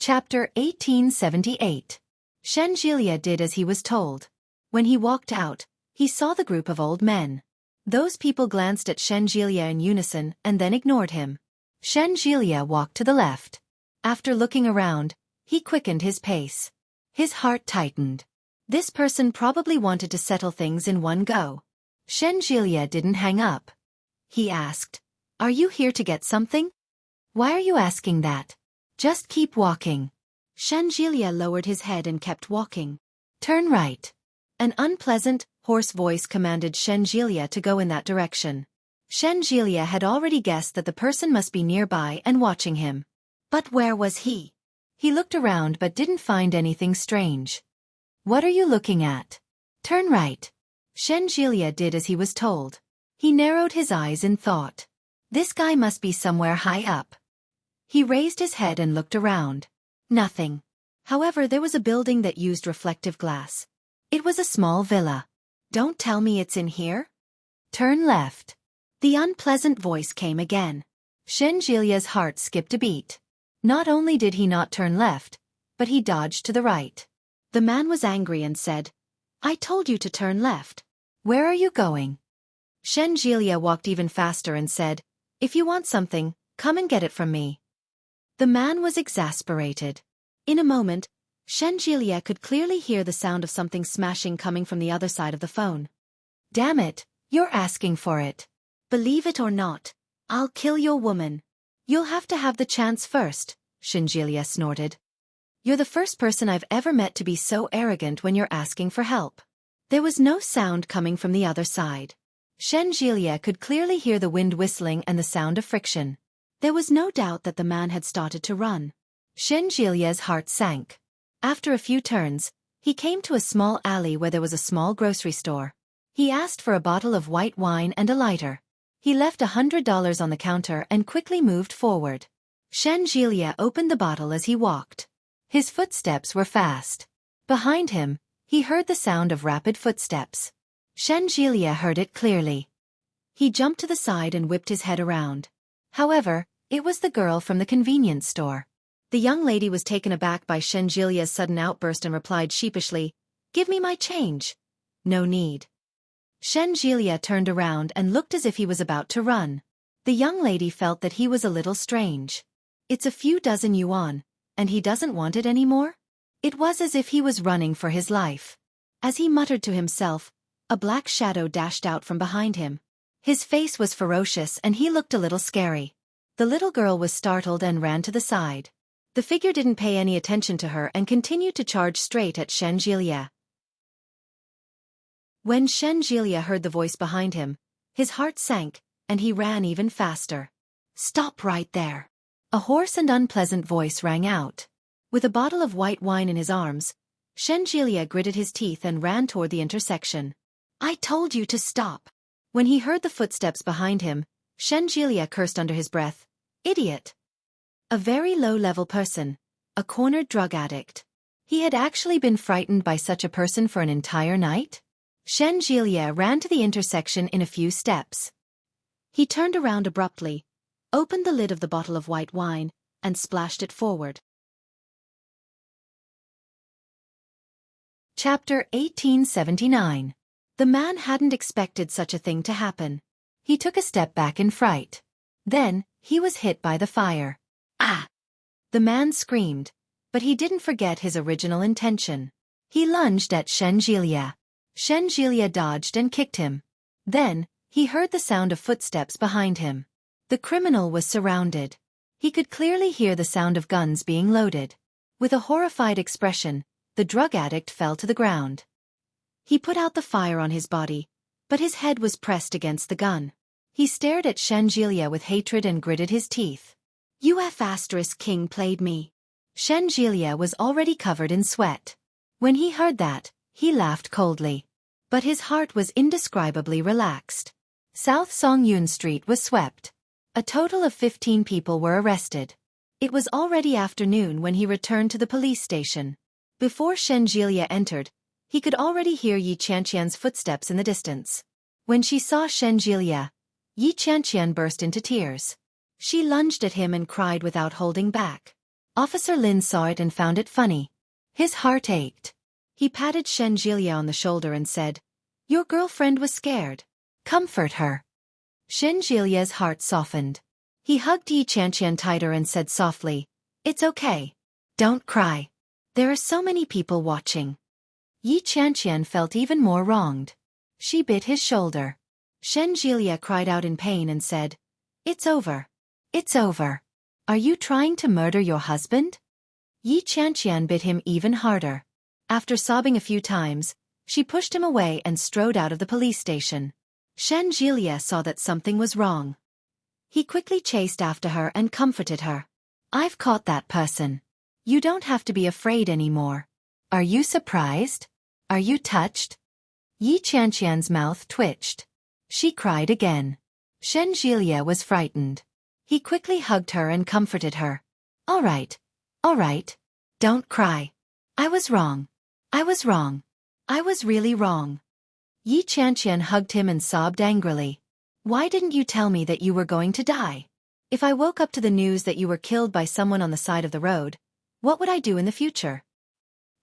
Chapter 1878. Xueqi did as he was told. When he walked out, he saw the group of old men. Those people glanced at Xueqi in unison and then ignored him. Xueqi walked to the left. After looking around, he quickened his pace. His heart tightened. This person probably wanted to settle things in one go. Xueqi didn't hang up. He asked, "Are you here to get something? Why are you asking that? Just keep walking." Xueqi lowered his head and kept walking. "Turn right." An unpleasant, hoarse voice commanded Xueqi to go in that direction. Xueqi had already guessed that the person must be nearby and watching him. But where was he? He looked around but didn't find anything strange. "What are you looking at? Turn right." Xueqi did as he was told. He narrowed his eyes in thought. This guy must be somewhere high up. He raised his head and looked around. Nothing. However, there was a building that used reflective glass. It was a small villa. "Don't tell me it's in here? Turn left." The unpleasant voice came again. Xueqi's heart skipped a beat. Not only did he not turn left, but he dodged to the right. The man was angry and said, "I told you to turn left. Where are you going?" Xueqi walked even faster and said, "If you want something, come and get it from me." The man was exasperated. In a moment, Xueqi could clearly hear the sound of something smashing coming from the other side of the phone. "Damn it, you're asking for it. Believe it or not, I'll kill your woman." "You'll have to have the chance first," Xueqi snorted. "You're the first person I've ever met to be so arrogant when you're asking for help." There was no sound coming from the other side. Xueqi could clearly hear the wind whistling and the sound of friction. There was no doubt that the man had started to run. Xueqi's heart sank. After a few turns, he came to a small alley where there was a small grocery store. He asked for a bottle of white wine and a lighter. He left $100 on the counter and quickly moved forward. Xueqi opened the bottle as he walked. His footsteps were fast. Behind him, he heard the sound of rapid footsteps. Xueqi heard it clearly. He jumped to the side and whipped his head around. However, it was the girl from the convenience store. The young lady was taken aback by Xueqi's sudden outburst and replied sheepishly, "Give me my change." "No need." Xueqi turned around and looked as if he was about to run. The young lady felt that he was a little strange. "It's a few dozen yuan, and he doesn't want it anymore?" It was as if he was running for his life. As he muttered to himself, a black shadow dashed out from behind him. His face was ferocious and he looked a little scary. The little girl was startled and ran to the side. The figure didn't pay any attention to her and continued to charge straight at Xueqi. When Xueqi heard the voice behind him, his heart sank, and he ran even faster. "Stop right there!" A hoarse and unpleasant voice rang out. With a bottle of white wine in his arms, Xueqi gritted his teeth and ran toward the intersection. "I told you to stop!" When he heard the footsteps behind him, Xueqi cursed under his breath. "Idiot!" A very low-level person. A cornered drug addict. He had actually been frightened by such a person for an entire night? Xueqi ran to the intersection in a few steps. He turned around abruptly, opened the lid of the bottle of white wine, and splashed it forward. Chapter 1879. The man hadn't expected such a thing to happen. He took a step back in fright. Then, he was hit by the fire. "Ah!" The man screamed, but he didn't forget his original intention. He lunged at Xueqi. Xueqi dodged and kicked him. Then, he heard the sound of footsteps behind him. The criminal was surrounded. He could clearly hear the sound of guns being loaded. With a horrified expression, the drug addict fell to the ground. He put out the fire on his body, but his head was pressed against the gun. He stared at Xueqi with hatred and gritted his teeth. "King played me." Xueqi was already covered in sweat. When he heard that, he laughed coldly. But his heart was indescribably relaxed. South Songyun Street was swept. A total of 15 people were arrested. It was already afternoon when he returned to the police station. Before Xueqi entered, he could already hear Yi Qianqian's footsteps in the distance. When she saw Xueqi, Yi Qianqian burst into tears. She lunged at him and cried without holding back. Officer Lin saw it and found it funny. His heart ached. He patted Shen Jilia on the shoulder and said, "Your girlfriend was scared. Comfort her." Shen Jilia's heart softened. He hugged Yi Qianqian tighter and said softly, "It's okay. Don't cry. There are so many people watching." Yi Qianqian felt even more wronged. She bit his shoulder. Shen Jilia cried out in pain and said, "It's over. It's over. Are you trying to murder your husband?" Yi Qianqian bit him even harder. After sobbing a few times, she pushed him away and strode out of the police station. Shen Jilia saw that something was wrong. He quickly chased after her and comforted her. "I've caught that person. You don't have to be afraid anymore. Are you surprised? Are you touched?" Yi Qianqian's mouth twitched. She cried again. Shen Jilia was frightened. He quickly hugged her and comforted her. All right. Don't cry. I was wrong. I was wrong. I was really wrong." Yi Qianqian hugged him and sobbed angrily. "Why didn't you tell me that you were going to die? If I woke up to the news that you were killed by someone on the side of the road, what would I do in the future?"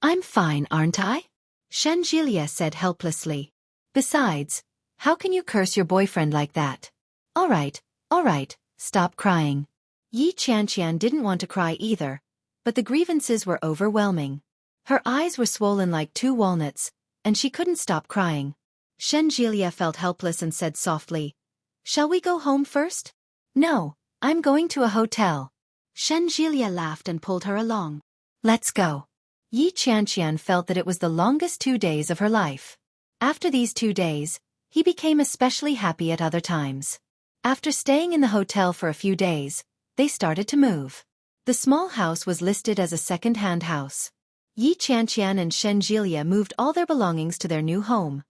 "I'm fine, aren't I?" Shen Jilia said helplessly. "Besides, how can you curse your boyfriend like that?" All right, stop crying." Yi Qianqian didn't want to cry either, but the grievances were overwhelming. Her eyes were swollen like two walnuts, and she couldn't stop crying. Shen Jilia felt helpless and said softly, "Shall we go home first?" "No, I'm going to a hotel." Shen Jilia laughed and pulled her along. "Let's go." Yi Qianqian felt that it was the longest 2 days of her life. After these 2 days, he became especially happy at other times. After staying in the hotel for a few days, they started to move. The small house was listed as a second-hand house. Yi Qianqian and Shen Jilia moved all their belongings to their new home.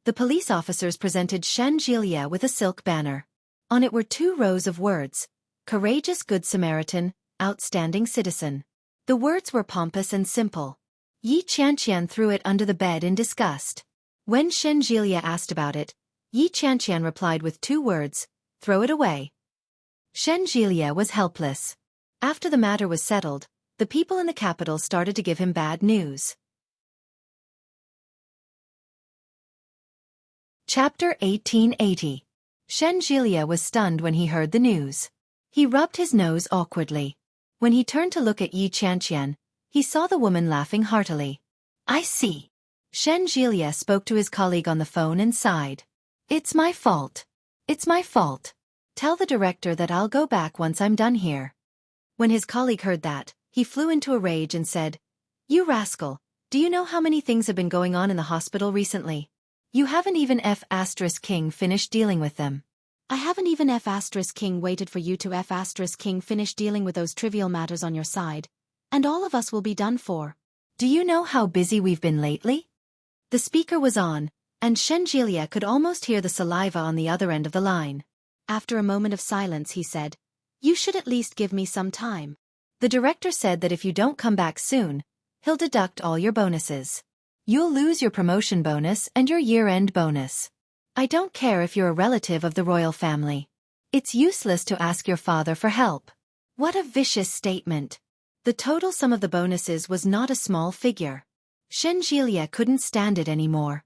The police officers presented Shen Jilia with a silk banner. On it were 2 rows of words: "Courageous Good Samaritan, Outstanding Citizen." The words were pompous and simple. Yi Qianqian threw it under the bed in disgust. When Shen Jilia asked about it, Yi Qianqian replied with 2 words: "Throw it away." Shen Jilia was helpless. After the matter was settled, the people in the capital started to give him bad news. Chapter 1880. Shen Jilia was stunned when he heard the news. He rubbed his nose awkwardly. When he turned to look at Yi Qianqian, he saw the woman laughing heartily. "I see." Shen Jilia spoke to his colleague on the phone and sighed. "It's my fault. It's my fault. Tell the director that I'll go back once I'm done here." When his colleague heard that, he flew into a rage and said, "You rascal, do you know how many things have been going on in the hospital recently? You haven't even F***king finished dealing with them." "I haven't even F***king waited for you to F***king finish dealing with those trivial matters on your side, and all of us will be done for. Do you know how busy we've been lately?" The speaker was on, and Shen Jilia could almost hear the saliva on the other end of the line. After a moment of silence he said, "You should at least give me some time. The director said that if you don't come back soon, he'll deduct all your bonuses. You'll lose your promotion bonus and your year-end bonus. I don't care if you're a relative of the royal family. It's useless to ask your father for help." What a vicious statement. The total sum of the bonuses was not a small figure. Shen Jilia couldn't stand it anymore.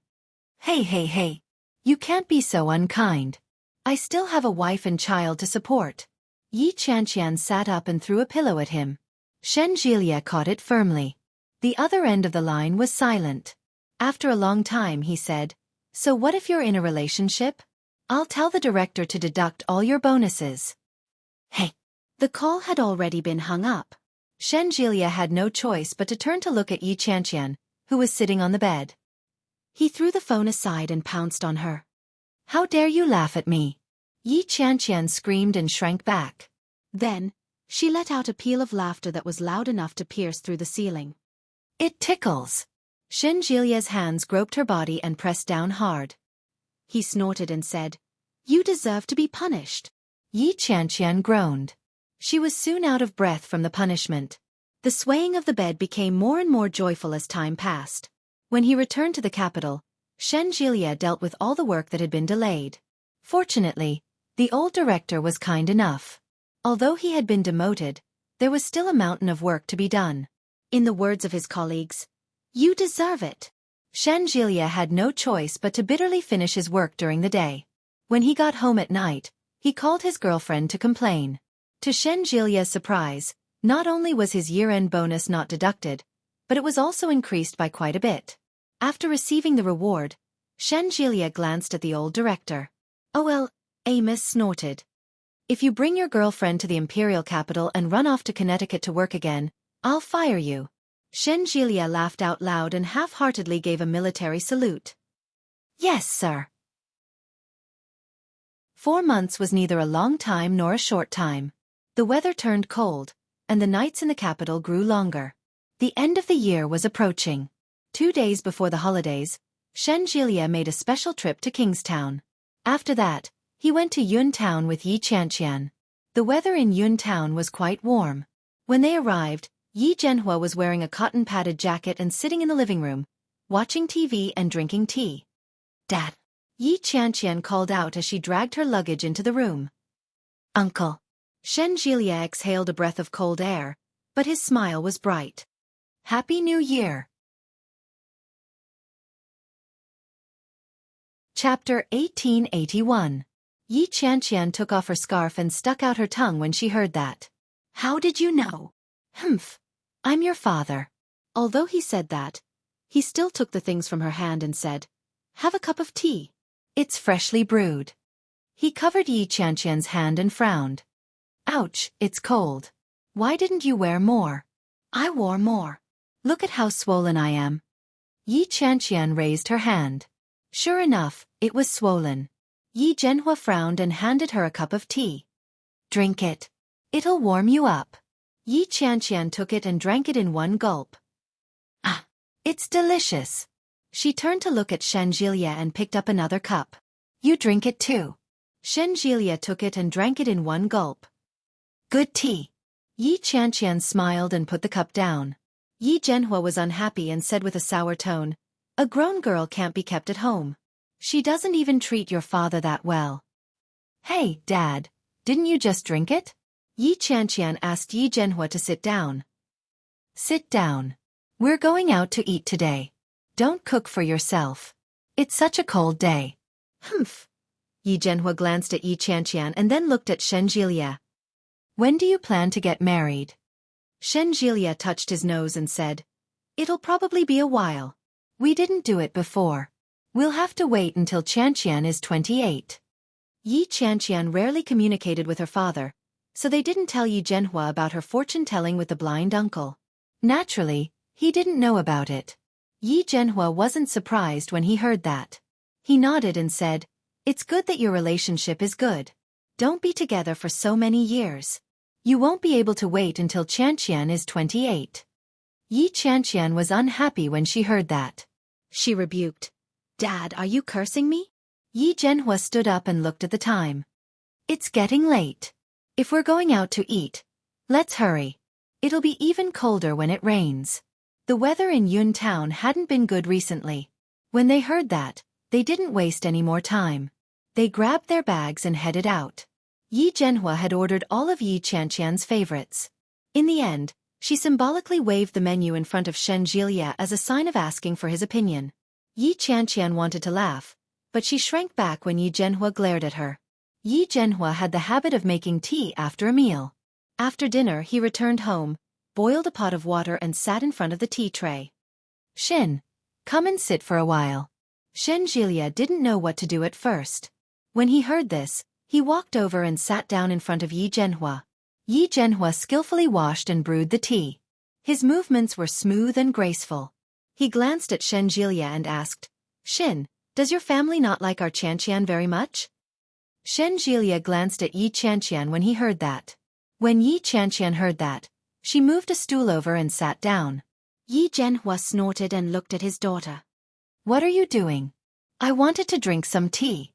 Hey. You can't be so unkind. I still have a wife and child to support." Yi Qianqian sat up and threw a pillow at him. Shen Jilia caught it firmly. The other end of the line was silent. After a long time he said, "So what if you're in a relationship? I'll tell the director to deduct all your bonuses." Hey. The call had already been hung up. Shen Jilia had no choice but to turn to look at Yi Qianqian, who was sitting on the bed. He threw the phone aside and pounced on her. "How dare you laugh at me?" Yi Qianqian screamed and shrank back. Then, she let out a peal of laughter that was loud enough to pierce through the ceiling. "It tickles." Shen Jilia's hands groped her body and pressed down hard. He snorted and said, "You deserve to be punished." Yi Qianqian groaned. She was soon out of breath from the punishment. The swaying of the bed became more and more joyful as time passed. When he returned to the capital, Shen Jilia dealt with all the work that had been delayed. Fortunately, the old director was kind enough. Although he had been demoted, there was still a mountain of work to be done. In the words of his colleagues, "You deserve it." Shenjilia had no choice but to bitterly finish his work during the day. When he got home at night, he called his girlfriend to complain. To Shenjilia's surprise, not only was his year-end bonus not deducted, but it was also increased by quite a bit. After receiving the reward, Shenjilia glanced at the old director. "Oh well," Amos snorted. "If you bring your girlfriend to the imperial capital and run off to Connecticut to work again, I'll fire you." Shenjilia laughed out loud and half-heartedly gave a military salute. "Yes, sir." 4 months was neither a long time nor a short time. The weather turned cold, and the nights in the capital grew longer. The end of the year was approaching. 2 days before the holidays, Shenjilia made a special trip to Kingstown. After that, he went to Yuntown with Yi Qianqian. The weather in Yuntown was quite warm. When they arrived, Yi Zhenhua was wearing a cotton-padded jacket and sitting in the living room, watching TV and drinking tea. "Dad," Yi Qianqian called out as she dragged her luggage into the room. "Uncle." Shenjilia exhaled a breath of cold air, but his smile was bright. "Happy New Year." Chapter 1881. Yi Qianqian took off her scarf and stuck out her tongue when she heard that. "How did you know?" "Humph. I'm your father." Although he said that, he still took the things from her hand and said, "Have a cup of tea. It's freshly brewed." He covered Yi Qianqian's hand and frowned. "Ouch, it's cold. Why didn't you wear more?" "I wore more. Look at how swollen I am." Yi Qianqian raised her hand. Sure enough, it was swollen. Yi Zhenhua frowned and handed her a cup of tea. "Drink it. It'll warm you up." Yi Qianqian took it and drank it in one gulp. "Ah, it's delicious." She turned to look at Shenjilia and picked up another cup. "You drink it too." Shenjilia took it and drank it in one gulp. "Good tea." Yi Qianqian smiled and put the cup down. Yi Zhenhua was unhappy and said with a sour tone, "A grown girl can't be kept at home. She doesn't even treat your father that well." "Hey, Dad, didn't you just drink it?" Yi Qianqian asked Yi Zhenhua to sit down. "Sit down. We're going out to eat today. Don't cook for yourself. It's such a cold day." "Humph." Yi Zhenhua glanced at Yi Qianqian and then looked at Shenjilia. "When do you plan to get married?" Shenjilia touched his nose and said, "It'll probably be a while. We didn't do it before. We'll have to wait until Qianqian is 28. Yi Qianqian rarely communicated with her father, so they didn't tell Yi Zhenhua about her fortune-telling with the blind uncle. Naturally, he didn't know about it. Yi Zhenhua wasn't surprised when he heard that. He nodded and said, "It's good that your relationship is good. Don't be together for so many years. You won't be able to wait until Qianqian is 28. Yi Qianqian was unhappy when she heard that. She rebuked, "Dad, are you cursing me?" Yi Zhenhua stood up and looked at the time. "It's getting late. If we're going out to eat, let's hurry. It'll be even colder when it rains." The weather in Yuntown hadn't been good recently. When they heard that, they didn't waste any more time. They grabbed their bags and headed out. Yi Zhenhua had ordered all of Yi Qianqian's favorites. In the end, she symbolically waved the menu in front of Shenjilia as a sign of asking for his opinion. Yi Qianqian wanted to laugh, but she shrank back when Yi Zhenhua glared at her. Yi Zhenhua had the habit of making tea after a meal. After dinner he returned home, boiled a pot of water and sat in front of the tea tray. "Shen, come and sit for a while." Shenjilia didn't know what to do at first. When he heard this, he walked over and sat down in front of Yi Zhenhua. Yi Zhenhua skillfully washed and brewed the tea. His movements were smooth and graceful. He glanced at Shenjilia and asked, "Shen, does your family not like our Qianqian very much?" Shenjilia glanced at Yi Qianqian when he heard that. When Yi Qianqian heard that, she moved a stool over and sat down. Yi Zhenhua snorted and looked at his daughter. "What are you doing?" "I wanted to drink some tea."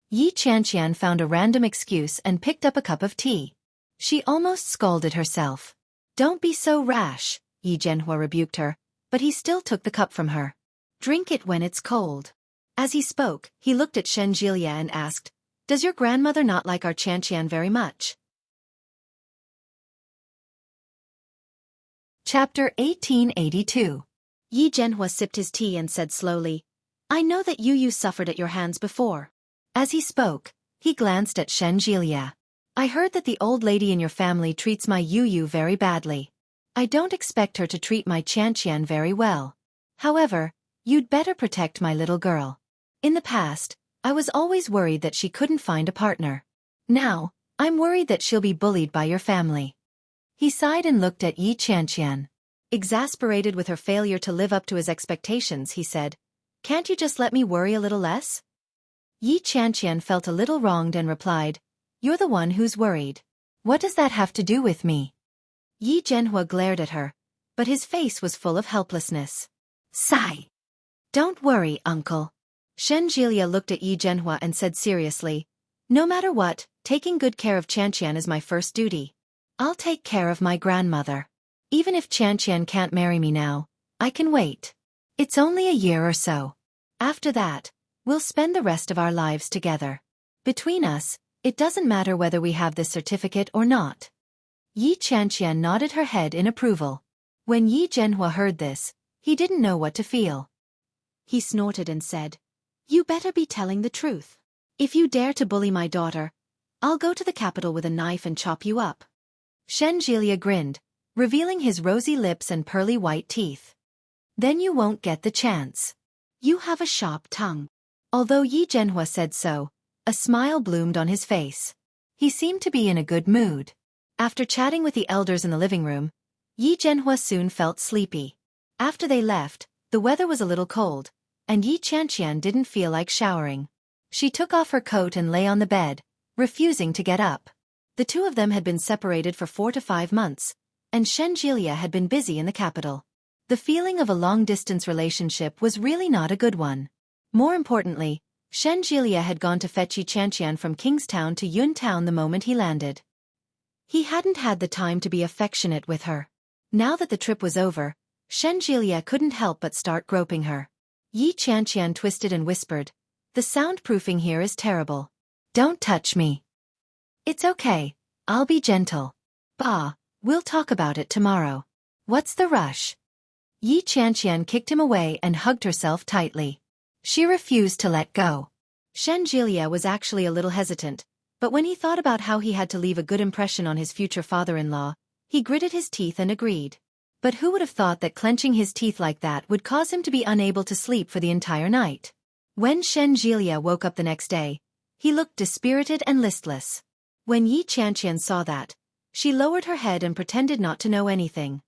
Yi Qianqian found a random excuse and picked up a cup of tea. She almost scolded herself. "Don't be so rash," Yi Zhenhua rebuked her, but he still took the cup from her. "Drink it when it's cold." As he spoke, he looked at Shenjilia and asked, Does your grandmother not like our Qianqian very much? Chapter 1882. Yi Zhenhua sipped his tea and said slowly, I know that Yu suffered at your hands before. As he spoke, he glanced at Shen Jilia. I heard that the old lady in your family treats my Yu very badly. I don't expect her to treat my Qianqian very well. However, you'd better protect my little girl. In the past, I was always worried that she couldn't find a partner. Now, I'm worried that she'll be bullied by your family. He sighed and looked at Yi Qianqian. Exasperated with her failure to live up to his expectations, he said, Can't you just let me worry a little less? Yi Qianqian felt a little wronged and replied, You're the one who's worried. What does that have to do with me? Yi Zhenhua glared at her, but his face was full of helplessness. Sigh. Don't worry, uncle. Shen Jilia looked at Yi Zhenhua and said seriously, No matter what, taking good care of Qianqian is my first duty. I'll take care of my grandmother. Even if Qianqian can't marry me now, I can wait. It's only a year or so. After that, we'll spend the rest of our lives together. Between us, it doesn't matter whether we have this certificate or not. Yi Qianqian nodded her head in approval. When Yi Zhenhua heard this, he didn't know what to feel. He snorted and said, You better be telling the truth. If you dare to bully my daughter, I'll go to the capital with a knife and chop you up. Shen Jilia grinned, revealing his rosy lips and pearly white teeth. Then you won't get the chance. You have a sharp tongue. Although Yi Zhenhua said so, a smile bloomed on his face. He seemed to be in a good mood. After chatting with the elders in the living room, Yi Zhenhua soon felt sleepy. After they left, the weather was a little cold, and Yi Qianqian didn't feel like showering. She took off her coat and lay on the bed, refusing to get up. The two of them had been separated for 4 to 5 months, and Shen Jilia had been busy in the capital. The feeling of a long-distance relationship was really not a good one. More importantly, Shen Jilia had gone to fetch Yi Qianqian from Kingstown to Yun Town the moment he landed. He hadn't had the time to be affectionate with her. Now that the trip was over, Shen Jilia couldn't help but start groping her. Yi Qianqian twisted and whispered, The soundproofing here is terrible. Don't touch me. It's okay, I'll be gentle. Bah, we'll talk about it tomorrow. What's the rush? Yi Qianqian kicked him away and hugged herself tightly. She refused to let go. Shen Jilia was actually a little hesitant, but when he thought about how he had to leave a good impression on his future father-in-law, he gritted his teeth and agreed. But who would have thought that clenching his teeth like that would cause him to be unable to sleep for the entire night? When Shen Jilia woke up the next day, he looked dispirited and listless. When Yi Qianqian saw that, she lowered her head and pretended not to know anything.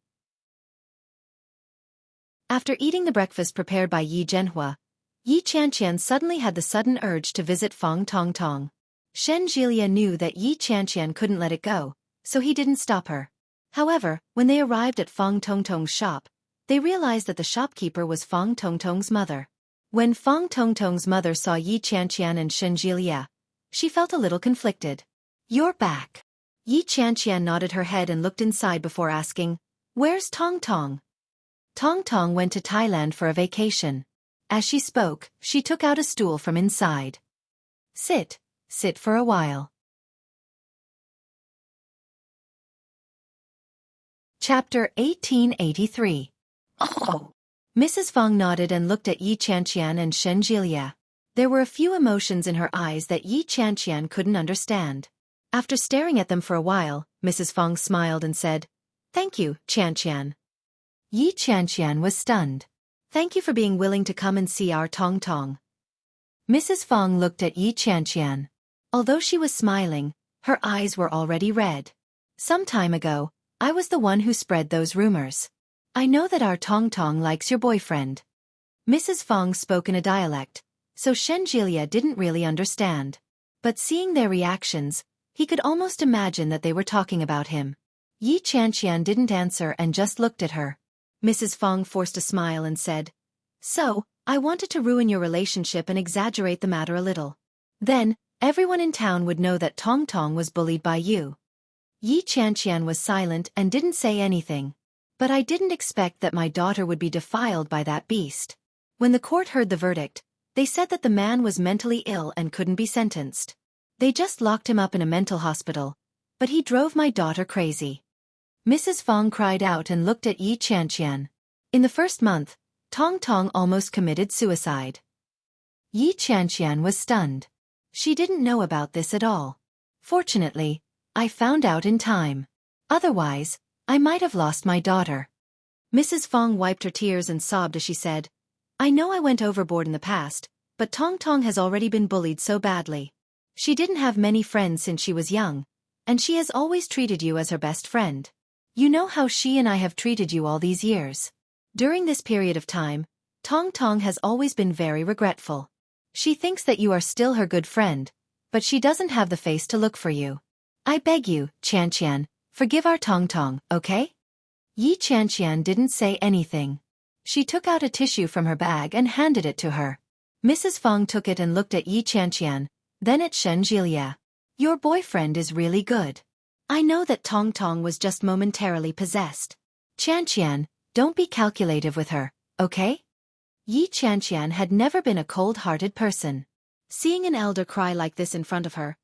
After eating the breakfast prepared by Yi Zhenhua, Yi Qianqian suddenly had the sudden urge to visit Fang Tongtong. Shen Jilia knew that Yi Qianqian couldn't let it go, so he didn't stop her. However, when they arrived at Fang Tongtong's shop, they realized that the shopkeeper was Fang Tongtong's mother. When Fang Tongtong's mother saw Yi Qianqian and Shen Jilia, she felt a little conflicted. You're back. Yi Qianqian nodded her head and looked inside before asking, Where's Tongtong? Tongtong went to Thailand for a vacation. As she spoke, she took out a stool from inside. Sit for a while. Chapter 1883. Oh. Mrs. Fang nodded and looked at Yi Qianqian and Shen Jilia. There were a few emotions in her eyes that Yi Qianqian couldn't understand. After staring at them for a while, Mrs. Fang smiled and said, Thank you, Qianqian. Yi Qianqian was stunned. Thank you for being willing to come and see our Tongtong. Mrs. Fang looked at Yi Qianqian. Although she was smiling, her eyes were already red. Some time ago, I was the one who spread those rumors. I know that our Tongtong likes your boyfriend. Mrs. Fang spoke in a dialect, so Shen Jilia didn't really understand. But seeing their reactions, he could almost imagine that they were talking about him. Yi Qianqian didn't answer and just looked at her. Mrs. Fang forced a smile and said, So, I wanted to ruin your relationship and exaggerate the matter a little. Then, everyone in town would know that Tongtong was bullied by you. Yi Qianqian was silent and didn't say anything. But I didn't expect that my daughter would be defiled by that beast. When the court heard the verdict, they said that the man was mentally ill and couldn't be sentenced. They just locked him up in a mental hospital, but he drove my daughter crazy. Mrs. Fong cried out and looked at Yi Qianqian. In the first month, Tong Tong almost committed suicide. Yi Qianqian was stunned. She didn't know about this at all. Fortunately, I found out in time. Otherwise, I might have lost my daughter. Mrs. Fong wiped her tears and sobbed as she said, I know I went overboard in the past, but Tong Tong has already been bullied so badly. She didn't have many friends since she was young, and she has always treated you as her best friend. You know how she and I have treated you all these years. During this period of time, Tong Tong has always been very regretful. She thinks that you are still her good friend, but she doesn't have the face to look for you. I beg you, Qianqian, forgive our Tong Tong, okay? Yi Qianqian didn't say anything. She took out a tissue from her bag and handed it to her. Mrs. Fong took it and looked at Yi Qianqian, then at Shen Jilia. Your boyfriend is really good. I know that Tong Tong was just momentarily possessed. Qianqian, don't be calculative with her, okay? Yi Qianqian had never been a cold-hearted person. Seeing an elder cry like this in front of her,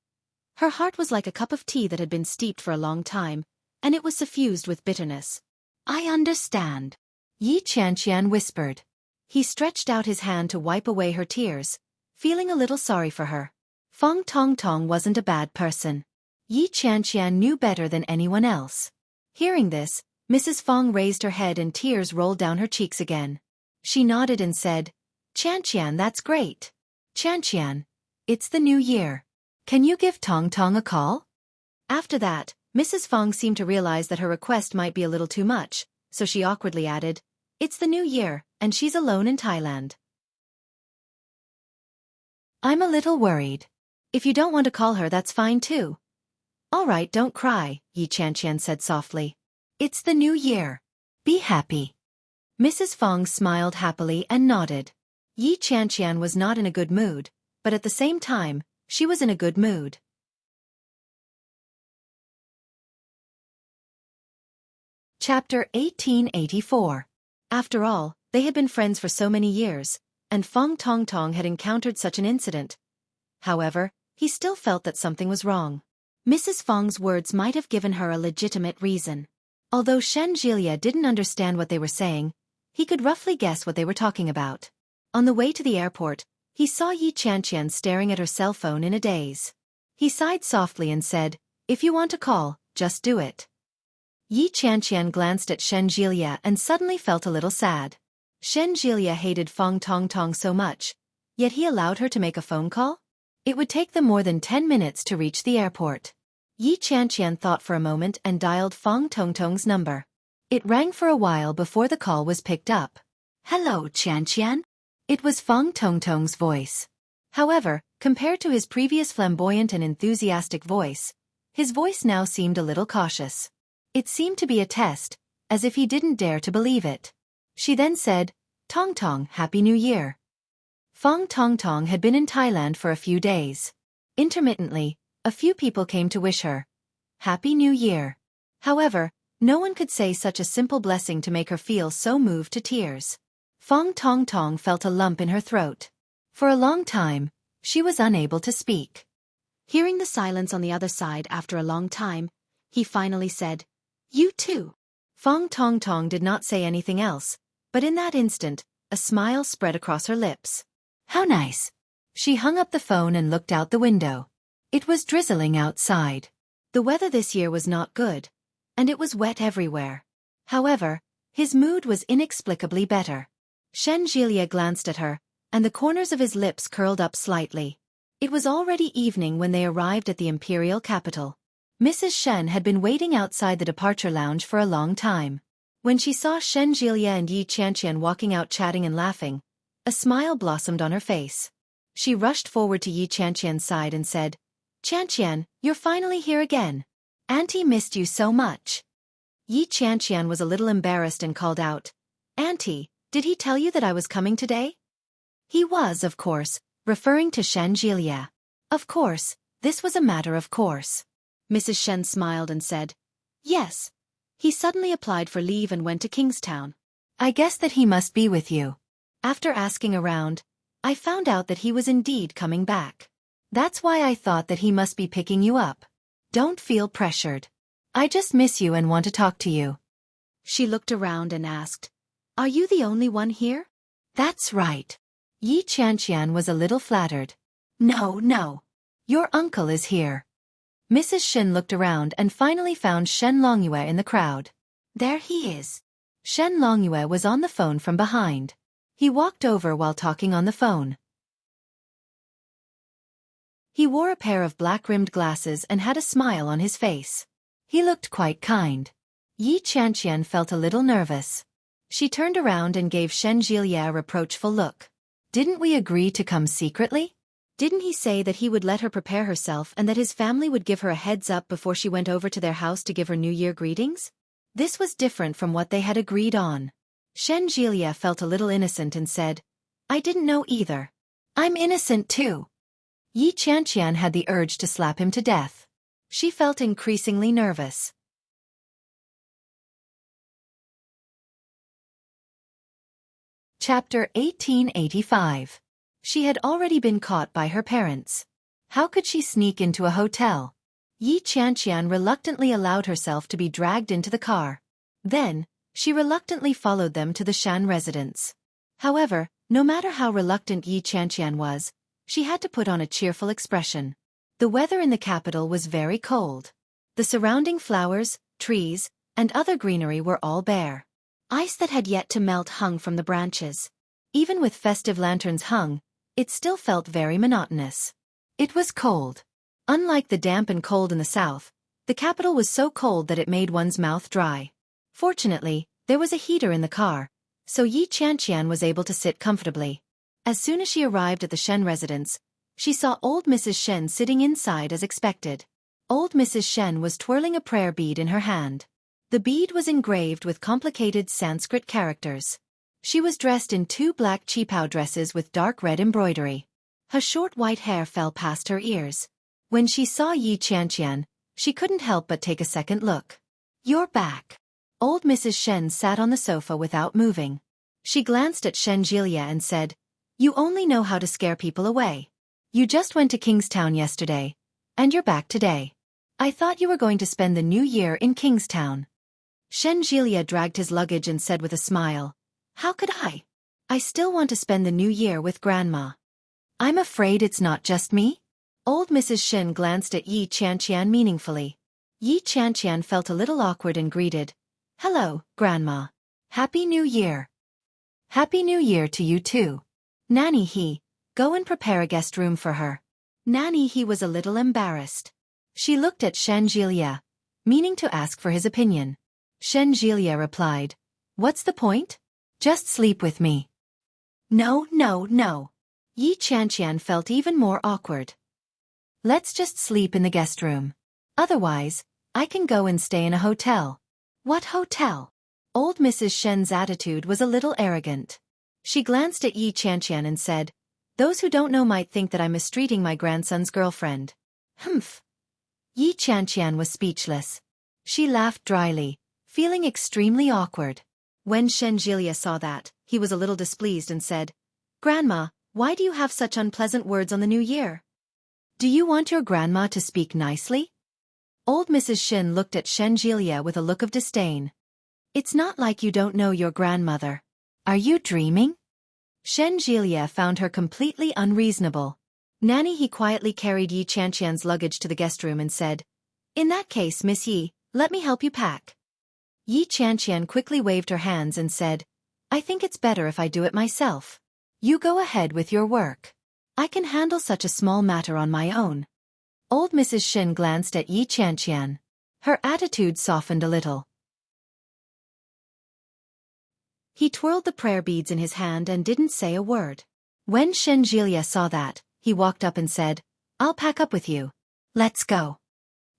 her heart was like a cup of tea that had been steeped for a long time, and it was suffused with bitterness. I understand. Yi Qianqian whispered. He stretched out his hand to wipe away her tears, feeling a little sorry for her. Fong Tong Tong wasn't a bad person. Yi Qianqian knew better than anyone else. Hearing this, Mrs. Fong raised her head and tears rolled down her cheeks again. She nodded and said, Qianqian, that's great. Qianqian, it's the new year. Can you give Tong Tong a call? After that, Mrs. Fong seemed to realize that her request might be a little too much, so she awkwardly added, It's the new year, and she's alone in Thailand. I'm a little worried. If you don't want to call her, that's fine too. All right, don't cry, Yi Qianqian said softly. It's the new year. Be happy. Mrs. Fong smiled happily and nodded. Yi Qianqian was not in a good mood, but at the same time, she was in a good mood. Chapter 1884. After all, they had been friends for so many years, and Fong Tong Tong had encountered such an incident. However, he still felt that something was wrong. Mrs. Fong's words might have given her a legitimate reason. Although Shen Jilia didn't understand what they were saying, he could roughly guess what they were talking about. On the way to the airport, he saw Yi Qianqian staring at her cell phone in a daze. He sighed softly and said, If you want to call, just do it. Yi Qianqian glanced at Shen Jilia and suddenly felt a little sad. Shen Jilia hated Fong Tong Tong so much, yet he allowed her to make a phone call? It would take them more than 10 minutes to reach the airport. Yi Qianqian thought for a moment and dialed Fong Tong Tong's number. It rang for a while before the call was picked up. Hello, Qianqian? It was Fong Tong Tong's voice. However, compared to his previous flamboyant and enthusiastic voice, his voice now seemed a little cautious. It seemed to be a test, as if he didn't dare to believe it. She then said, Tong Tong, Happy New Year. Fong Tong Tong had been in Thailand for a few days. Intermittently, a few people came to wish her Happy New Year. However, no one could say such a simple blessing to make her feel so moved to tears. Fong Tong Tong felt a lump in her throat. For a long time, she was unable to speak. Hearing the silence on the other side after a long time, he finally said, You too. Fong Tong Tong did not say anything else, but in that instant, a smile spread across her lips. How nice. She hung up the phone and looked out the window. It was drizzling outside. The weather this year was not good, and it was wet everywhere. However, his mood was inexplicably better. Shen Jilia glanced at her, and the corners of his lips curled up slightly. It was already evening when they arrived at the imperial capital. Mrs. Shen had been waiting outside the departure lounge for a long time. When she saw Shen Jilia and Yi Qianqian walking out chatting and laughing, a smile blossomed on her face. She rushed forward to Yi Qianqian's side and said, Qianqian, you're finally here again. Auntie missed you so much. Yi Qianqian was a little embarrassed and called out, Auntie, did he tell you that I was coming today? He was, of course, referring to Shen Jilia. Of course, this was a matter of course. Mrs. Shen smiled and said, Yes. He suddenly applied for leave and went to Kingstown. I guess that he must be with you. After asking around, I found out that he was indeed coming back. That's why I thought that he must be picking you up. Don't feel pressured. I just miss you and want to talk to you. She looked around and asked, Are you the only one here? That's right. Yi Qianqian was a little flattered. No. Your uncle is here. Mrs. Shen looked around and finally found Shen Longyue in the crowd. There he is. Shen Longyue was on the phone from behind. He walked over while talking on the phone. He wore a pair of black-rimmed glasses and had a smile on his face. He looked quite kind. Yi Qianqian felt a little nervous. She turned around and gave Shen Jilia a reproachful look. Didn't we agree to come secretly? Didn't he say that he would let her prepare herself and that his family would give her a heads up before she went over to their house to give her New Year greetings? This was different from what they had agreed on. Shen Jilia felt a little innocent and said, I didn't know either. I'm innocent too. Yi Qianqian had the urge to slap him to death. She felt increasingly nervous. Chapter 1885. She had already been caught by her parents. How could she sneak into a hotel? Yi Qianqian reluctantly allowed herself to be dragged into the car. Then, she reluctantly followed them to the Shan residence. However, no matter how reluctant Yi Qianqian was, she had to put on a cheerful expression. The weather in the capital was very cold. The surrounding flowers, trees, and other greenery were all bare. Ice that had yet to melt hung from the branches. Even with festive lanterns hung, it still felt very monotonous. It was cold. Unlike the damp and cold in the south, the capital was so cold that it made one's mouth dry. Fortunately, there was a heater in the car, so Yi Qianqian was able to sit comfortably. As soon as she arrived at the Shen residence, she saw old Mrs. Shen sitting inside as expected. Old Mrs. Shen was twirling a prayer bead in her hand. The bead was engraved with complicated Sanskrit characters. She was dressed in 2 black qipao dresses with dark red embroidery. Her short white hair fell past her ears. When she saw Yi Qianqian, she couldn't help but take a second look. You're back. Old Mrs. Shen sat on the sofa without moving. She glanced at Shen Jilia and said, You only know how to scare people away. You just went to Kingstown yesterday, and you're back today. I thought you were going to spend the new year in Kingstown. Shen Jilia dragged his luggage and said with a smile, How could I? I still want to spend the new year with Grandma. I'm afraid it's not just me. Old Mrs. Shen glanced at Yi Qianqian meaningfully. Yi Qianqian felt a little awkward and greeted, Hello, Grandma. Happy New Year. Happy New Year to you too. Nanny he, go and prepare a guest room for her. Nanny he was a little embarrassed. She looked at Shen Jilia, meaning to ask for his opinion. Shen Jilia replied, What's the point? Just sleep with me. No. Yi Qianqian felt even more awkward. Let's just sleep in the guest room. Otherwise, I can go and stay in a hotel. What hotel? Old Mrs. Shen's attitude was a little arrogant. She glanced at Yi Qianqian and said, Those who don't know might think that I'm mistreating my grandson's girlfriend. Humph. Yi Qianqian was speechless. She laughed dryly, feeling extremely awkward. When Shen Jilia saw that, he was a little displeased and said, Grandma, why do you have such unpleasant words on the new year? Do you want your grandma to speak nicely? Old Mrs. Shen looked at Shen Jilia with a look of disdain. It's not like you don't know your grandmother. Are you dreaming? Shen Jilia found her completely unreasonable. Nanny he quietly carried Yi Qianqian's luggage to the guest room and said, In that case, Miss Yi, let me help you pack. Yi Qianqian quickly waved her hands and said, I think it's better if I do it myself. You go ahead with your work. I can handle such a small matter on my own. Old Mrs. Shen glanced at Yi Qianqian. Her attitude softened a little. He twirled the prayer beads in his hand and didn't say a word. When Shen Jilia saw that, he walked up and said, I'll pack up with you. Let's go.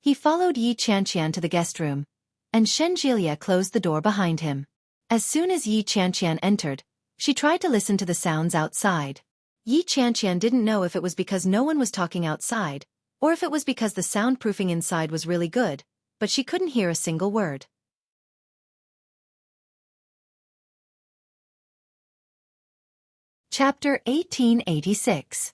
He followed Yi Qianqian to the guest room, and Shen Jilia closed the door behind him. As soon as Yi Qianqian entered, she tried to listen to the sounds outside. Yi Qianqian didn't know if it was because no one was talking outside, or if it was because the soundproofing inside was really good, but she couldn't hear a single word. Chapter 1886.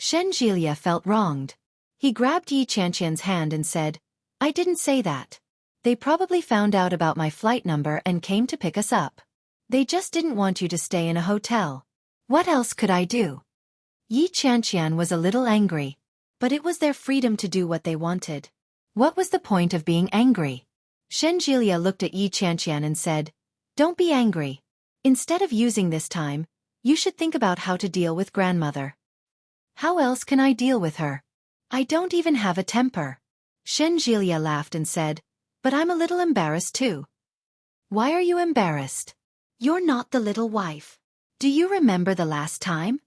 Shenjilia felt wronged. He grabbed Yi Qianqian's hand and said, "I didn't say that. They probably found out about my flight number and came to pick us up. They just didn't want you to stay in a hotel. What else could I do?" Yi Qianqian was a little angry. But it was their freedom to do what they wanted. What was the point of being angry? Shenjilia looked at Yi Qianqian and said, "Don't be angry. Instead of using this time, you should think about how to deal with grandmother." "How else can I deal with her? I don't even have a temper." Shenjilia laughed and said, "But I'm a little embarrassed too." "Why are you embarrassed? You're not the little wife. Do you remember the last time?"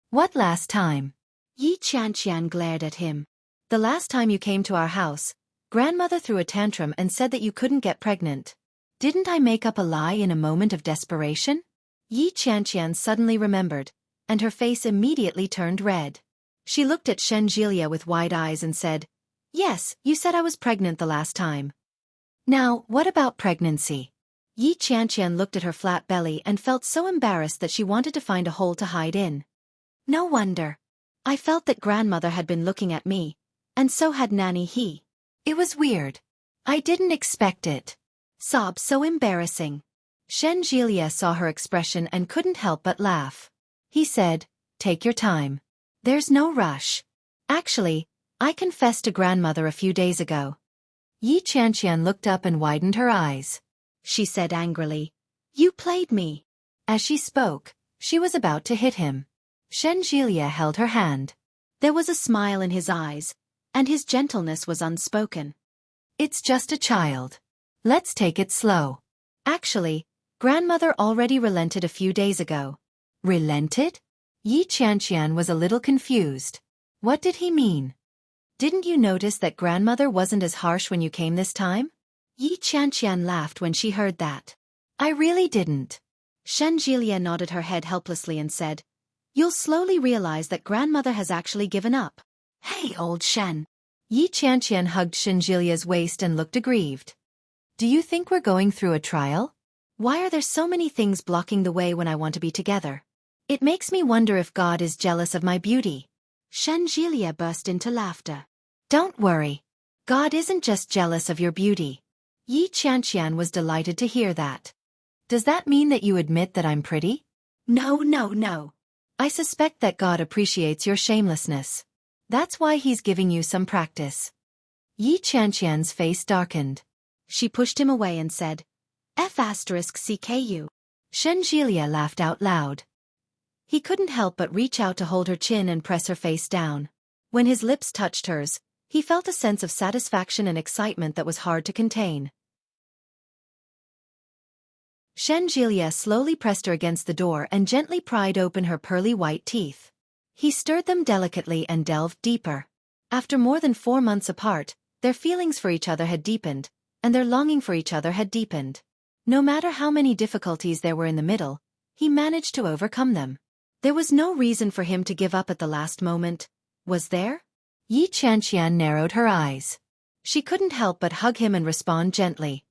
"What last time?" Yi Qianqian glared at him. "The last time you came to our house, grandmother threw a tantrum and said that you couldn't get pregnant. Didn't I make up a lie in a moment of desperation?" Yi Qianqian suddenly remembered, and her face immediately turned red. She looked at Shenjilia with wide eyes and said, "Yes, you said I was pregnant the last time. Now, what about pregnancy?" Yi Qianqian looked at her flat belly and felt so embarrassed that she wanted to find a hole to hide in. "No wonder. I felt that grandmother had been looking at me, and so had Nanny He. It was weird. I didn't expect it. Sob, so embarrassing." Shenjilia saw her expression and couldn't help but laugh. He said, "Take your time. There's no rush. Actually, I confessed to grandmother a few days ago." Yi Qianqian looked up and widened her eyes. She said angrily, "You played me." As she spoke, she was about to hit him. Shenjilia held her hand. There was a smile in his eyes, and his gentleness was unspoken. "It's just a child. Let's take it slow. Actually, grandmother already relented a few days ago." "Relented?" Yi Qianqian was a little confused. What did he mean? "Didn't you notice that grandmother wasn't as harsh when you came this time?" Yi Qianqian laughed when she heard that. "I really didn't." Shenjilia nodded her head helplessly and said, "You'll slowly realize that grandmother has actually given up." "Hey, old Shen." Yi Qianqian hugged Shenjilia's waist and looked aggrieved. "Do you think we're going through a trial? Why are there so many things blocking the way when I want to be together? It makes me wonder if God is jealous of my beauty." Shenjilia burst into laughter. "Don't worry. God isn't just jealous of your beauty." Yi Qianqian was delighted to hear that. "Does that mean that you admit that I'm pretty?" No. I suspect that God appreciates your shamelessness. That's why he's giving you some practice." Yi Qianqian's face darkened. She pushed him away and said, "F*CKU." Shenjilia laughed out loud. He couldn't help but reach out to hold her chin and press her face down. When his lips touched hers, he felt a sense of satisfaction and excitement that was hard to contain. Shenjilia slowly pressed her against the door and gently pried open her pearly white teeth. He stirred them delicately and delved deeper. After more than 4 months apart, their feelings for each other had deepened, and their longing for each other had deepened. No matter how many difficulties there were in the middle, he managed to overcome them. There was no reason for him to give up at the last moment, was there? Yi Qianqian narrowed her eyes. She couldn't help but hug him and respond gently.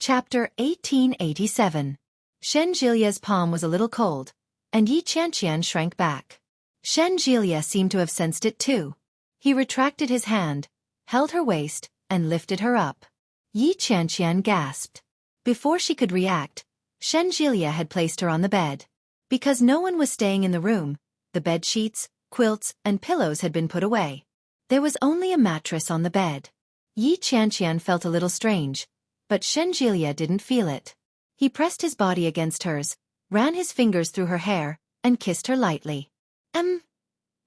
Chapter 1887. Shenjilia's palm was a little cold, and Yi Qianqian shrank back. Shenjilia seemed to have sensed it too. He retracted his hand, held her waist, and lifted her up. Yi Qianqian gasped. Before she could react, Shenjilia had placed her on the bed. Because no one was staying in the room, the bed sheets, quilts, and pillows had been put away. There was only a mattress on the bed. Yi Qianqian felt a little strange, but Shenjilia didn't feel it. He pressed his body against hers, ran his fingers through her hair, and kissed her lightly.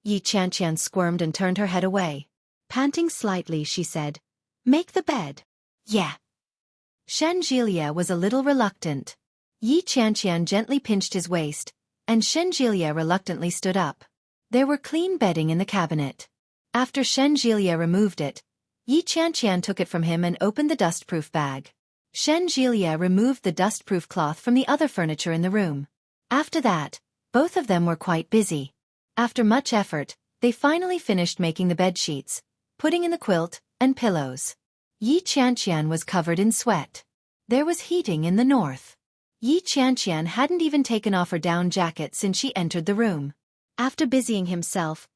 Yi Qianqian squirmed and turned her head away. Panting slightly, she said, "Make the bed." "Yeah." Shenjilia was a little reluctant. Yi Qianqian gently pinched his waist, and Shenjilia reluctantly stood up. There were clean bedding in the cabinet. After Shenjilia removed it, Yi Qianqian took it from him and opened the dustproof bag. Shenjilia removed the dustproof cloth from the other furniture in the room. After that, both of them were quite busy. After much effort, they finally finished making the bed sheets, putting in the quilt, and pillows. Yi Qianqian was covered in sweat. There was heating in the north. Yi Qianqian hadn't even taken off her down jacket since she entered the room. After busying himself,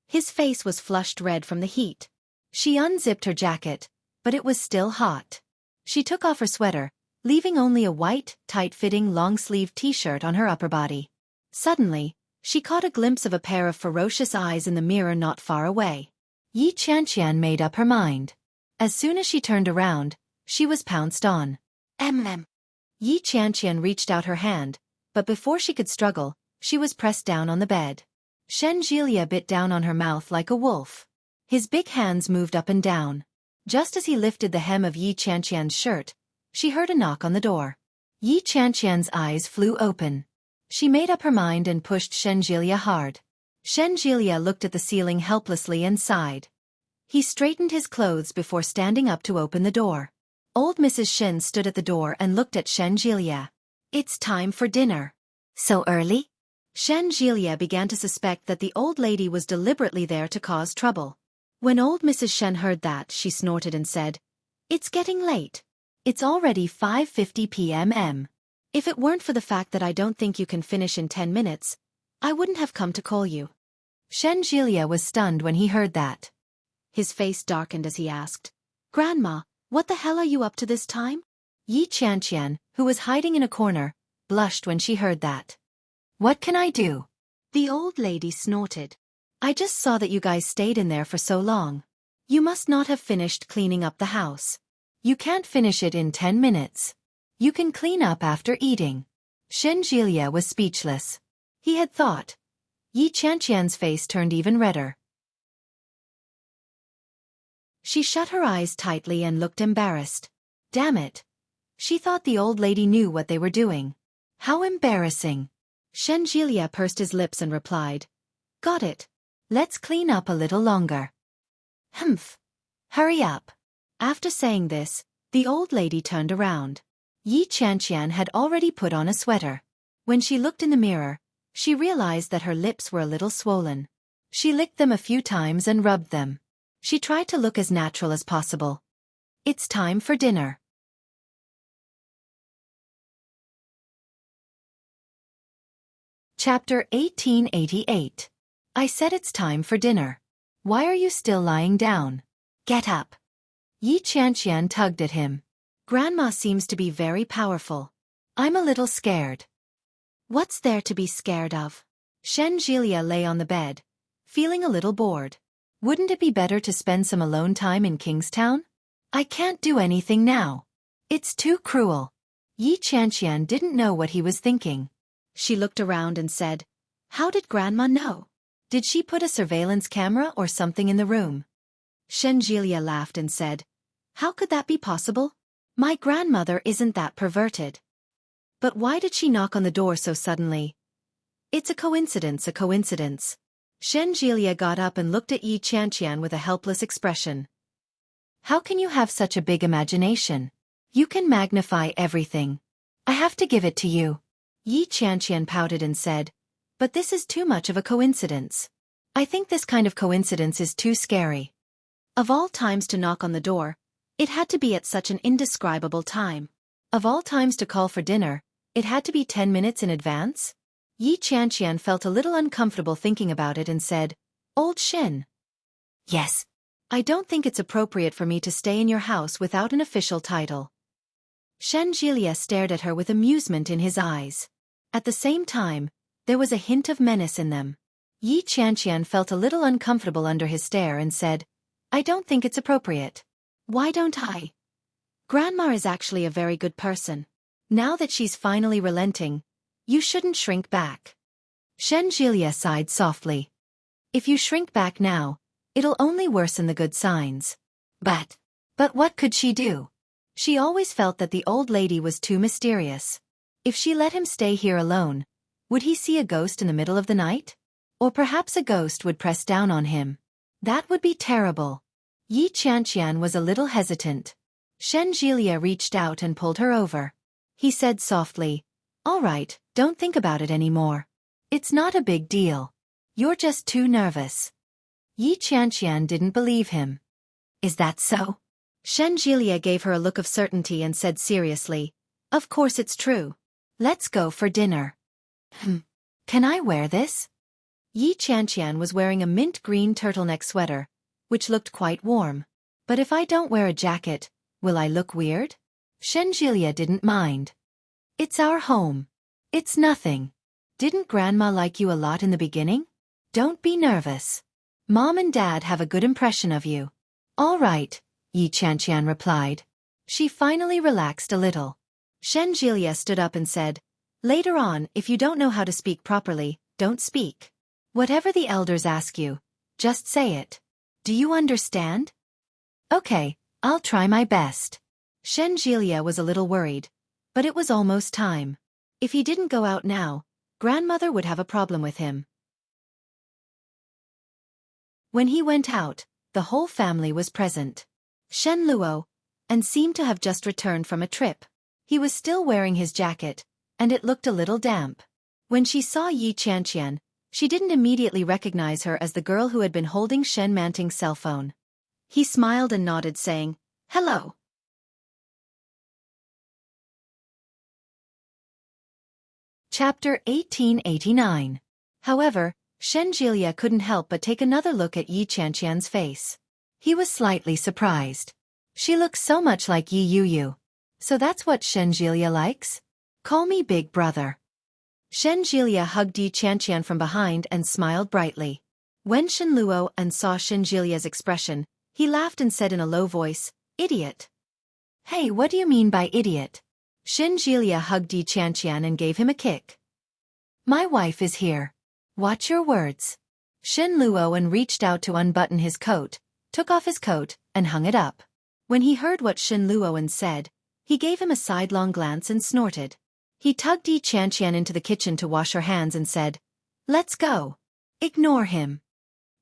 his face was flushed red from the heat. She unzipped her jacket, but it was still hot. She took off her sweater, leaving only a white, tight-fitting long-sleeved t-shirt on her upper body. Suddenly, she caught a glimpse of a pair of ferocious eyes in the mirror not far away. Yi Qianqian made up her mind. As soon as she turned around, she was pounced on. Yi Qianqian reached out her hand, but before she could struggle, she was pressed down on the bed. Xueqi bit down on her mouth like a wolf. His big hands moved up and down. Just as he lifted the hem of Yi Qianqian's shirt, she heard a knock on the door. Yi Qianqian's eyes flew open. She made up her mind and pushed Xueqi hard. Xueqi looked at the ceiling helplessly and sighed. He straightened his clothes before standing up to open the door. Old Mrs. Shen stood at the door and looked at Xueqi. It's time for dinner. So early? Xueqi began to suspect that the old lady was deliberately there to cause trouble. When old Mrs. Shen heard that, she snorted and said, "It's getting late. It's already 5:50 p.m. If it weren't for the fact that I don't think you can finish in 10 minutes, I wouldn't have come to call you." Xueqi was stunned when he heard that. His face darkened as he asked, "Grandma, what the hell are you up to this time?" Yi Qianqian, who was hiding in a corner, blushed when she heard that. "What can I do?" The old lady snorted. "I just saw that you guys stayed in there for so long. You must not have finished cleaning up the house. You can't finish it in 10 minutes. You can clean up after eating." Xueqi was speechless. He had thought. Yi Qianqian's face turned even redder. She shut her eyes tightly and looked embarrassed. Damn it. She thought the old lady knew what they were doing. How embarrassing. Xueqi pursed his lips and replied, "Got it. Let's clean up a little longer." "Humph. Hurry up." After saying this, the old lady turned around. Yi Qianqian had already put on a sweater. When she looked in the mirror, she realized that her lips were a little swollen. She licked them a few times and rubbed them. She tried to look as natural as possible. It's time for dinner. Chapter 1888. I said it's time for dinner. Why are you still lying down? Get up. Yi Qianqian tugged at him. Grandma seems to be very powerful. I'm a little scared. What's there to be scared of? Xueqi lay on the bed, feeling a little bored. Wouldn't it be better to spend some alone time in Kingstown? I can't do anything now. It's too cruel. Yi Qianqian didn't know what he was thinking. She looked around and said, "How did Grandma know? Did she put a surveillance camera or something in the room?" Xueqi laughed and said, "How could that be possible? My grandmother isn't that perverted." But why did she knock on the door so suddenly? It's a coincidence, a coincidence. Xueqi got up and looked at Yi Qianqian with a helpless expression. How can you have such a big imagination? You can magnify everything. I have to give it to you. Yi Qianqian pouted and said, "But this is too much of a coincidence. I think this kind of coincidence is too scary." Of all times to knock on the door, it had to be at such an indescribable time. Of all times to call for dinner, it had to be 10 minutes in advance? Yi Qianqian felt a little uncomfortable thinking about it and said, "Old Shen." "Yes. I don't think it's appropriate for me to stay in your house without an official title." Xueqi stared at her with amusement in his eyes. At the same time, there was a hint of menace in them. Yi Qianqian felt a little uncomfortable under his stare and said, "I don't think it's appropriate." "Why don't I? Grandma is actually a very good person. Now that she's finally relenting, you shouldn't shrink back." Xueqi sighed softly. "If you shrink back now, it'll only worsen the good signs." But what could she do? She always felt that the old lady was too mysterious. If she let him stay here alone, would he see a ghost in the middle of the night? Or perhaps a ghost would press down on him. That would be terrible. Yi Qianqian was a little hesitant. Xueqi reached out and pulled her over. He said softly, "All right, don't think about it anymore. It's not a big deal. You're just too nervous." Yi Qianqian didn't believe him. "Is that so?" Xueqi gave her a look of certainty and said seriously, "Of course it's true. Let's go for dinner. Can I wear this? Yi Qianqian was wearing a mint green turtleneck sweater, which looked quite warm. But if I don't wear a jacket, will I look weird? Shenjilia didn't mind. It's our home. It's nothing. Didn't Grandma like you a lot in the beginning? Don't be nervous. Mom and Dad have a good impression of you. All right, Yi Qianqian replied. She finally relaxed a little. Shenjilia stood up and said, later on, if you don't know how to speak properly, don't speak. Whatever the elders ask you, just say it. Do you understand? Okay, I'll try my best. Shenjilia was a little worried, but it was almost time. If he didn't go out now, Grandmother would have a problem with him. When he went out, the whole family was present. Shen Luo, and seemed to have just returned from a trip. He was still wearing his jacket, and it looked a little damp. When she saw Yi Qianqian, she didn't immediately recognize her as the girl who had been holding Shen Manting's cell phone. He smiled and nodded, saying, "Hello." Chapter 1889. However, Shenjilia couldn't help but take another look at Yi Qianqian's face. He was slightly surprised. She looks so much like Yi Yuyu. So that's what Shenjilia likes? Call me big brother. Shenjilia hugged Yi Qianqian from behind and smiled brightly. When Shen Luo and saw Shenjilia's expression, he laughed and said in a low voice, "Idiot." Hey, what do you mean by idiot? Shenjilia hugged Yi Qianqian and gave him a kick. My wife is here. Watch your words. Shen Luo reached out to unbutton his coat, took off his coat, and hung it up. When he heard what Shen Luo said, he gave him a sidelong glance and snorted. He tugged Yi Qianqian into the kitchen to wash her hands and said, "Let's go." Ignore him.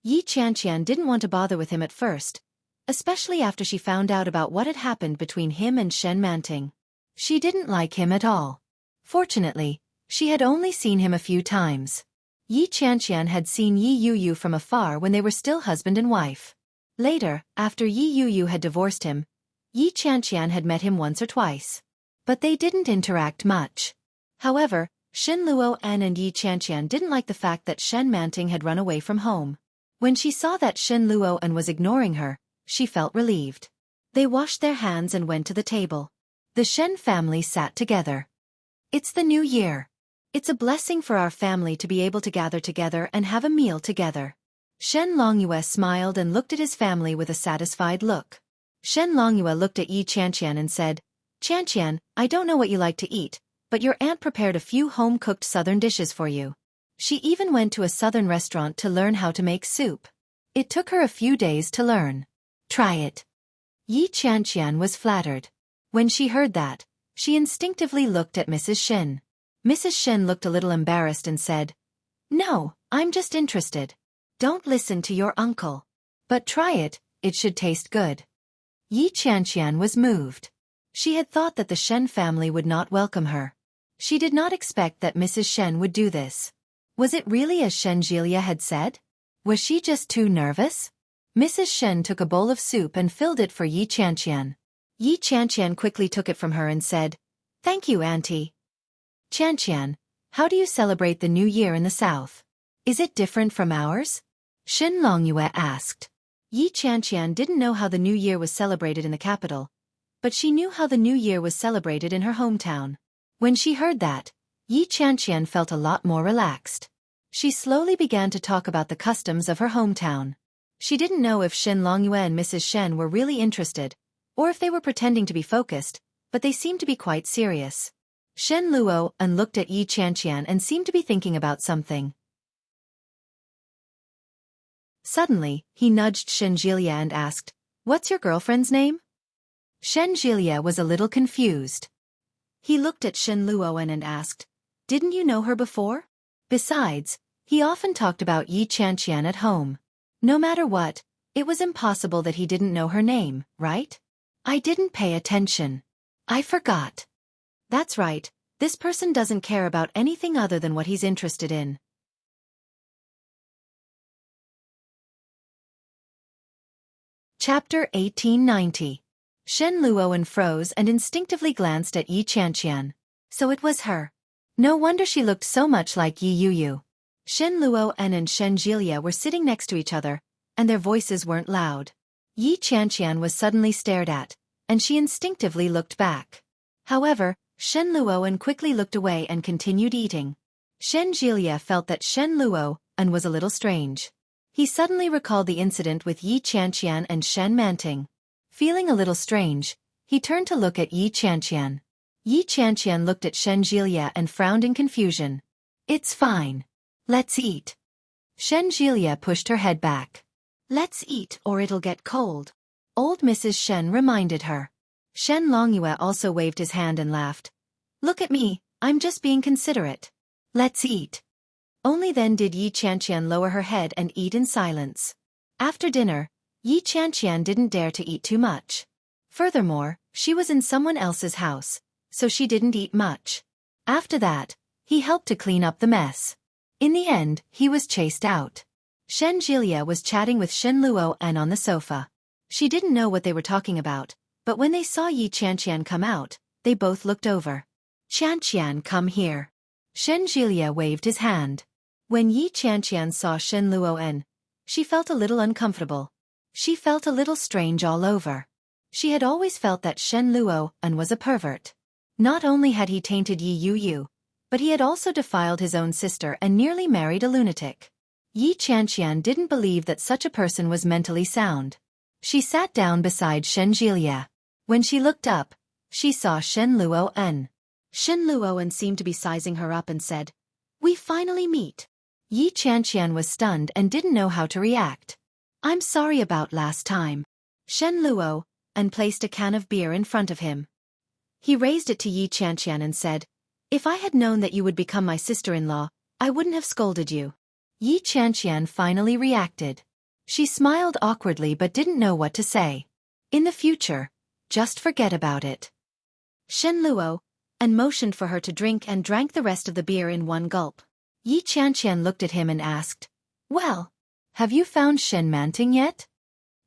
Yi Qianqian didn't want to bother with him at first, especially after she found out about what had happened between him and Shen Manting. She didn't like him at all. Fortunately, she had only seen him a few times. Yi Qianqian had seen Yi Yuyu from afar when they were still husband and wife. Later, after Yi Yuyu had divorced him, Yi Qianqian had met him once or twice. But they didn't interact much. However, Shen Luo and Yi Qianqian didn't like the fact that Shen Manting had run away from home. When she saw that Shen Luo was ignoring her, she felt relieved. They washed their hands and went to the table. The Shen family sat together. It's the new year. It's a blessing for our family to be able to gather together and have a meal together. Shen Longyue smiled and looked at his family with a satisfied look. Shen Longyue looked at Yi Qianqian and said, "Qianqian, I don't know what you like to eat, but your aunt prepared a few home-cooked southern dishes for you. She even went to a southern restaurant to learn how to make soup. It took her a few days to learn. Try it." Yi Qianqian was flattered. When she heard that, she instinctively looked at Mrs. Shen. Mrs. Shen looked a little embarrassed and said, "No, I'm just interested. Don't listen to your uncle. But try it, it should taste good." Yi Qianqian was moved. She had thought that the Shen family would not welcome her. She did not expect that Mrs. Shen would do this. Was it really as Shenjilia had said? Was she just too nervous? Mrs. Shen took a bowl of soup and filled it for Yi Qianqian. Yi Qianqian quickly took it from her and said, "Thank you, Auntie." "Qianqian, how do you celebrate the New Year in the South? Is it different from ours?" Shen Longyue asked. Yi Qianqian didn't know how the New Year was celebrated in the capital, but she knew how the New Year was celebrated in her hometown. When she heard that, Yi Qianqian felt a lot more relaxed. She slowly began to talk about the customs of her hometown. She didn't know if Shen Longyue and Mrs. Shen were really interested, or if they were pretending to be focused, but they seemed to be quite serious. Shen Luo looked at Yi Qianqian and seemed to be thinking about something. Suddenly, he nudged Shenjilia and asked, "What's your girlfriend's name?" Shenjilia was a little confused. He looked at Shen Luo and asked, "Didn't you know her before?" Besides, he often talked about Yi Qianqian at home. No matter what, it was impossible that he didn't know her name, right? "I didn't pay attention. I forgot." That's right, this person doesn't care about anything other than what he's interested in. Chapter 1890. Shen Luo froze and instinctively glanced at Yi Qianqian. So it was her. No wonder she looked so much like Yi Yuyu. Shen Luoan and Shen Jielia were sitting next to each other, and their voices weren't loud. Yi Qianqian was suddenly stared at, and she instinctively looked back. However, Shen Luoan quickly looked away and continued eating. Shen Jielia felt that Shen Luoan was a little strange. He suddenly recalled the incident with Yi Qianqian and Shen Manting. Feeling a little strange, he turned to look at Yi Qianqian. Yi Qianqian looked at Shen Jielia and frowned in confusion. "It's fine. Let's eat." Shen Jielia pushed her head back. "Let's eat or it'll get cold," old Mrs. Shen reminded her. Shen Longyue also waved his hand and laughed. "Look at me, I'm just being considerate. Let's eat." Only then did Yi Qianqian lower her head and eat in silence. After dinner, Yi Qianqian didn't dare to eat too much. Furthermore, she was in someone else's house, so she didn't eat much. After that, he helped to clean up the mess. In the end, he was chased out. Shen Jielia was chatting with Shen Luoan on the sofa. She didn't know what they were talking about, but when they saw Yi Qianqian come out, they both looked over. "Qianqian, come here." Shen Jielia waved his hand. When Yi Qianqian saw Shen Luoan, she felt a little uncomfortable. She felt a little strange all over. She had always felt that Shen Luoan was a pervert. Not only had he tainted Yi Yuyu, but he had also defiled his own sister and nearly married a lunatic. Yi Qianqian didn't believe that such a person was mentally sound. She sat down beside Shen Jielia. When she looked up, she saw Shen Luoan. Shen Luoan seemed to be sizing her up and said, "We finally meet." Yi Qianqian was stunned and didn't know how to react. "I'm sorry about last time." Shen Luoan placed a can of beer in front of him. He raised it to Yi Qianqian and said, "If I had known that you would become my sister-in-law, I wouldn't have scolded you." Yi Qianqian finally reacted. She smiled awkwardly but didn't know what to say. In the future, just forget about it. Shen Luoan motioned for her to drink and drank the rest of the beer in one gulp. Yi Qianqian looked at him and asked, "Well, have you found Shen Manting yet?"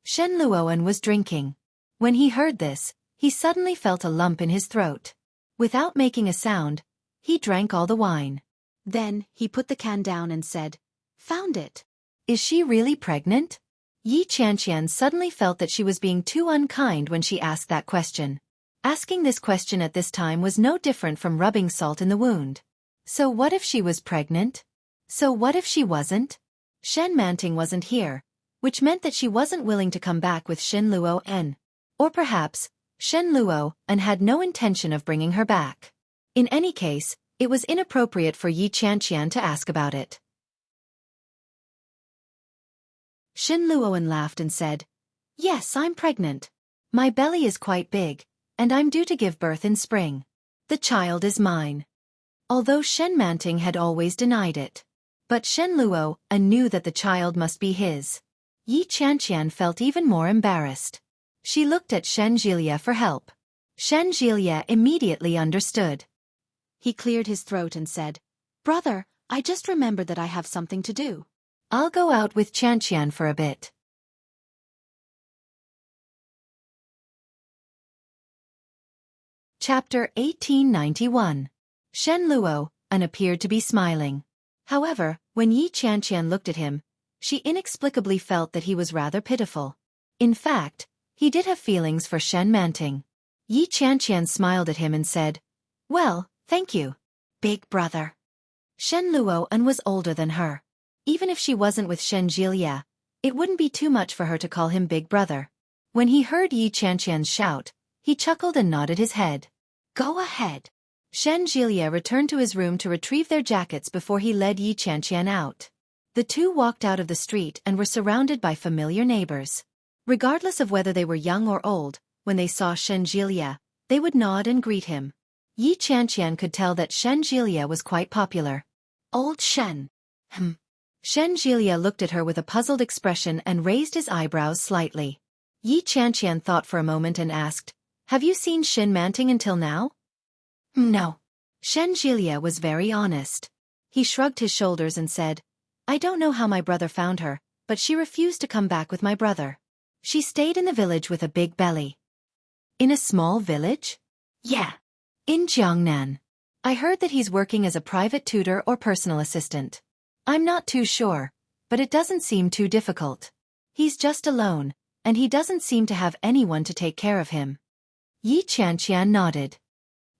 Shen Luoan was drinking. When he heard this, he suddenly felt a lump in his throat. Without making a sound, he drank all the wine. Then, he put the can down and said, "Found it." "Is she really pregnant?" Yi Qianqian suddenly felt that she was being too unkind when she asked that question. Asking this question at this time was no different from rubbing salt in the wound. So what if she was pregnant? So what if she wasn't? Shen Manting wasn't here, which meant that she wasn't willing to come back with Shen Luoan. Or perhaps, Shen Luoan had no intention of bringing her back. In any case, it was inappropriate for Yi Qianqian to ask about it. Shen Luoan laughed and said, "Yes, I'm pregnant. My belly is quite big, and I'm due to give birth in spring. The child is mine." Although Shen Manting had always denied it. But Shen Luoan knew that the child must be his. Yi Qianqian felt even more embarrassed. She looked at Shen Jielia for help. Shen Jielia immediately understood. He cleared his throat and said, "Brother, I just remembered that I have something to do. I'll go out with Qianqian for a bit." Chapter 1891. Shen Luoan appeared to be smiling. However, when Yi Qianqian looked at him, she inexplicably felt that he was rather pitiful. In fact, he did have feelings for Shen Manting. Yi Qianqian smiled at him and said, "Well, thank you, big brother." Shen Luoan was older than her. Even if she wasn't with Shen Jielia, it wouldn't be too much for her to call him big brother. When he heard Yi Qianqian's shout, he chuckled and nodded his head. "Go ahead." Shen Jielia returned to his room to retrieve their jackets before he led Yi Qianqian out. The two walked out of the street and were surrounded by familiar neighbors. Regardless of whether they were young or old, when they saw Shen Jielia, they would nod and greet him. Yi Qianqian could tell that Shen Jielia was quite popular. "Old Shen." Shen Jielia looked at her with a puzzled expression and raised his eyebrows slightly. Yi Qianqian thought for a moment and asked, "Have you seen Shen Manting until now?" "No." Shen Jielia was very honest. He shrugged his shoulders and said, "I don't know how my brother found her, but she refused to come back with my brother. She stayed in the village with a big belly." "In a small village?" "Yeah. In Jiangnan." I heard that he's working as a private tutor or personal assistant. I'm not too sure, but it doesn't seem too difficult. He's just alone, and he doesn't seem to have anyone to take care of him. Yi Qianqian nodded.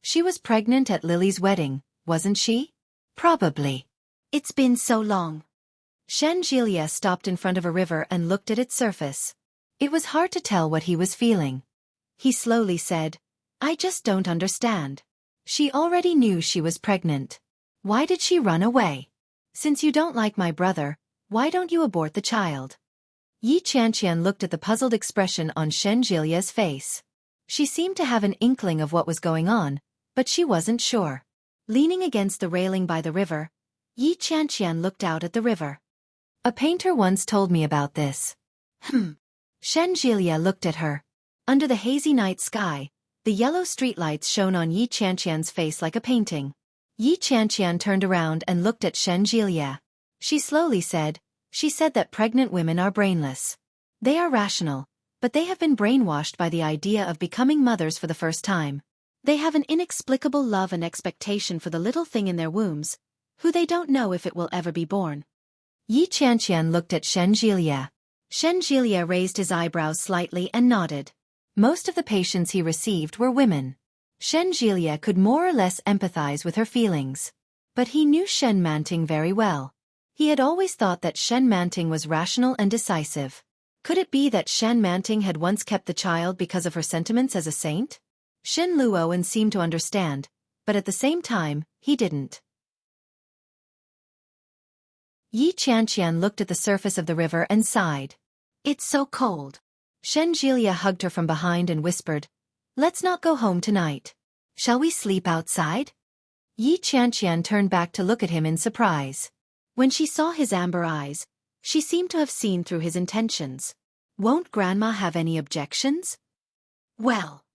She was pregnant at Lily's wedding, wasn't she? Probably. It's been so long. Shen Jilia stopped in front of a river and looked at its surface. It was hard to tell what he was feeling. He slowly said, I just don't understand. She already knew she was pregnant. Why did she run away? Since you don't like my brother, why don't you abort the child? Yi Qianqian looked at the puzzled expression on Shen Jilia's face. She seemed to have an inkling of what was going on, but she wasn't sure. Leaning against the railing by the river, Yi Qianqian looked out at the river. A painter once told me about this. Shen Jilia looked at her. Under the hazy night sky, the yellow streetlights shone on Yi Qianqian's face like a painting. Yi Qianqian turned around and looked at Shen Jilia. She slowly said, she said that pregnant women are brainless. They are rational, but they have been brainwashed by the idea of becoming mothers for the first time. They have an inexplicable love and expectation for the little thing in their wombs, who they don't know if it will ever be born. Yi Qianqian looked at Shen Jilia. Shen Jilia raised his eyebrows slightly and nodded. Most of the patients he received were women. Shen Jilia could more or less empathize with her feelings. But he knew Shen Manting very well. He had always thought that Shen Manting was rational and decisive. Could it be that Shen Manting had once kept the child because of her sentiments as a saint? Shen Luowen seemed to understand, but at the same time, he didn't. Yi Qianqian looked at the surface of the river and sighed. It's so cold. Shen Jilia hugged her from behind and whispered, Let's not go home tonight. Shall we sleep outside? Yi Qianqian turned back to look at him in surprise. When she saw his amber eyes, she seemed to have seen through his intentions. Won't Grandma have any objections? Well.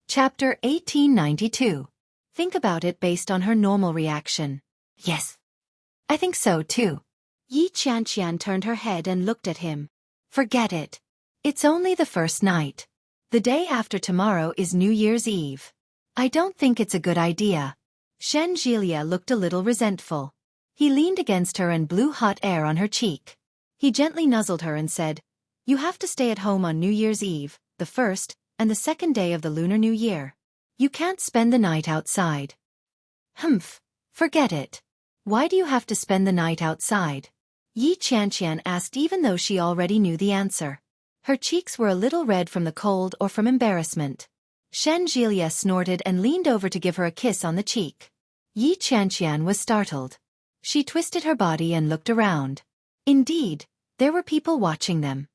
Chapter 1892. Think about it based on her normal reaction. Yes. I think so too. Yi Qianqian turned her head and looked at him. Forget it. It's only the first night. The day after tomorrow is New Year's Eve. I don't think it's a good idea. Shen Jilia looked a little resentful. He leaned against her and blew hot air on her cheek. He gently nuzzled her and said, You have to stay at home on New Year's Eve, the first, and the second day of the Lunar New Year. You can't spend the night outside. Humph, forget it. Why do you have to spend the night outside? Yi Qianqian asked even though she already knew the answer. Her cheeks were a little red from the cold or from embarrassment. Shen Jilia snorted and leaned over to give her a kiss on the cheek. Yi Qianqian was startled. She twisted her body and looked around. Indeed, there were people watching them.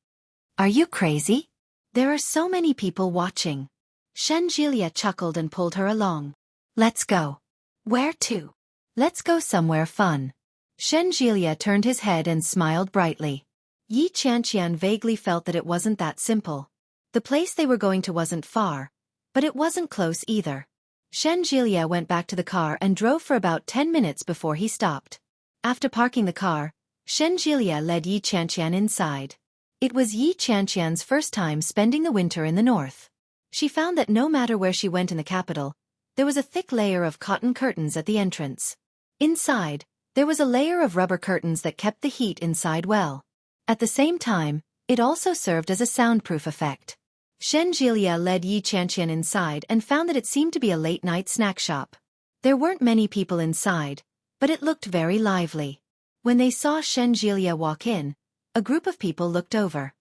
Are you crazy? There are so many people watching. Shen Jilia chuckled and pulled her along. Let's go. Where to? Let's go somewhere fun. Shen Jilia turned his head and smiled brightly. Yi Qianqian vaguely felt that it wasn't that simple. The place they were going to wasn't far, but it wasn't close either. Shen Jilia went back to the car and drove for about 10 minutes before he stopped. After parking the car, Shen Jilia led Yi Qianqian inside. It was Yi Qianqian's first time spending the winter in the north. She found that no matter where she went in the capital, there was a thick layer of cotton curtains at the entrance. Inside, there was a layer of rubber curtains that kept the heat inside well. At the same time, it also served as a soundproof effect. Shen Jilia led Yi Qianqian inside and found that it seemed to be a late-night snack shop. There weren't many people inside, but it looked very lively. When they saw Shen Jilia walk in, a group of people looked over.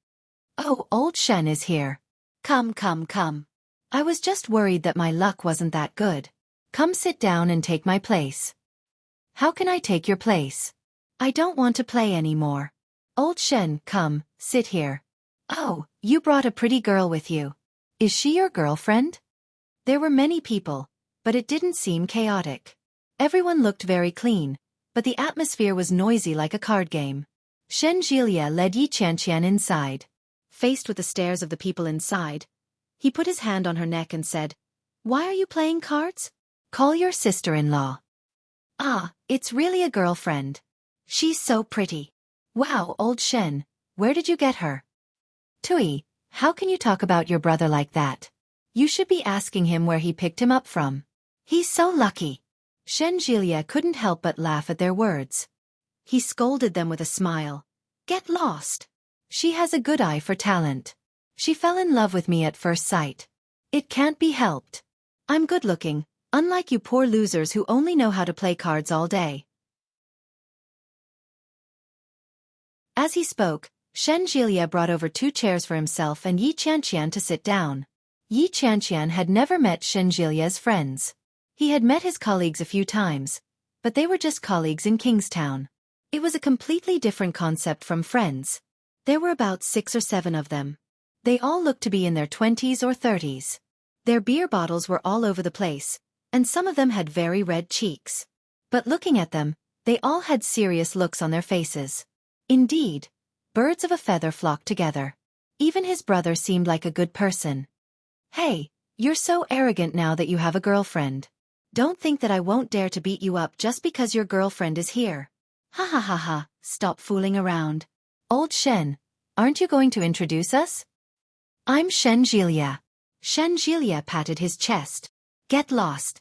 Oh, old Shen is here. Come, come, come. I was just worried that my luck wasn't that good. Come sit down and take my place. How can I take your place? I don't want to play anymore. Old Shen, come, sit here. Oh, you brought a pretty girl with you. Is she your girlfriend? There were many people, but it didn't seem chaotic. Everyone looked very clean, but the atmosphere was noisy like a card game. Shen Jilia led Yi Qianqian inside. Faced with the stares of the people inside, he put his hand on her neck and said, Why are you playing cards? Call your sister-in-law. Ah, it's really a girlfriend. She's so pretty. Wow, old Shen, where did you get her? Tui, How can you talk about your brother like that? You should be asking him where he picked him up from. He's so lucky. Shenjilia couldn't help but laugh at their words. He scolded them with a smile. Get lost. She has a good eye for talent. She fell in love with me at first sight. It can't be helped. I'm good-looking, unlike you poor losers who only know how to play cards all day. As he spoke, Shenjilia brought over 2 chairs for himself and Yi Qianqian to sit down. Yi Qianqian had never met Shenjilia's friends. He had met his colleagues a few times, but they were just colleagues in Kingstown. It was a completely different concept from friends. There were about 6 or 7 of them. They all looked to be in their 20s or 30s. Their beer bottles were all over the place, and some of them had very red cheeks. But looking at them, they all had serious looks on their faces. Indeed, birds of a feather flocked together. Even his brother seemed like a good person. Hey, you're so arrogant now that you have a girlfriend. Don't think that I won't dare to beat you up just because your girlfriend is here. Ha ha ha ha, stop fooling around. Old Shen, aren't you going to introduce us? I'm Shenjilia. Shenjilia patted his chest. Get lost.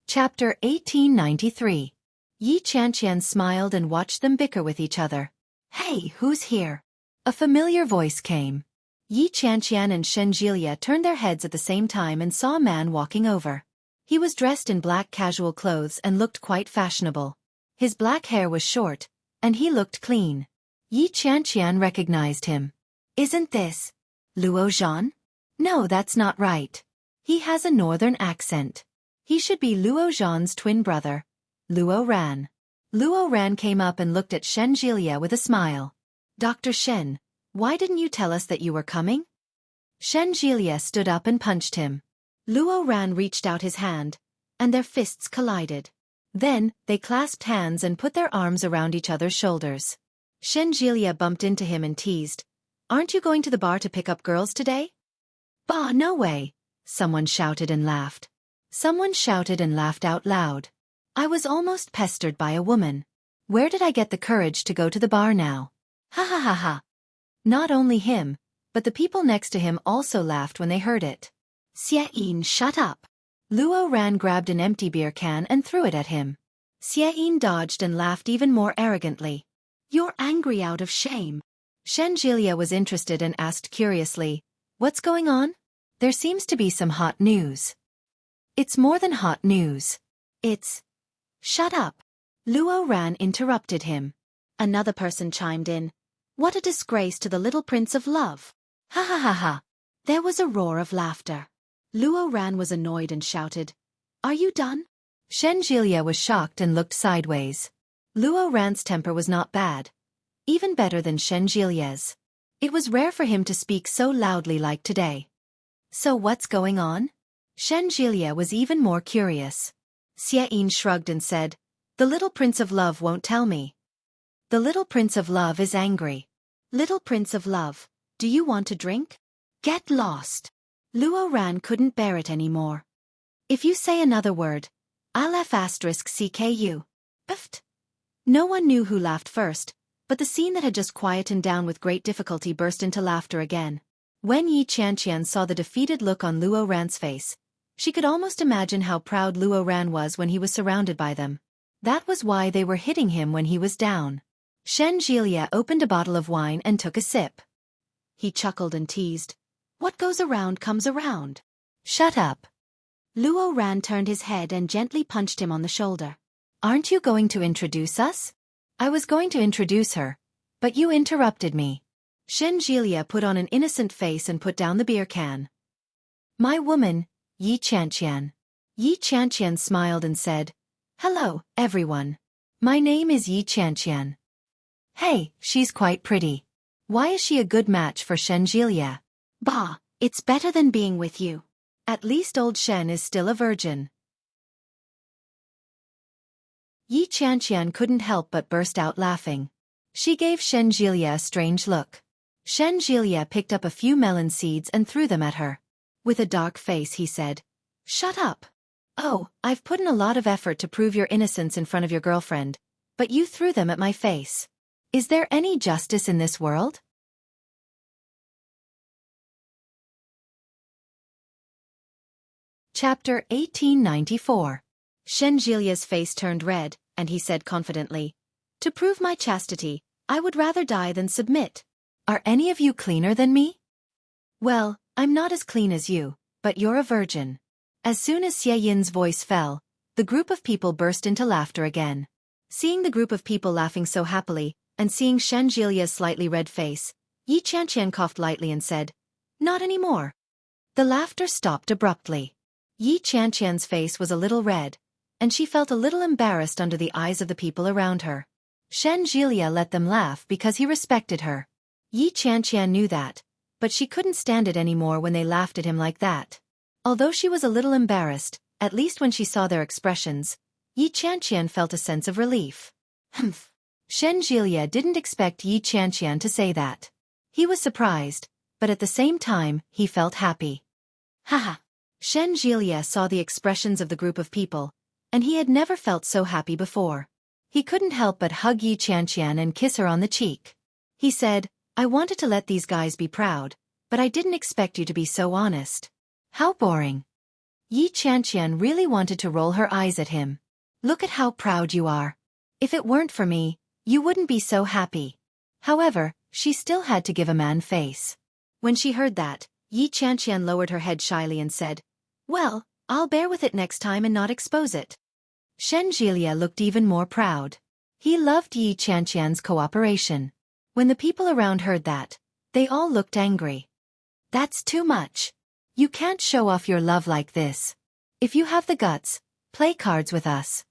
Chapter 1893. Yi Qianqian smiled and watched them bicker with each other. Hey, who's here? A familiar voice came. Yi Qianqian and Shenjilia turned their heads at the same time and saw a man walking over. He was dressed in black casual clothes and looked quite fashionable. His black hair was short, and he looked clean. Yi Qianqian recognized him. Isn't this Luo Zhan? No, that's not right. He has a northern accent. He should be Luo Zhan's twin brother, Luo Ran. Luo Ran came up and looked at Shenjilia with a smile. Dr. Shen, why didn't you tell us that you were coming? Shenjilia stood up and punched him. Luo Ran reached out his hand, and their fists collided. Then, they clasped hands and put their arms around each other's shoulders. Shenjilia bumped into him and teased, Aren't you going to the bar to pick up girls today? Bah, no way, someone shouted and laughed. Someone shouted and laughed out loud. I was almost pestered by a woman. Where did I get the courage to go to the bar now? Ha ha ha ha. Not only him, but the people next to him also laughed when they heard it. Xueqi, shut up. Luo Ran grabbed an empty beer can and threw it at him. Xueqi dodged and laughed even more arrogantly. You're angry out of shame. Shenjilia was interested and asked curiously, What's going on? There seems to be some hot news. It's more than hot news. It's... Shut up. Luo Ran interrupted him. Another person chimed in. What a disgrace to the little Prince of Love. Ha ha ha ha. There was a roar of laughter. Luo Ran was annoyed and shouted, Are you done? Shenjilia was shocked and looked sideways. Luo Ran's temper was not bad. Even better than Shenjilia's. It was rare for him to speak so loudly like today. So what's going on? Shenjilia was even more curious. Xueqi shrugged and said, The little Prince of Love won't tell me. The little Prince of Love is angry. Little Prince of Love, do you want a drink? Get lost. Luo Ran couldn't bear it anymore. If you say another word, I'll F***CKU. Biffed. No one knew who laughed first, but the scene that had just quietened down with great difficulty burst into laughter again. When Yi Qianqian saw the defeated look on Luo Ran's face, she could almost imagine how proud Luo Ran was when he was surrounded by them. That was why they were hitting him when he was down. Shenjilia opened a bottle of wine and took a sip. He chuckled and teased, What goes around comes around. Shut up. Luo Ran turned his head and gently punched him on the shoulder. Aren't you going to introduce us? I was going to introduce her, but you interrupted me. Shenjilia put on an innocent face and put down the beer can. My woman, Yi Qianqian. Yi Qianqian smiled and said, Hello, everyone. My name is Yi Qianqian. Hey, she's quite pretty. Why is she a good match for Shenjilia? Bah, it's better than being with you. At least old Shen is still a virgin. Yi Qianqian couldn't help but burst out laughing. She gave Shenjilia a strange look. Shenjilia picked up a few melon seeds and threw them at her. With a dark face he said, Shut up. Oh, I've put in a lot of effort to prove your innocence in front of your girlfriend, but you threw them at my face. Is there any justice in this world? Chapter 1894. Shengilia's face turned red, and he said confidently, "To prove my chastity, I would rather die than submit. Are any of you cleaner than me?" "Well, I'm not as clean as you, but you're a virgin." As soon as Xie Yin's voice fell, the group of people burst into laughter again. Seeing the group of people laughing so happily, and seeing Shengilia's slightly red face, Yi Qianqian coughed lightly and said, "Not anymore." The laughter stopped abruptly. Yi Qianqian's face was a little red, and she felt a little embarrassed under the eyes of the people around her. Shenjilia let them laugh because he respected her. Yi Qianqian knew that, but she couldn't stand it anymore when they laughed at him like that. Although she was a little embarrassed, at least when she saw their expressions, Yi Qianqian felt a sense of relief. Humph. Shenjilia didn't expect Yi Qianqian to say that. He was surprised, but at the same time, he felt happy. Haha. Shenjilia saw the expressions of the group of people, and he had never felt so happy before. He couldn't help but hug Yi Qianqian and kiss her on the cheek. He said, "I wanted to let these guys be proud, but I didn't expect you to be so honest." How boring. Yi Qianqian really wanted to roll her eyes at him. "Look at how proud you are. If it weren't for me, you wouldn't be so happy." However, she still had to give a man face. When she heard that, Yi Qianqian lowered her head shyly and said, "Well, I'll bear with it next time and not expose it." Shenjilia looked even more proud. He loved Yi Qianqian's cooperation. When the people around heard that, they all looked angry. "That's too much. You can't show off your love like this. If you have the guts, play cards with us."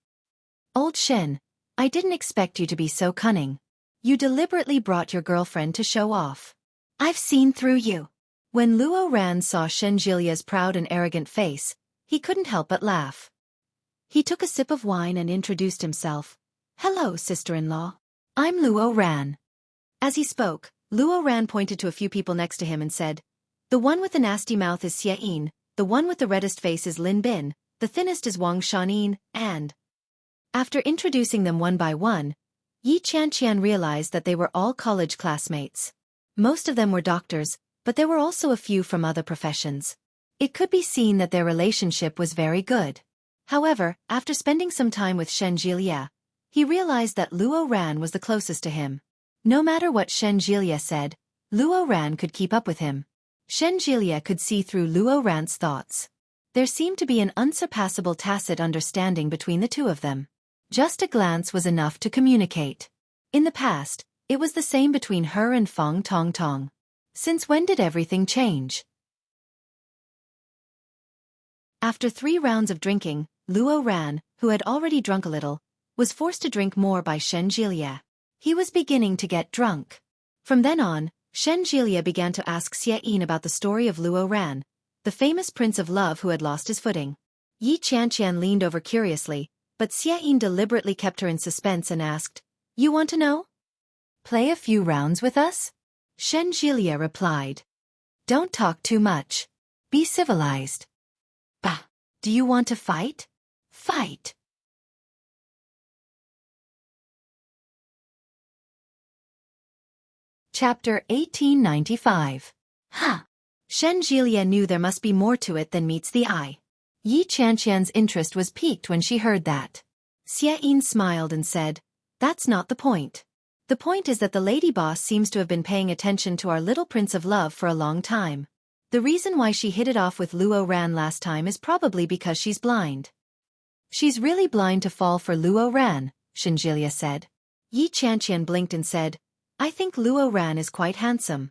"Old Shen, I didn't expect you to be so cunning. You deliberately brought your girlfriend to show off. I've seen through you." When Luo Ran saw Shenjilia's proud and arrogant face, he couldn't help but laugh. He took a sip of wine and introduced himself. "Hello, sister-in-law. I'm Luo Ran." As he spoke, Luo Ran pointed to a few people next to him and said, "The one with the nasty mouth is Xie Yin, the one with the reddest face is Lin Bin, the thinnest is Wang Shanin, and..." After introducing them one by one, Yi Qianqian realized that they were all college classmates. Most of them were doctors, but there were also a few from other professions. It could be seen that their relationship was very good. However, after spending some time with Shenjilia, he realized that Luo Ran was the closest to him. No matter what Shenjilia said, Luo Ran could keep up with him. Shenjilia could see through Luo Ran's thoughts. There seemed to be an unsurpassable tacit understanding between the two of them. Just a glance was enough to communicate. In the past, it was the same between her and Fang Tong Tong. Since when did everything change? After 3 rounds of drinking, Luo Ran, who had already drunk a little, was forced to drink more by Shenjilia. He was beginning to get drunk. From then on, Shenjilia began to ask Xie Yin about the story of Luo Ran, the famous prince of love who had lost his footing. Yi Qianqian leaned over curiously, but Xie Yin deliberately kept her in suspense and asked, "You want to know? Play a few rounds with us?" Shenjilia replied, "Don't talk too much. Be civilized." "Bah! Do you want to fight? Fight!" Chapter 1895. Ha! Shenjilia knew there must be more to it than meets the eye. Yi Qianqian's interest was piqued when she heard that. Xie Yin smiled and said, "That's not the point. The point is that the lady boss seems to have been paying attention to our little prince of love for a long time. The reason why she hit it off with Luo Ran last time is probably because she's blind." "She's really blind to fall for Luo Ran," Shenjilia said. Yi Qianqian blinked and said, "I think Luo Ran is quite handsome."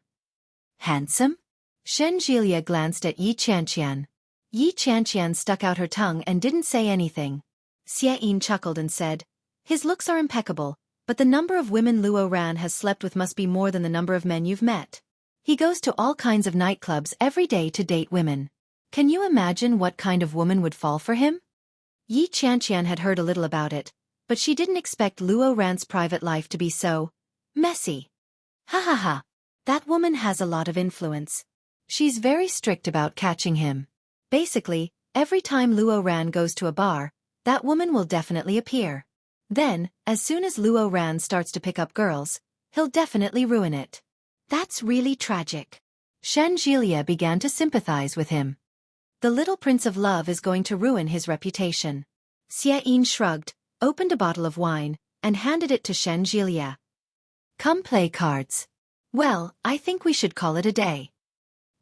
"Handsome?" Shenjilia glanced at Yi Qianqian. Yi Qianqian stuck out her tongue and didn't say anything. Xie Yin chuckled and said, "His looks are impeccable, but the number of women Luo Ran has slept with must be more than the number of men you've met. He goes to all kinds of nightclubs every day to date women. Can you imagine what kind of woman would fall for him?" Yi Qianqian had heard a little about it, but she didn't expect Luo Ran's private life to be so messy. Ha ha ha. That woman has a lot of influence. She's very strict about catching him. Basically, every time Luo Ran goes to a bar, that woman will definitely appear. Then, as soon as Luo Ran starts to pick up girls, he'll definitely ruin it. That's really tragic. Shen Jilia began to sympathize with him. The little prince of love is going to ruin his reputation. Xueqi shrugged, opened a bottle of wine, and handed it to Shen Jilia. Come play cards. Well, I think we should call it a day.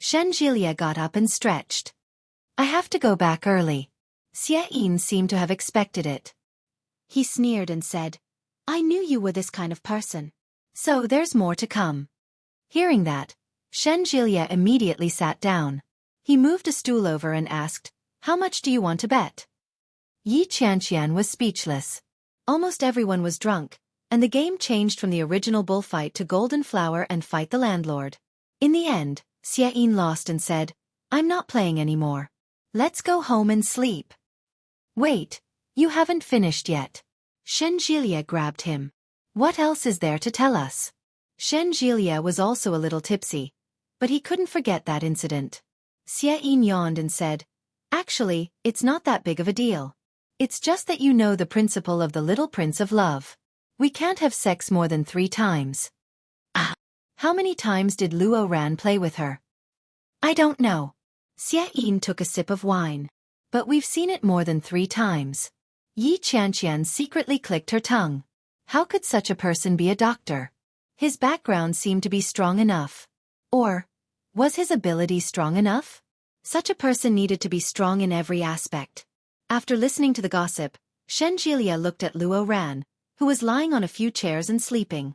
Shen Jilia got up and stretched. I have to go back early. Xueqi seemed to have expected it. He sneered and said, I knew you were this kind of person. So there's more to come. Hearing that, Shen Jilia immediately sat down. He moved a stool over and asked, How much do you want to bet? Yi Qianqian was speechless. Almost everyone was drunk, and the game changed from the original bullfight to Golden Flower and Fight the Landlord. In the end, Xueqi lost and said, I'm not playing anymore. Let's go home and sleep. Wait, you haven't finished yet. Shen Jilia grabbed him. What else is there to tell us? Shen Jilia was also a little tipsy, but he couldn't forget that incident. Xueqi yawned and said, Actually, it's not that big of a deal. It's just that you know the principle of the little prince of love. We can't have sex more than 3 times. Ah! How many times did Luo Ran play with her? I don't know. Xueqi took a sip of wine. But we've seen it more than 3 times. Yi Qianqian secretly clicked her tongue. How could such a person be a doctor? His background seemed to be strong enough. Or, was his ability strong enough? Such a person needed to be strong in every aspect. After listening to the gossip, Shen Jilia looked at Luo Ran, who was lying on a few chairs and sleeping.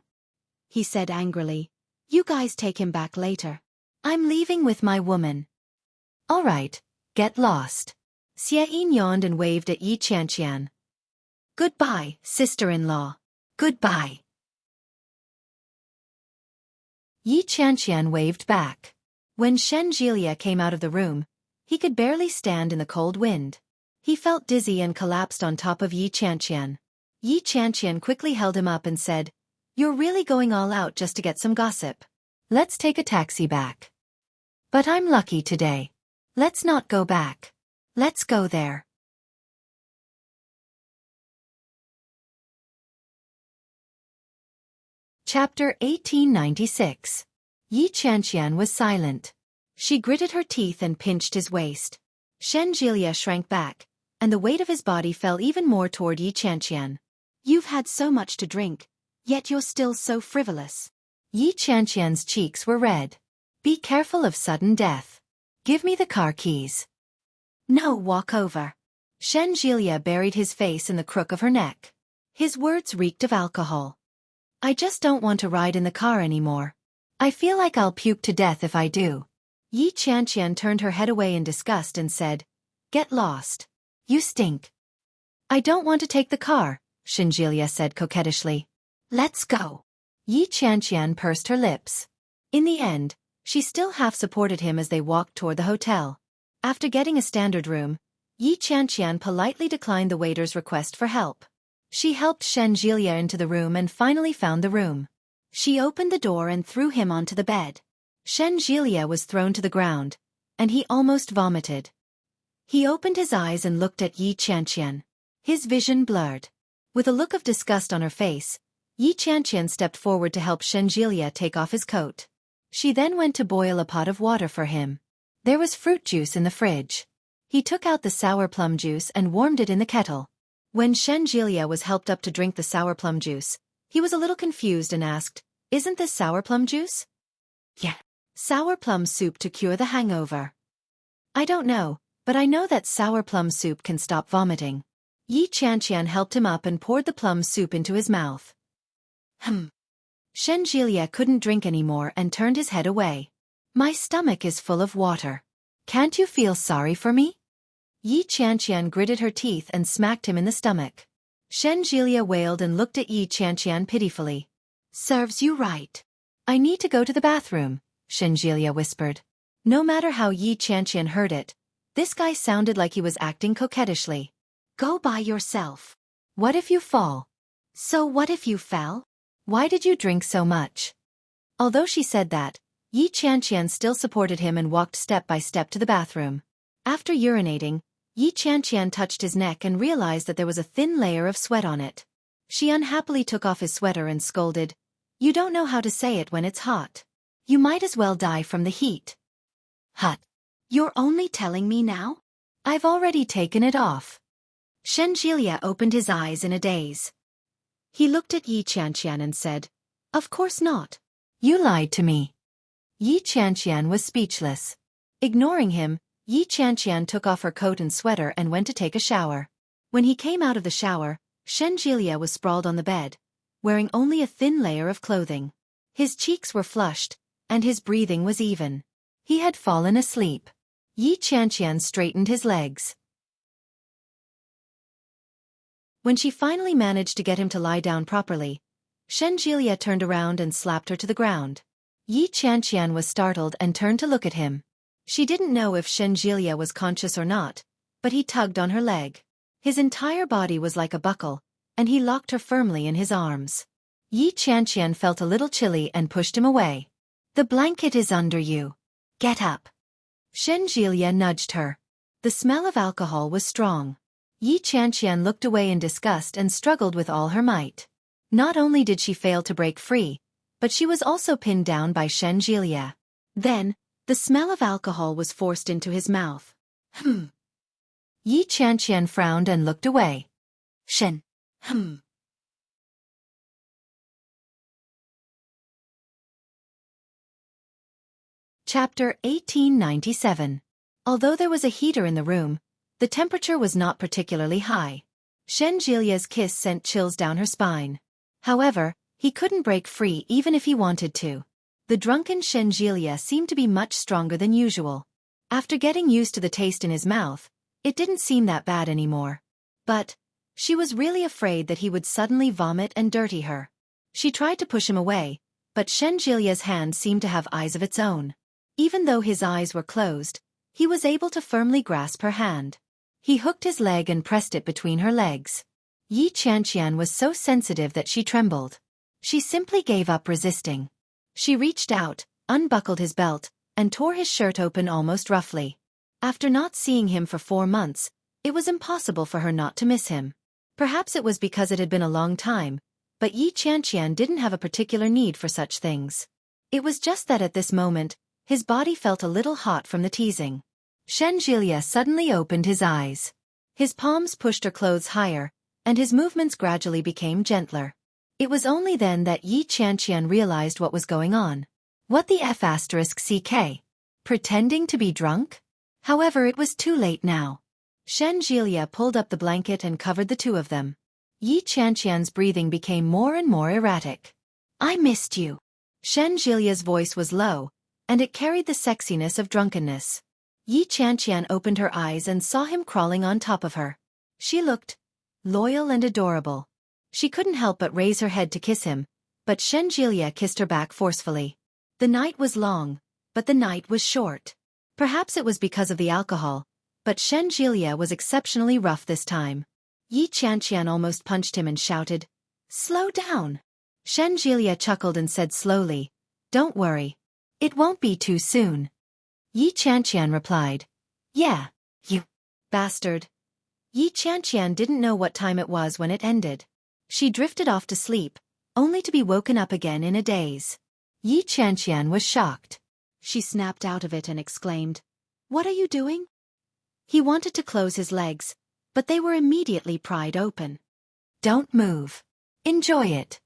He said angrily, You guys take him back later. I'm leaving with my woman. All right, get lost. Xueqi yawned and waved at Yi Qianqian. Goodbye, sister-in-law. Goodbye. Yi Qianqian waved back. When Shen Jilia came out of the room, he could barely stand in the cold wind. He felt dizzy and collapsed on top of Yi Qianqian. Yi Qianqian quickly held him up and said, You're really going all out just to get some gossip. Let's take a taxi back. But I'm lucky today. Let's not go back. Let's go there. Chapter 1896. Yi Qianqian was silent. She gritted her teeth and pinched his waist. Shen Jilia shrank back, and the weight of his body fell even more toward Yi Qianqian. You've had so much to drink, yet you're still so frivolous. Yi Qianqian's cheeks were red. Be careful of sudden death. Give me the car keys. No, walk over. Shen Jilia buried his face in the crook of her neck. His words reeked of alcohol. I just don't want to ride in the car anymore. I feel like I'll puke to death if I do. Yi Qianqian turned her head away in disgust and said, Get lost. You stink. I don't want to take the car, Shen Jilia said coquettishly. Let's go. Yi Qianqian pursed her lips. In the end, she still half supported him as they walked toward the hotel. After getting a standard room, Yi Qianqian politely declined the waiter's request for help. She helped Shen Jilia into the room and finally found the room. She opened the door and threw him onto the bed. Shen Jilia was thrown to the ground, and he almost vomited. He opened his eyes and looked at Yi Qianqian. His vision blurred. With a look of disgust on her face, Yi Qianqian stepped forward to help Shen Jilia take off his coat. She then went to boil a pot of water for him. There was fruit juice in the fridge. He took out the sour plum juice and warmed it in the kettle. When Shen Jilia was helped up to drink the sour plum juice, he was a little confused and asked, Isn't this sour plum juice? Yeah. Sour plum soup to cure the hangover. I don't know, but I know that sour plum soup can stop vomiting. Yi Qianqian helped him up and poured the plum soup into his mouth. Shen Jilia couldn't drink anymore and turned his head away. My stomach is full of water. Can't you feel sorry for me? Yi Qianqian gritted her teeth and smacked him in the stomach. Shen Jilia wailed and looked at Yi Qianqian pitifully. Serves you right. I need to go to the bathroom, Shen Jilia whispered. No matter how Yi Qianqian heard it, this guy sounded like he was acting coquettishly. Go by yourself. What if you fall? So what if you fell? Why did you drink so much? Although she said that, Yi Qianqian still supported him and walked step by step to the bathroom. After urinating, Yi Qianqian touched his neck and realized that there was a thin layer of sweat on it. She unhappily took off his sweater and scolded, "You don't know how to say it when it's hot. You might as well die from the heat." "Hot. You're only telling me now? I've already taken it off." Shenjilia opened his eyes in a daze. He looked at Yi Qianqian and said, "Of course not. You lied to me." Yi Qianqian was speechless. Ignoring him, Yi Qianqian took off her coat and sweater and went to take a shower. When he came out of the shower, Shenjilia was sprawled on the bed, wearing only a thin layer of clothing. His cheeks were flushed, and his breathing was even. He had fallen asleep. Yi Qianqian straightened his legs. When she finally managed to get him to lie down properly, Shenjilia turned around and slapped her to the ground. Yi Qianqian was startled and turned to look at him. She didn't know if Shenjilia was conscious or not, but he tugged on her leg. His entire body was like a buckle, and he locked her firmly in his arms. Yi Qianqian felt a little chilly and pushed him away. "The blanket is under you. Get up." Shenjilia nudged her. The smell of alcohol was strong. Yi Qianqian looked away in disgust and struggled with all her might. Not only did she fail to break free, but she was also pinned down by Shenjilia. Then, the smell of alcohol was forced into his mouth. Yi Qianqian frowned and looked away. Chapter 1897. Although there was a heater in the room, the temperature was not particularly high. Shenjilia's kiss sent chills down her spine. However, he couldn't break free even if he wanted to. The drunken Shenjilia seemed to be much stronger than usual. After getting used to the taste in his mouth, it didn't seem that bad anymore. But she was really afraid that he would suddenly vomit and dirty her. She tried to push him away, but Shenjilia's hand seemed to have eyes of its own. Even though his eyes were closed, he was able to firmly grasp her hand. He hooked his leg and pressed it between her legs. Yi Qianqian was so sensitive that she trembled. She simply gave up resisting. She reached out, unbuckled his belt, and tore his shirt open almost roughly. After not seeing him for 4 months, it was impossible for her not to miss him. Perhaps it was because it had been a long time, but Yi Qianqian didn't have a particular need for such things. It was just that at this moment, his body felt a little hot from the teasing. Shenjilia suddenly opened his eyes. His palms pushed her clothes higher, and his movements gradually became gentler. It was only then that Yi Qianqian realized what was going on. What the F***ck? Pretending to be drunk? However, it was too late now. Shenjilia pulled up the blanket and covered the two of them. Yi Qianqian's breathing became more and more erratic. "I missed you." Shenjilia's voice was low, and it carried the sexiness of drunkenness. Yi Qianqian opened her eyes and saw him crawling on top of her. She looked loyal and adorable. She couldn't help but raise her head to kiss him, but Shenjilia kissed her back forcefully. The night was long, but the night was short. Perhaps it was because of the alcohol, but Shenjilia was exceptionally rough this time. Yi Qianqian almost punched him and shouted, "Slow down." Shenjilia chuckled and said slowly, "Don't worry. It won't be too soon." Yi Qianqian replied, "Yeah, you bastard." Yi Qianqian didn't know what time it was when it ended. She drifted off to sleep, only to be woken up again in a daze. Yi Qianqian was shocked. She snapped out of it and exclaimed, "What are you doing?" He wanted to close his legs, but they were immediately pried open. "Don't move. Enjoy it."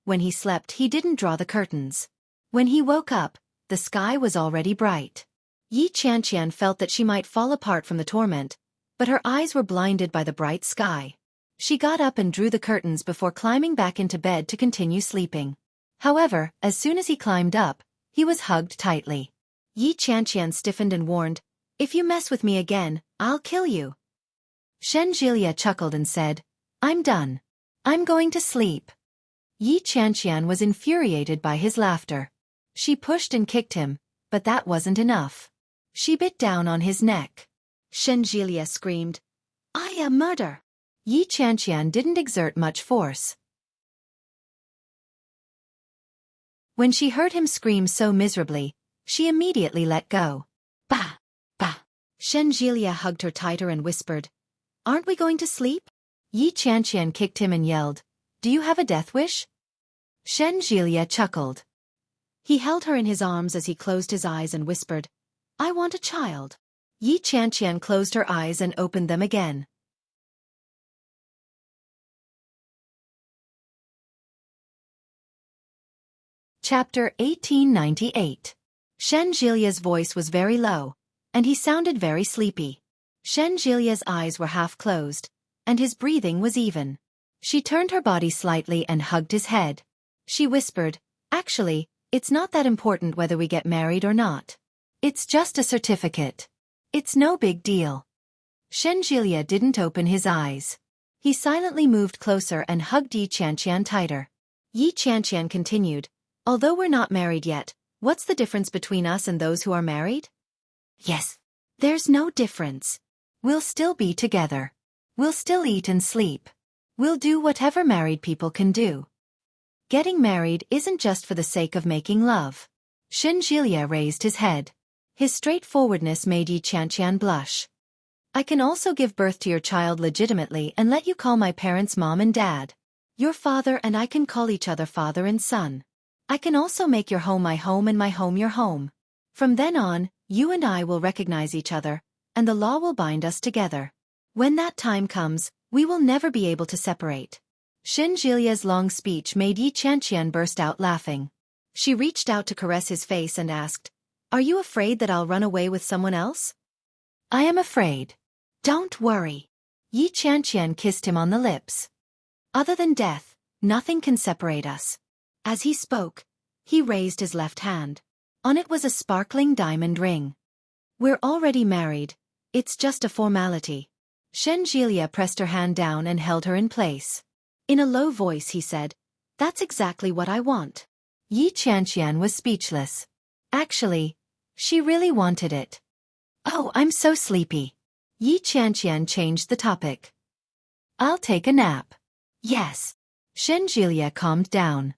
When he slept, he didn't draw the curtains. When he woke up, the sky was already bright. Yi Qianqian felt that she might fall apart from the torment, but her eyes were blinded by the bright sky. She got up and drew the curtains before climbing back into bed to continue sleeping. However, as soon as he climbed up, he was hugged tightly. Yi Qianqian stiffened and warned, "If you mess with me again, I'll kill you." Shenjilia chuckled and said, "I'm done. I'm going to sleep." Yi Qianqian was infuriated by his laughter. She pushed and kicked him, but that wasn't enough. She bit down on his neck. Shenjilia screamed, "I am murder." Yi Qianqian didn't exert much force. When she heard him scream so miserably, she immediately let go. "Bah! Bah!" Shenjilia hugged her tighter and whispered, "Aren't we going to sleep?" Yi Qianqian kicked him and yelled, "Do you have a death wish?" Shen Jilia chuckled. He held her in his arms as he closed his eyes and whispered, "I want a child." Yi Qianqian closed her eyes and opened them again. Chapter 1898. Shen Jilia's voice was very low, and he sounded very sleepy. Shen Jilia's eyes were half closed, and his breathing was even. She turned her body slightly and hugged his head. She whispered, "Actually, it's not that important whether we get married or not. It's just a certificate. It's no big deal." Shen Jilia didn't open his eyes. He silently moved closer and hugged Yi Qianqian tighter. Yi Qianqian continued, "Although we're not married yet, what's the difference between us and those who are married?" "Yes. There's no difference. We'll still be together. We'll still eat and sleep. We'll do whatever married people can do. Getting married isn't just for the sake of making love." Shen Jilia raised his head. His straightforwardness made Yi Qianqian blush. "I can also give birth to your child legitimately and let you call my parents mom and dad. Your father and I can call each other father and son. I can also make your home my home and my home your home. From then on, you and I will recognize each other, and the law will bind us together. When that time comes, we will never be able to separate." Shen Jilia's long speech made Yi Qianqian burst out laughing. She reached out to caress his face and asked, "Are you afraid that I'll run away with someone else?" "I am afraid. Don't worry." Yi Qianqian kissed him on the lips. "Other than death, nothing can separate us." As he spoke, he raised his left hand. On it was a sparkling diamond ring. "We're already married. It's just a formality." Shen Jilia pressed her hand down and held her in place. In a low voice he said, "That's exactly what I want." Yi Qianqian was speechless. Actually, she really wanted it. "Oh, I'm so sleepy." Yi Qianqian changed the topic. "I'll take a nap." "Yes." Shen Jilia calmed down.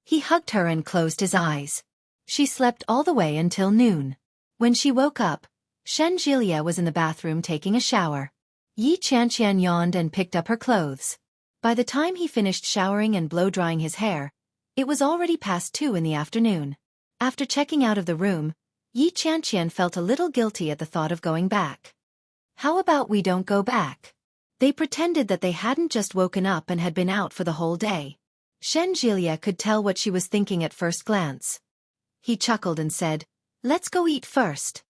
He hugged her and closed his eyes. She slept all the way until noon. When she woke up, Shen Jilia was in the bathroom taking a shower. Yi Qianqian yawned and picked up her clothes. By the time he finished showering and blow-drying his hair, it was already past 2 in the afternoon. After checking out of the room, Yi Qianqian felt a little guilty at the thought of going back. "How about we don't go back?" They pretended that they hadn't just woken up and had been out for the whole day. Shen Jilia could tell what she was thinking at first glance. He chuckled and said, "Let's go eat first."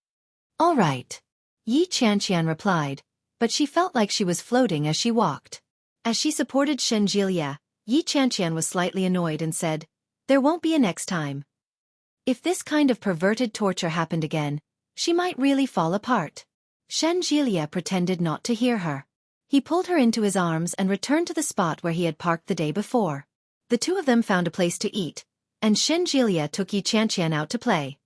"All right." Yi Qianqian replied, but she felt like she was floating as she walked. As she supported Shen Jilia, Yi Qianqian was slightly annoyed and said, "There won't be a next time. If this kind of perverted torture happened again, she might really fall apart." Shen Jilia pretended not to hear her. He pulled her into his arms and returned to the spot where he had parked the day before. The two of them found a place to eat, and Shen Jilia took Yi Qianqian out to play.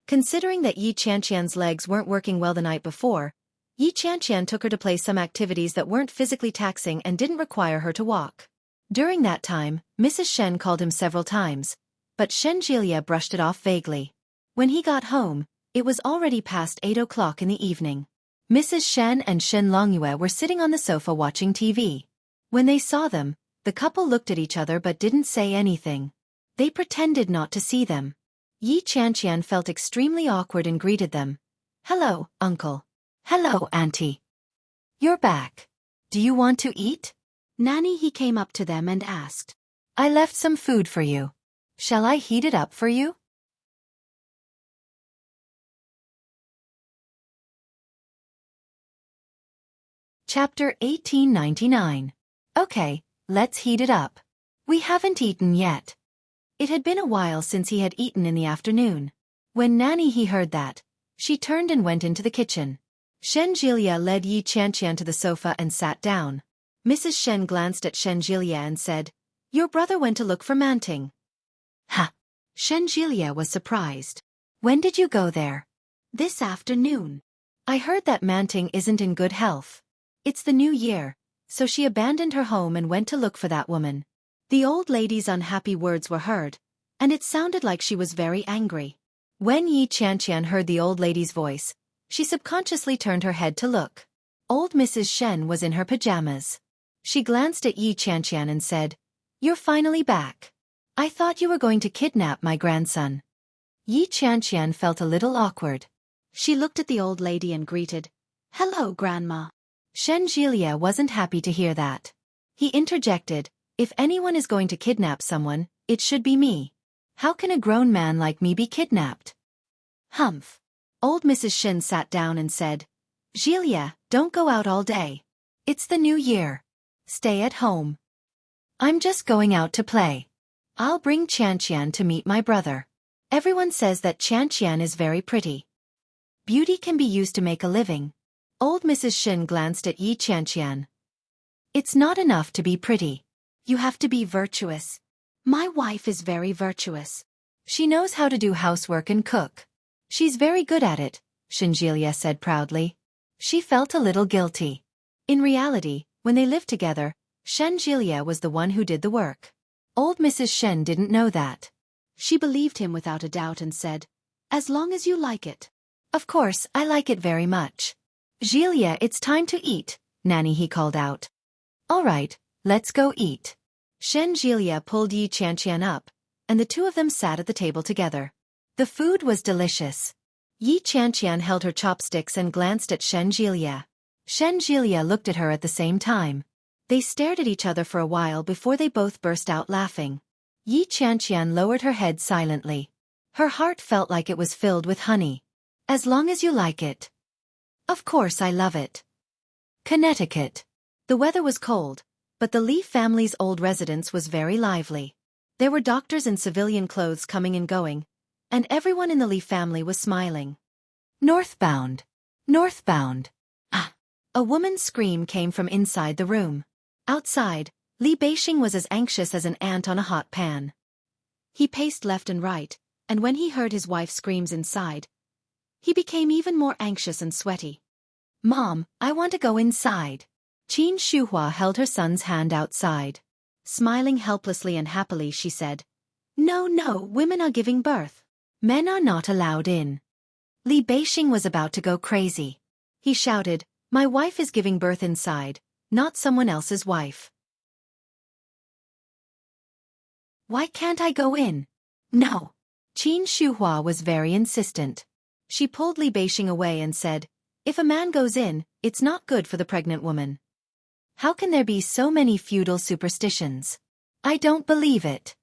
Considering that Yi Qianqian's legs weren't working well the night before, Yi Qianqian took her to play some activities that weren't physically taxing and didn't require her to walk. During that time, Mrs. Shen called him several times, but Shen Jilia brushed it off vaguely. When he got home, it was already past 8 o'clock in the evening. Mrs. Shen and Shen Longyue were sitting on the sofa watching TV. When they saw them, the couple looked at each other but didn't say anything. They pretended not to see them. Yi Qianqian felt extremely awkward and greeted them. "Hello, uncle." "Hello, auntie. You're back. Do you want to eat?" "Nanny," he came up to them and asked. "I left some food for you. Shall I heat it up for you?" Chapter 1899. Okay, let's heat it up. We haven't eaten yet. It had been a while since he had eaten in the afternoon. When Nanny heard that, she turned and went into the kitchen. Shen Jilia led Yi Qianqian to the sofa and sat down. Mrs. Shen glanced at Shen Jilia and said, "Your brother went to look for Manting." "Ha!" Shen Jilia was surprised. "When did you go there?" "This afternoon. I heard that Manting isn't in good health. It's the new year, so she abandoned her home and went to look for that woman." The old lady's unhappy words were heard, and it sounded like she was very angry. When Yi Qianqian heard the old lady's voice, she subconsciously turned her head to look. Old Mrs. Shen was in her pajamas. She glanced at Yi Qianqian and said, "You're finally back. I thought you were going to kidnap my grandson." Yi Qianqian felt a little awkward. She looked at the old lady and greeted, "Hello, Grandma." Shen Jilia wasn't happy to hear that. He interjected, "If anyone is going to kidnap someone, it should be me. How can a grown man like me be kidnapped?" Humph. Old Mrs. Shen sat down and said, "Jilia, don't go out all day. It's the new year. Stay at home." "I'm just going out to play. I'll bring Qianqian to meet my brother. Everyone says that Qianqian is very pretty. Beauty can be used to make a living." Old Mrs. Shen glanced at Yi Qianqian. "It's not enough to be pretty. You have to be virtuous. My wife is very virtuous. She knows how to do housework and cook. She's very good at it," Shenjilia said proudly. She felt a little guilty. In reality, when they lived together, Shenjilia was the one who did the work. Old Mrs. Shen didn't know that. She believed him without a doubt and said, "As long as you like it." "Of course, I like it very much. Jilia, it's time to eat," Nanny he called out. "All right, let's go eat." Shenjilia pulled Yi Qianqian up, and the two of them sat at the table together. The food was delicious. Yi Qianqian held her chopsticks and glanced at Shenjilia. Shenjilia looked at her at the same time. They stared at each other for a while before they both burst out laughing. Yi Qianqian lowered her head silently. Her heart felt like it was filled with honey. "As long as you like it." "Of course I love it." Connecticut. The weather was cold, but the Li family's old residence was very lively. There were doctors in civilian clothes coming and going, and everyone in the Li family was smiling. "Northbound. Northbound." Ah! A woman's scream came from inside the room. Outside, Li Beixing was as anxious as an ant on a hot pan. He paced left and right, and when he heard his wife's screams inside, he became even more anxious and sweaty. "Mom, I want to go inside." Qin Shuhua held her son's hand outside. Smiling helplessly and happily, she said, "No, no, women are giving birth. Men are not allowed in." Li Beixing was about to go crazy. He shouted, "My wife is giving birth inside, not someone else's wife. Why can't I go in?" "No." Qin Shuhua was very insistent. She pulled Li Beixing away and said, "If a man goes in, it's not good for the pregnant woman. How can there be so many feudal superstitions? I don't believe it."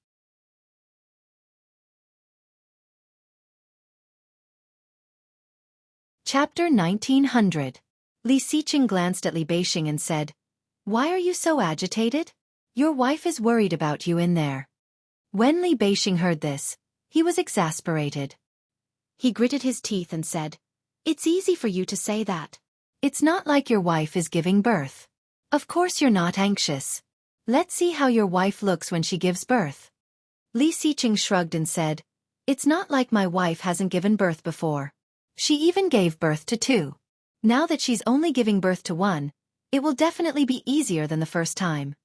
Chapter 1900. Li Xiqing glanced at Li Beixing and said, "Why are you so agitated? Your wife is worried about you in there." When Li Beixing heard this, he was exasperated. He gritted his teeth and said, "It's easy for you to say that. It's not like your wife is giving birth. Of course you're not anxious. Let's see how your wife looks when she gives birth." Li Xiqing shrugged and said, "It's not like my wife hasn't given birth before. She even gave birth to 2. Now that she's only giving birth to 1, it will definitely be easier than the first time."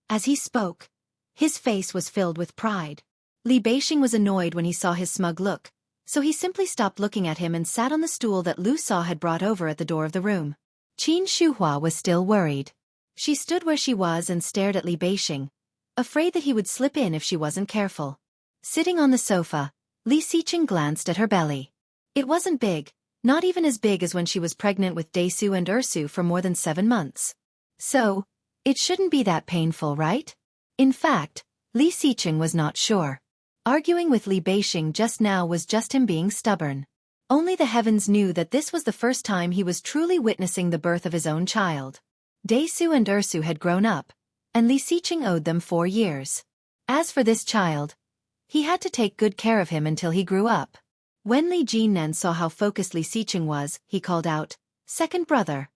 As he spoke, his face was filled with pride. Li Beixing was annoyed when he saw his smug look, so he simply stopped looking at him and sat on the stool that Lu Sa had brought over at the door of the room. Qin Shuhua was still worried. She stood where she was and stared at Li Beixing, afraid that he would slip in if she wasn't careful. Sitting on the sofa, Li Xiqing glanced at her belly. It wasn't big, not even as big as when she was pregnant with Daisu and Ursu for more than 7 months. So, it shouldn't be that painful, right? In fact, Li Xiqing was not sure. Arguing with Li Beixing just now was just him being stubborn. Only the heavens knew that this was the first time he was truly witnessing the birth of his own child. Daisu and Ursu had grown up, and Li Xiqing owed them 4 years. As for this child, he had to take good care of him until he grew up. When Li Jinnan saw how focused Li Xiqing was, he called out, "Second brother."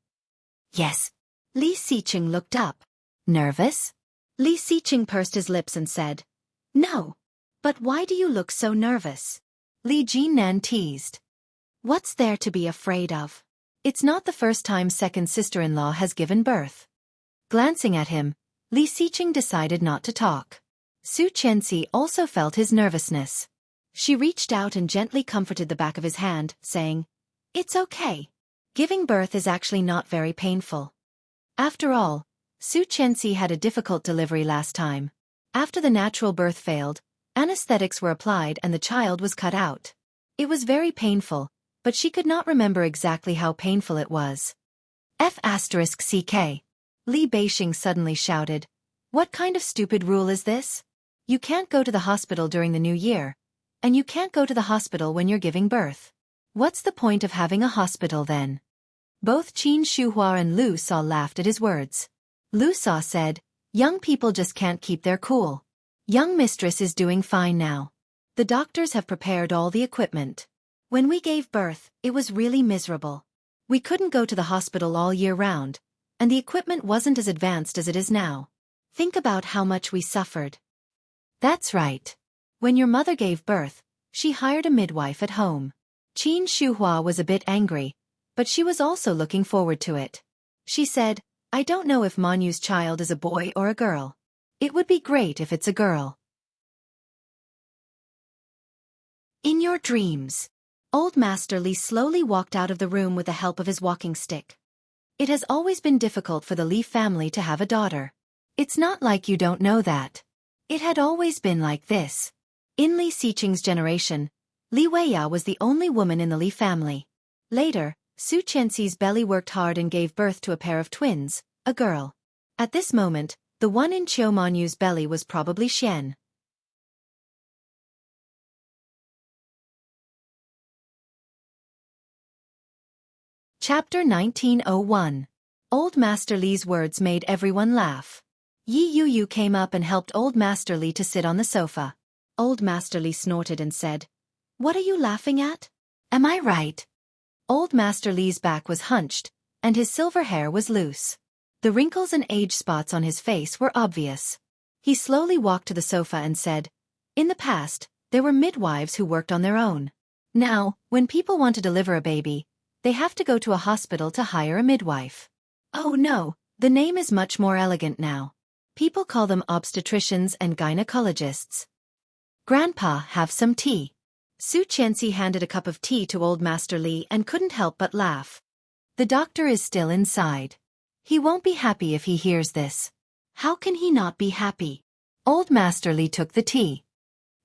"Yes." Li Xiqing looked up. "Nervous?" Li Xiqing pursed his lips and said, "No. But why do you look so nervous?" Li Jinnan teased. "What's there to be afraid of? It's not the first time second sister-in-law has given birth." Glancing at him, Li Xiqing decided not to talk. Su Qianxi also felt his nervousness. She reached out and gently comforted the back of his hand, saying, "It's okay. Giving birth is actually not very painful. After all, Xueqi had a difficult delivery last time. After the natural birth failed, anesthetics were applied and the child was cut out. It was very painful, but she could not remember exactly how painful it was. F***ck. Li Beixing suddenly shouted. What kind of stupid rule is this? You can't go to the hospital during the new year. And you can't go to the hospital when you're giving birth. What's the point of having a hospital then? Both Qin Shuhua and Lu Sa laughed at his words. Lu Sa said, young people just can't keep their cool. Young mistress is doing fine now. The doctors have prepared all the equipment. When we gave birth, it was really miserable. We couldn't go to the hospital all year round, and the equipment wasn't as advanced as it is now. Think about how much we suffered. That's right. When your mother gave birth, she hired a midwife at home. Qin Shuhua was a bit angry, but she was also looking forward to it. She said, I don't know if Manyu's child is a boy or a girl. It would be great if it's a girl. In your dreams. Old Master Li slowly walked out of the room with the help of his walking stick. It has always been difficult for the Li family to have a daughter. It's not like you don't know that. It had always been like this. In Li Xiqing's generation, Li Weiya was the only woman in the Li family. Later, Xueqi's belly worked hard and gave birth to a pair of twins, a girl. At this moment, the one in Qiu Manyu's belly was probably Xian. Chapter 1901. Old Master Li's words made everyone laugh. Yi Yuyu came up and helped Old Master Li to sit on the sofa. Old Master Li snorted and said, What are you laughing at? Am I right? Old Master Li's back was hunched, and his silver hair was loose. The wrinkles and age spots on his face were obvious. He slowly walked to the sofa and said, In the past, there were midwives who worked on their own. Now, when people want to deliver a baby, they have to go to a hospital to hire a midwife. Oh no, the name is much more elegant now. People call them obstetricians and gynecologists. Grandpa, have some tea. Xueqi handed a cup of tea to Old Master Li and couldn't help but laugh. The doctor is still inside. He won't be happy if he hears this. How can he not be happy? Old Master Li took the tea.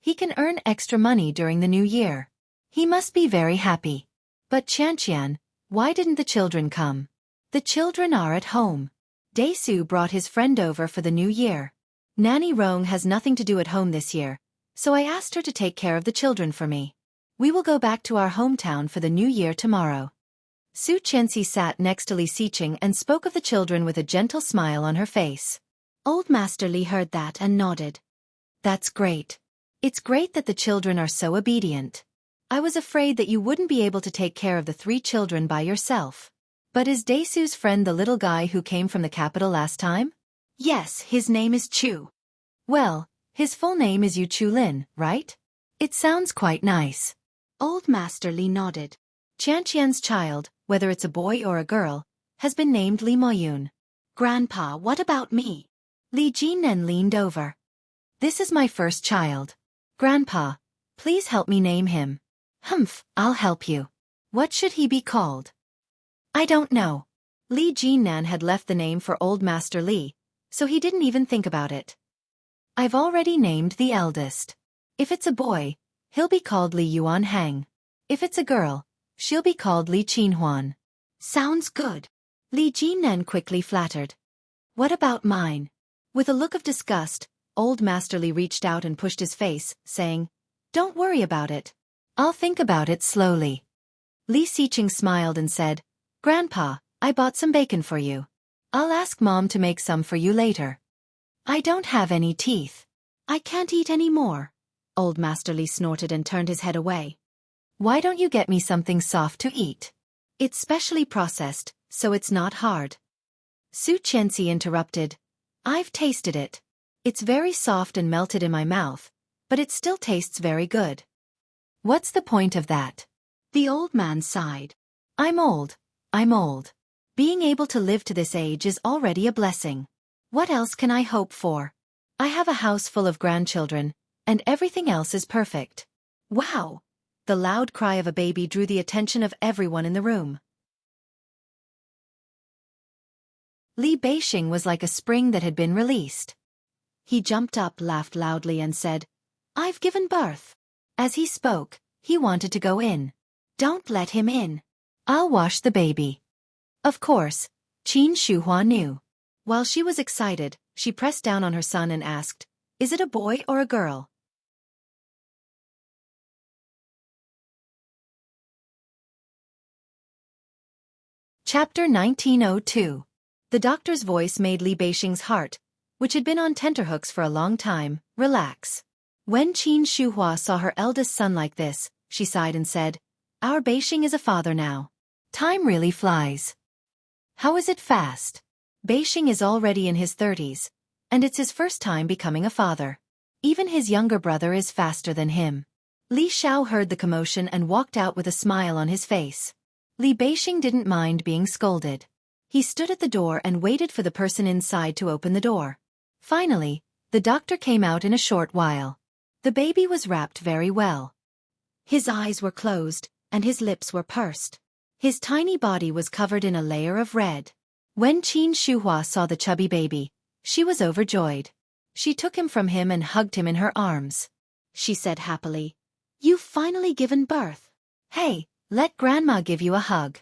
He can earn extra money during the new year. He must be very happy. But Qianqian, why didn't the children come? The children are at home. Daisu brought his friend over for the new year. Nanny Rong has nothing to do at home this year, so I asked her to take care of the children for me. We will go back to our hometown for the new year tomorrow. Xueqi sat next to Li Xiqing and spoke of the children with a gentle smile on her face. Old Master Li heard that and nodded. That's great. It's great that the children are so obedient. I was afraid that you wouldn't be able to take care of the 3 children by yourself. But is Daisu's friend the little guy who came from the capital last time? Yes, his name is Chu. Well, his full name is Yu Chulin, right? It sounds quite nice. Old Master Li nodded. Qianqian's child, whether it's a boy or a girl, has been named Li Moyun. Grandpa, what about me? Li Jinnen leaned over. This is my first child. Grandpa, please help me name him. Humph, I'll help you. What should he be called? I don't know. Li Jinan had left the name for Old Master Li, so he didn't even think about it. I've already named the eldest. If it's a boy, he'll be called Li Yuan Hang. If it's a girl, she'll be called Li Qinhuan. Sounds good. Li Jinan quickly flattered. What about mine? With a look of disgust, Old Master Li reached out and pushed his face, saying, Don't worry about it. I'll think about it slowly. Li Xiqing smiled and said, Grandpa, I bought some bacon for you. I'll ask Mom to make some for you later. I don't have any teeth. I can't eat any more. Old Master Li snorted and turned his head away. Why don't you get me something soft to eat? It's specially processed, so it's not hard. Xueqi interrupted. I've tasted it. It's very soft and melted in my mouth, but it still tastes very good. What's the point of that? The old man sighed. I'm old. Being able to live to this age is already a blessing. What else can I hope for? I have a house full of grandchildren, and everything else is perfect. Wow! The loud cry of a baby drew the attention of everyone in the room. Li Beixing was like a spring that had been released. He jumped up, laughed loudly and said, "I've given birth." As he spoke, he wanted to go in. "Don't let him in. I'll wash the baby." Of course, Qin Shuhua knew. While she was excited, she pressed down on her son and asked, "Is it a boy or a girl?" Chapter 1902. The doctor's voice made Li Beixing's heart, which had been on tenterhooks for a long time, relax. When Qin Shuhua saw her eldest son like this, she sighed and said, "Our Beixing is a father now. Time really flies." "How is it fast?" Beixing is already in his 30s, and it's his first time becoming a father. Even his younger brother is faster than him. Li Xiao heard the commotion and walked out with a smile on his face. Li Beixing didn't mind being scolded. He stood at the door and waited for the person inside to open the door. Finally, the doctor came out in a short while. The baby was wrapped very well. His eyes were closed, and his lips were pursed. His tiny body was covered in a layer of red. When Qin Shuhua saw the chubby baby, she was overjoyed. She took him from him and hugged him in her arms. She said happily, "You've finally given birth. Hey, let Grandma give you a hug."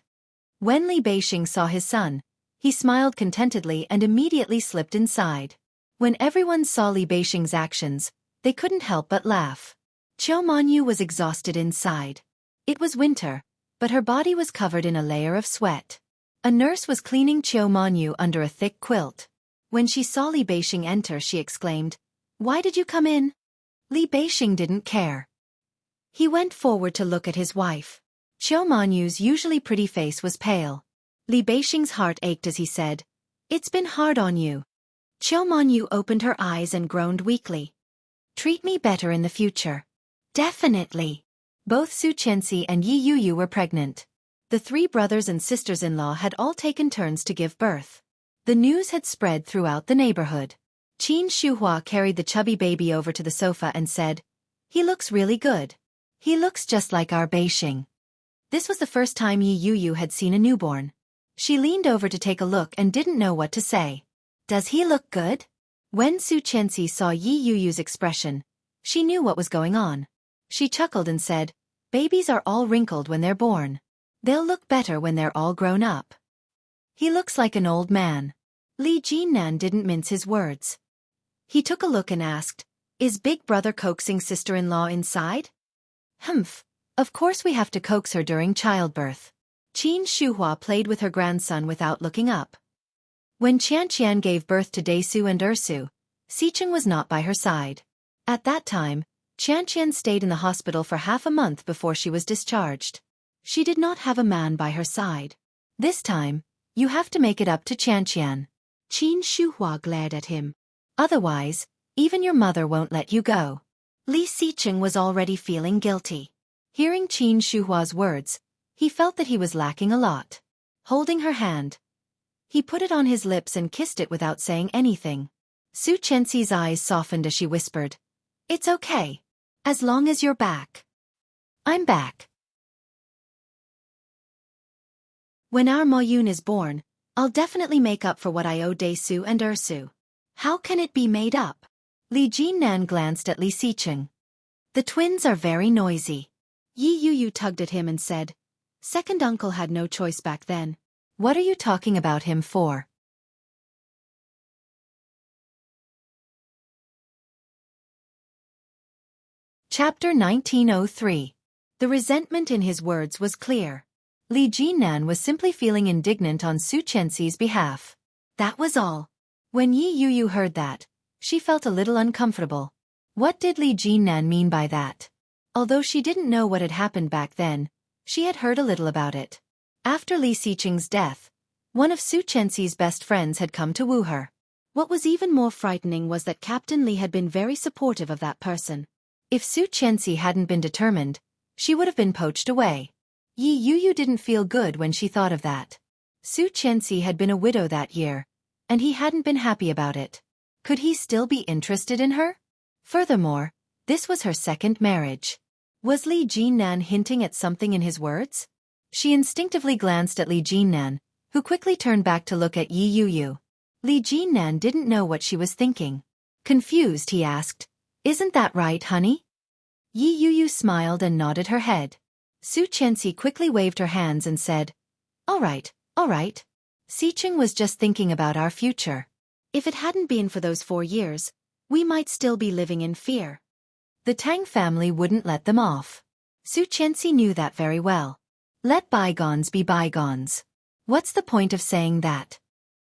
When Li Beixing saw his son, he smiled contentedly and immediately slipped inside. When everyone saw Li Beixing's actions, they couldn't help but laugh. Qiu Manyu was exhausted inside. It was winter, but her body was covered in a layer of sweat. A nurse was cleaning Qiu Manyu under a thick quilt. When she saw Li Beixing enter, she exclaimed, "Why did you come in?" Li Beixing didn't care. He went forward to look at his wife. Qiu Manyu's usually pretty face was pale. Li Beixing's heart ached as he said, "It's been hard on you." Qiu Manyu opened her eyes and groaned weakly. "Treat me better in the future." "Definitely." Both Xueqi and Yi Yuyu were pregnant. The three brothers and sisters-in-law had all taken turns to give birth. The news had spread throughout the neighborhood. Qin Shuhua carried the chubby baby over to the sofa and said, "He looks really good. He looks just like our Beixing." This was the first time Yi Yuyu had seen a newborn. She leaned over to take a look and didn't know what to say. "Does he look good?" When Xueqi saw Yi Yuyu's expression, she knew what was going on. She chuckled and said, "Babies are all wrinkled when they're born. They'll look better when they're all grown up. He looks like an old man." Li Jinnan didn't mince his words. He took a look and asked, "Is big brother coaxing sister-in-law inside?" "Humph, of course we have to coax her during childbirth." Qin Shuhua played with her grandson without looking up. When Qianqian gave birth to Daisu and Ersu, Xicheng was not by her side. At that time, Qianqian stayed in the hospital for half a month before she was discharged. She did not have a man by her side. "This time, you have to make it up to Qianqian." Qin Shuhua glared at him. "Otherwise, even your mother won't let you go." Li Xicheng was already feeling guilty. Hearing Qin Shuhua's words, he felt that he was lacking a lot. Holding her hand, he put it on his lips and kissed it without saying anything. Xueqi's eyes softened as she whispered, "It's okay. As long as you're back." "I'm back. When our Moyun is born, I'll definitely make up for what I owe Daisu and Ersu." "How can it be made up?" Li Jinnan glanced at Li Xicheng. "The twins are very noisy." Yi Yuyu tugged at him and said, "Second uncle had no choice back then." "What are you talking about him for?" Chapter 1903. The resentment in his words was clear. Li Jinnan was simply feeling indignant on Xueqi's behalf. That was all. When Yi Yuyu heard that, she felt a little uncomfortable. What did Li Jinnan mean by that? Although she didn't know what had happened back then, she had heard a little about it. After Li Xicheng's death, one of Xueqi's best friends had come to woo her. What was even more frightening was that Captain Li had been very supportive of that person. If Xueqi hadn't been determined, she would have been poached away. Yi Yuyu didn't feel good when she thought of that. Xueqi had been a widow that year, and he hadn't been happy about it. Could he still be interested in her? Furthermore, this was her second marriage. Was Li Jinnan hinting at something in his words? She instinctively glanced at Li Jinnan, who quickly turned back to look at Yi Yuyu. Li Jinnan didn't know what she was thinking. Confused, he asked, "Isn't that right, honey?" Yi Yuyu smiled and nodded her head. Xueqi quickly waved her hands and said, all right, all right. Xiqing was just thinking about our future. If it hadn't been for those 4 years, we might still be living in fear. The Tang family wouldn't let them off. Xueqi knew that very well. Let bygones be bygones. What's the point of saying that?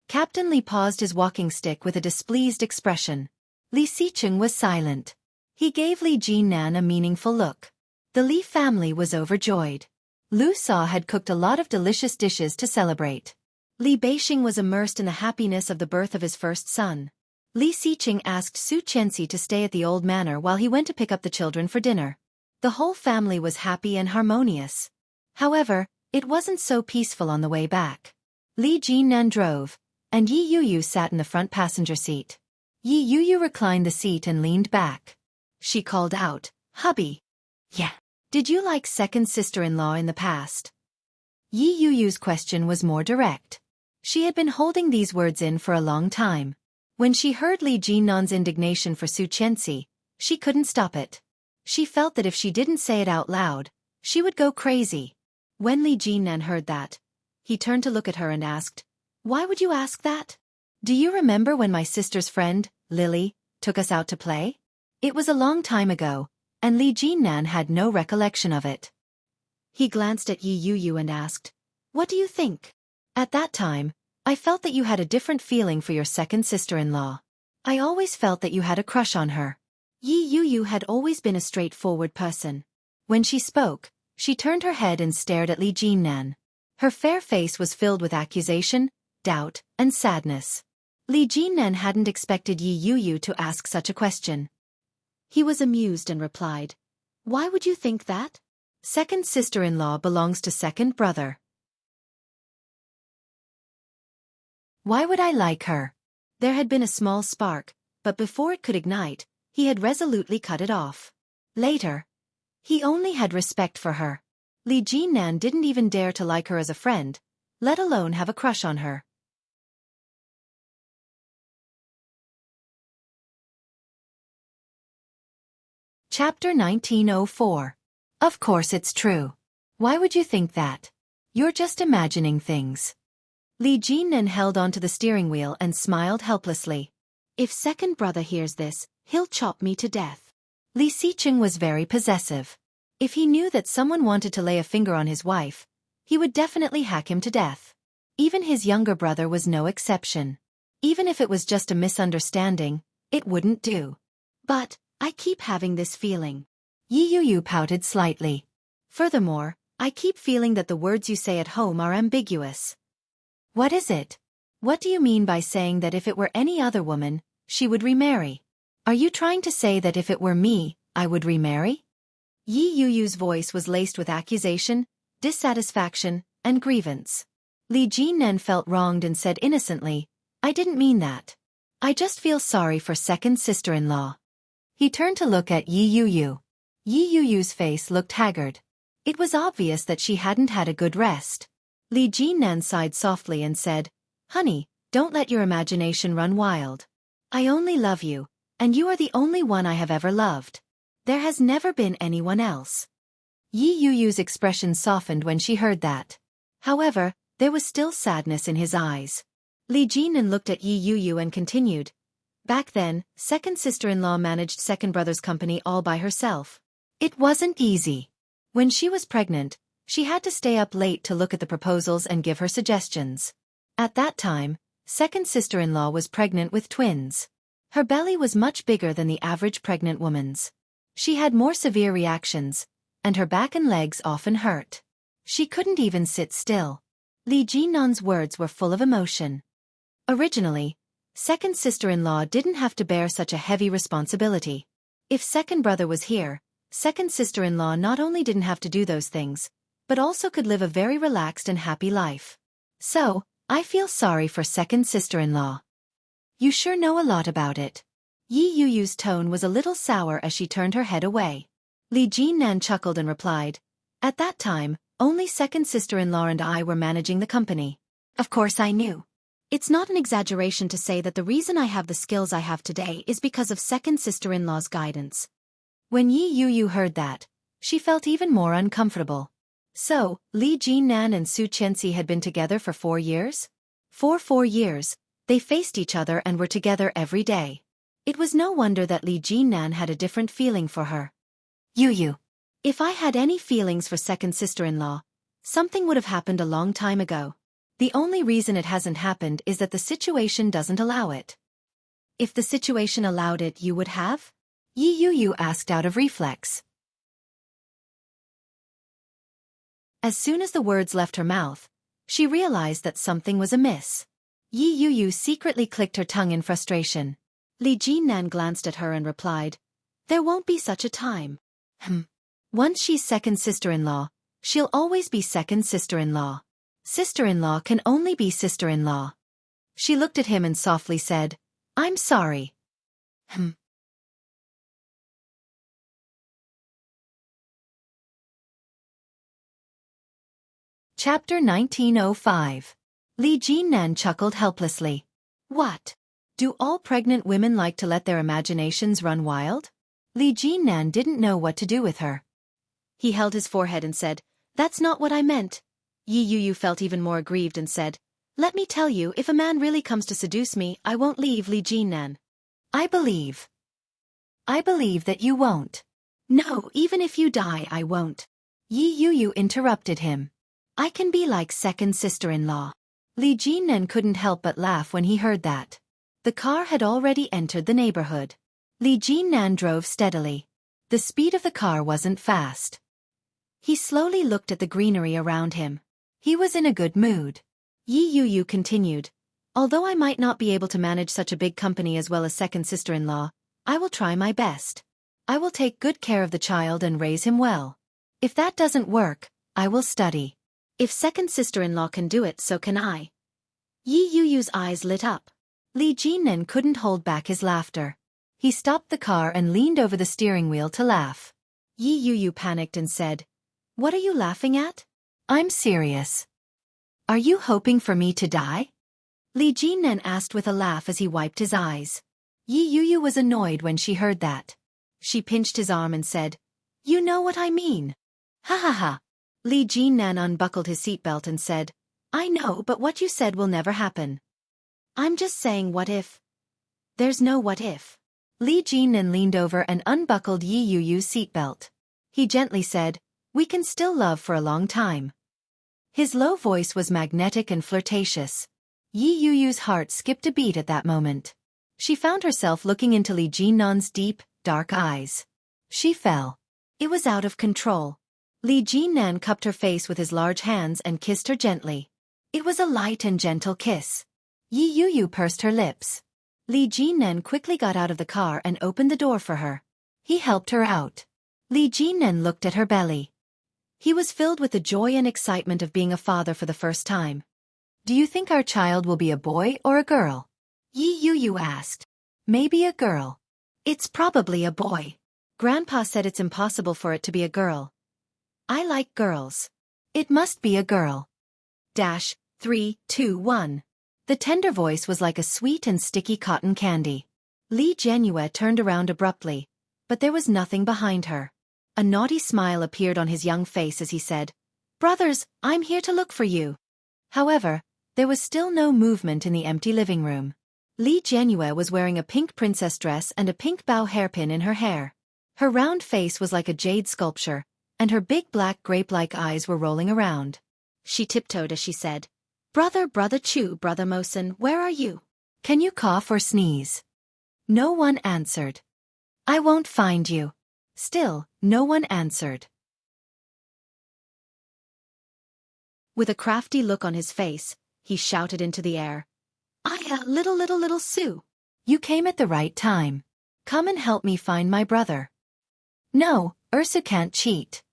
Captain Li paused his walking stick with a displeased expression. Li Xiqing was silent. He gave Li Jinnan a meaningful look. The Li family was overjoyed. Lu Sa had cooked a lot of delicious dishes to celebrate. Li Beixing was immersed in the happiness of the birth of his first son. Li Xiqing asked Xueqi to stay at the old manor while he went to pick up the children for dinner. The whole family was happy and harmonious. However, it wasn't so peaceful on the way back. Li Jinnan drove, and Yi Yuyu sat in the front passenger seat. Yi Yuyu reclined the seat and leaned back. She called out, "Hubby." "Yeah. Did you like second sister-in-law in the past?" Yi Yuyu's question was more direct. She had been holding these words in for a long time. When she heard Li Jinnan's indignation for Xueqi, she couldn't stop it. She felt that if she didn't say it out loud, she would go crazy. When Li Jinnan heard that, he turned to look at her and asked, "Why would you ask that? Do you remember when my sister's friend, Lily, took us out to play?" It was a long time ago, and Li Jinnan had no recollection of it. He glanced at Yi Yuyu and asked, "What do you think?" "At that time, I felt that you had a different feeling for your second sister-in-law. I always felt that you had a crush on her." Yi Yuyu had always been a straightforward person. When she spoke, she turned her head and stared at Li Jinnan. Her fair face was filled with accusation, doubt, and sadness. Li Jinnan hadn't expected Yi Yuyu to ask such a question. He was amused and replied, "Why would you think that? Second sister-in-law belongs to second brother. Why would I like her?" There had been a small spark, but before it could ignite, he had resolutely cut it off. Later, he only had respect for her. Li Jinnan didn't even dare to like her as a friend, let alone have a crush on her. Chapter 1904. Of course it's true. Why would you think that? You're just imagining things. Li Jinnan held onto the steering wheel and smiled helplessly. If second brother hears this, he'll chop me to death. Li Xiqing was very possessive. If he knew that someone wanted to lay a finger on his wife, he would definitely hack him to death. Even his younger brother was no exception. Even if it was just a misunderstanding, it wouldn't do. But I keep having this feeling. Yi Yuyu pouted slightly. Furthermore, I keep feeling that the words you say at home are ambiguous. What is it? What do you mean by saying that if it were any other woman, she would remarry? Are you trying to say that if it were me, I would remarry? Yi Yuyu's voice was laced with accusation, dissatisfaction, and grievance. Li Jinnan felt wronged and said innocently, "I didn't mean that. I just feel sorry for second sister-in-law." He turned to look at Yi Yuyu. Yi Yuyu's face looked haggard. It was obvious that she hadn't had a good rest. Li Jinnan sighed softly and said, "Honey, don't let your imagination run wild. I only love you, and you are the only one I have ever loved. There has never been anyone else." Yi Yuyu's expression softened when she heard that. However, there was still sadness in his eyes. Li Jinnan looked at Yi Yuyu and continued, "Back then, second sister-in-law managed second brother's company all by herself. It wasn't easy. When she was pregnant, she had to stay up late to look at the proposals and give her suggestions. At that time, second sister-in-law was pregnant with twins. Her belly was much bigger than the average pregnant woman's. She had more severe reactions, and her back and legs often hurt. She couldn't even sit still." Li Jinnan's words were full of emotion. Originally, second sister-in-law didn't have to bear such a heavy responsibility. If second brother was here, second sister-in-law not only didn't have to do those things, but also could live a very relaxed and happy life. So, I feel sorry for second sister-in-law. You sure know a lot about it. Yi Yuyu's tone was a little sour as she turned her head away. Li Jinnan chuckled and replied, "At that time, only second sister-in-law and I were managing the company. Of course I knew. It's not an exaggeration to say that the reason I have the skills I have today is because of second sister-in-law's guidance. When Yi Yuyu heard that, she felt even more uncomfortable. So, Li Jinnan and Su Qianxi had been together for 4 years? For 4 years, they faced each other and were together every day. It was no wonder that Li Jinnan had a different feeling for her. Yuyu. If I had any feelings for second sister-in-law, something would have happened a long time ago. The only reason it hasn't happened is that the situation doesn't allow it. If the situation allowed it, you would have? Yi Yuyu asked out of reflex. As soon as the words left her mouth, she realized that something was amiss. Yi Yuyu secretly clicked her tongue in frustration. Li Jinnan glanced at her and replied, "There won't be such a time." Once she's second sister-in-law, she'll always be second sister-in-law. Sister-in-law can only be sister-in-law. She looked at him and softly said, "I'm sorry." Chapter 1905. Li Jinnan chuckled helplessly. What? Do all pregnant women like to let their imaginations run wild? Li Jinnan didn't know what to do with her. He held his forehead and said, "That's not what I meant." Yi Yuyu felt even more aggrieved and said, "Let me tell you, if a man really comes to seduce me, I won't leave Li Jinnan." I believe that you won't. No, even if you die, I won't. Yi Yuyu interrupted him. I can be like second sister-in-law. Li Jinnan couldn't help but laugh when he heard that. The car had already entered the neighborhood. Li Jinnan drove steadily. The speed of the car wasn't fast. He slowly looked at the greenery around him. He was in a good mood. Yi Yuyu continued, "Although I might not be able to manage such a big company as well as second sister-in-law, I will try my best. I will take good care of the child and raise him well. If that doesn't work, I will study. If second sister-in-law can do it, so can I." Yi Yuyu's eyes lit up. Li Jinnan couldn't hold back his laughter. He stopped the car and leaned over the steering wheel to laugh. Yi Yuyu panicked and said, "What are you laughing at?" "I'm serious." "Are you hoping for me to die?" Li Jinnan asked with a laugh as he wiped his eyes. Yi Yuyu was annoyed when she heard that. She pinched his arm and said, "You know what I mean." "Ha ha ha." Li Jinnan unbuckled his seatbelt and said, "I know, but what you said will never happen. I'm just saying, what if?" "There's no what if." Li Jinnan leaned over and unbuckled Yi Yuyu's seatbelt. He gently said, "We can still love for a long time." His low voice was magnetic and flirtatious. Yi Yuyu's heart skipped a beat at that moment. She found herself looking into Li Jinnan's deep, dark eyes. She fell. It was out of control. Li Jinnan cupped her face with his large hands and kissed her gently. It was a light and gentle kiss. Yi Yuyu pursed her lips. Li Jinnan quickly got out of the car and opened the door for her. He helped her out. Li Jinnan looked at her belly. He was filled with the joy and excitement of being a father for the first time. "Do you think our child will be a boy or a girl?" Yi Yuyu asked. "Maybe a girl." "It's probably a boy. Grandpa said it's impossible for it to be a girl." "I like girls." "It must be a girl." 3, 2, 1. The tender voice was like a sweet and sticky cotton candy. Li Jianyue turned around abruptly, but there was nothing behind her. A naughty smile appeared on his young face as he said, "Brothers, I'm here to look for you." However, there was still no movement in the empty living room. Li Jianyue was wearing a pink princess dress and a pink bow hairpin in her hair. Her round face was like a jade sculpture, and her big black grape-like eyes were rolling around. She tiptoed as she said, Brother Chu, Brother Mosen, where are you? Can you cough or sneeze?" No one answered. "I won't find you." Still, no one answered. With a crafty look on his face, he shouted into the air, little Sue. You came at the right time. Come and help me find my brother." "No, Ursu can't cheat."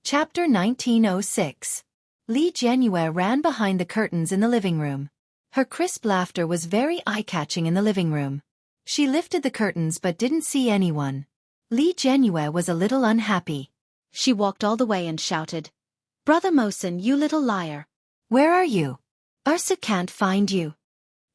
Chapter 1906. Li Jianyue ran behind the curtains in the living room. Her crisp laughter was very eye-catching in the living room. She lifted the curtains but didn't see anyone. Li Jianyue was a little unhappy. She walked all the way and shouted, "Brother Mosen, you little liar. Where are you? Ursa can't find you."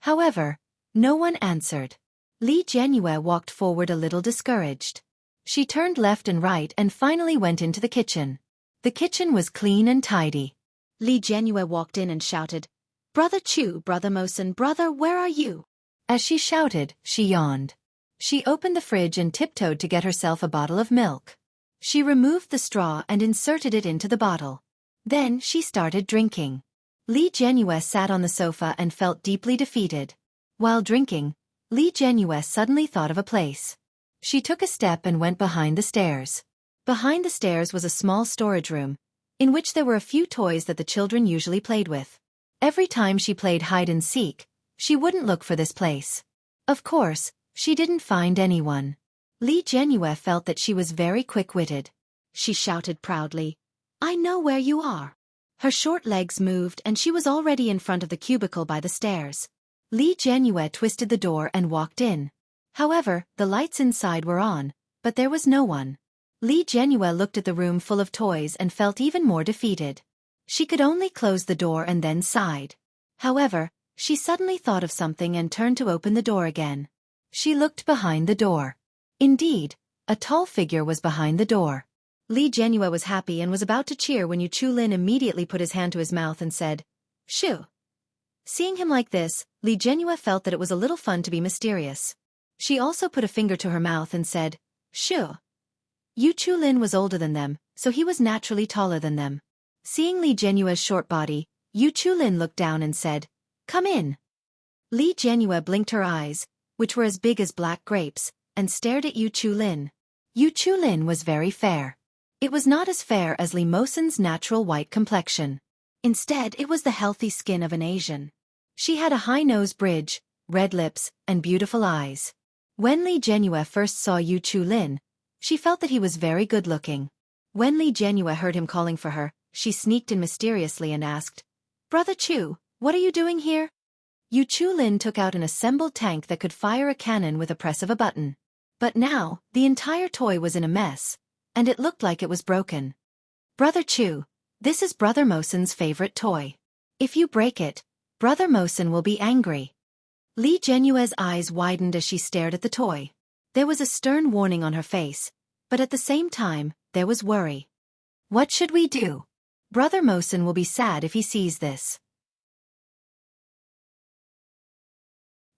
However, no one answered. Li Jianyue walked forward a little discouraged. She turned left and right and finally went into the kitchen. The kitchen was clean and tidy. Li Jianyue walked in and shouted, "Brother Chu, Brother Mosen, brother, where are you?" As she shouted, she yawned. She opened the fridge and tiptoed to get herself a bottle of milk. She removed the straw and inserted it into the bottle. Then she started drinking. Li Jianyue sat on the sofa and felt deeply defeated. While drinking, Li Jianyue suddenly thought of a place. She took a step and went behind the stairs. Behind the stairs was a small storage room, in which there were a few toys that the children usually played with. Every time she played hide and seek, she wouldn't look for this place. Of course, she didn't find anyone. Li Jianyue felt that she was very quick-witted. She shouted proudly, "I know where you are." Her short legs moved and she was already in front of the cubicle by the stairs. Li Jianyue twisted the door and walked in. However, the lights inside were on, but there was no one. Li Jianyue looked at the room full of toys and felt even more defeated. She could only close the door and then sighed. However, she suddenly thought of something and turned to open the door again. She looked behind the door. Indeed, a tall figure was behind the door. Li Jianyue was happy and was about to cheer when Yu Chulin immediately put his hand to his mouth and said, "Shoo." Seeing him like this, Li Jianyue felt that it was a little fun to be mysterious. She also put a finger to her mouth and said, "Shoo." Yu Chulin was older than them, so he was naturally taller than them. Seeing Li Jianyue's short body, Yu Chulin looked down and said, "Come in." Li Jianyue blinked her eyes, which were as big as black grapes, and stared at Yu Chulin. Yu Chulin was very fair. It was not as fair as Li Mosen's natural white complexion. Instead, it was the healthy skin of an Asian. She had a high nose bridge, red lips, and beautiful eyes. When Li Jianyue first saw Yu Chulin, she felt that he was very good-looking. When Li Jianyue heard him calling for her, she sneaked in mysteriously and asked, "Brother Chu, what are you doing here?" Yu Chulin took out an assembled tank that could fire a cannon with a press of a button. But now, the entire toy was in a mess, and it looked like it was broken. "Brother Chu, this is Brother Mosen's favorite toy. If you break it, Brother Mosen will be angry." Li Jianyue's eyes widened as she stared at the toy. There was a stern warning on her face, but at the same time, there was worry. "What should we do? Brother Mosen will be sad if he sees this."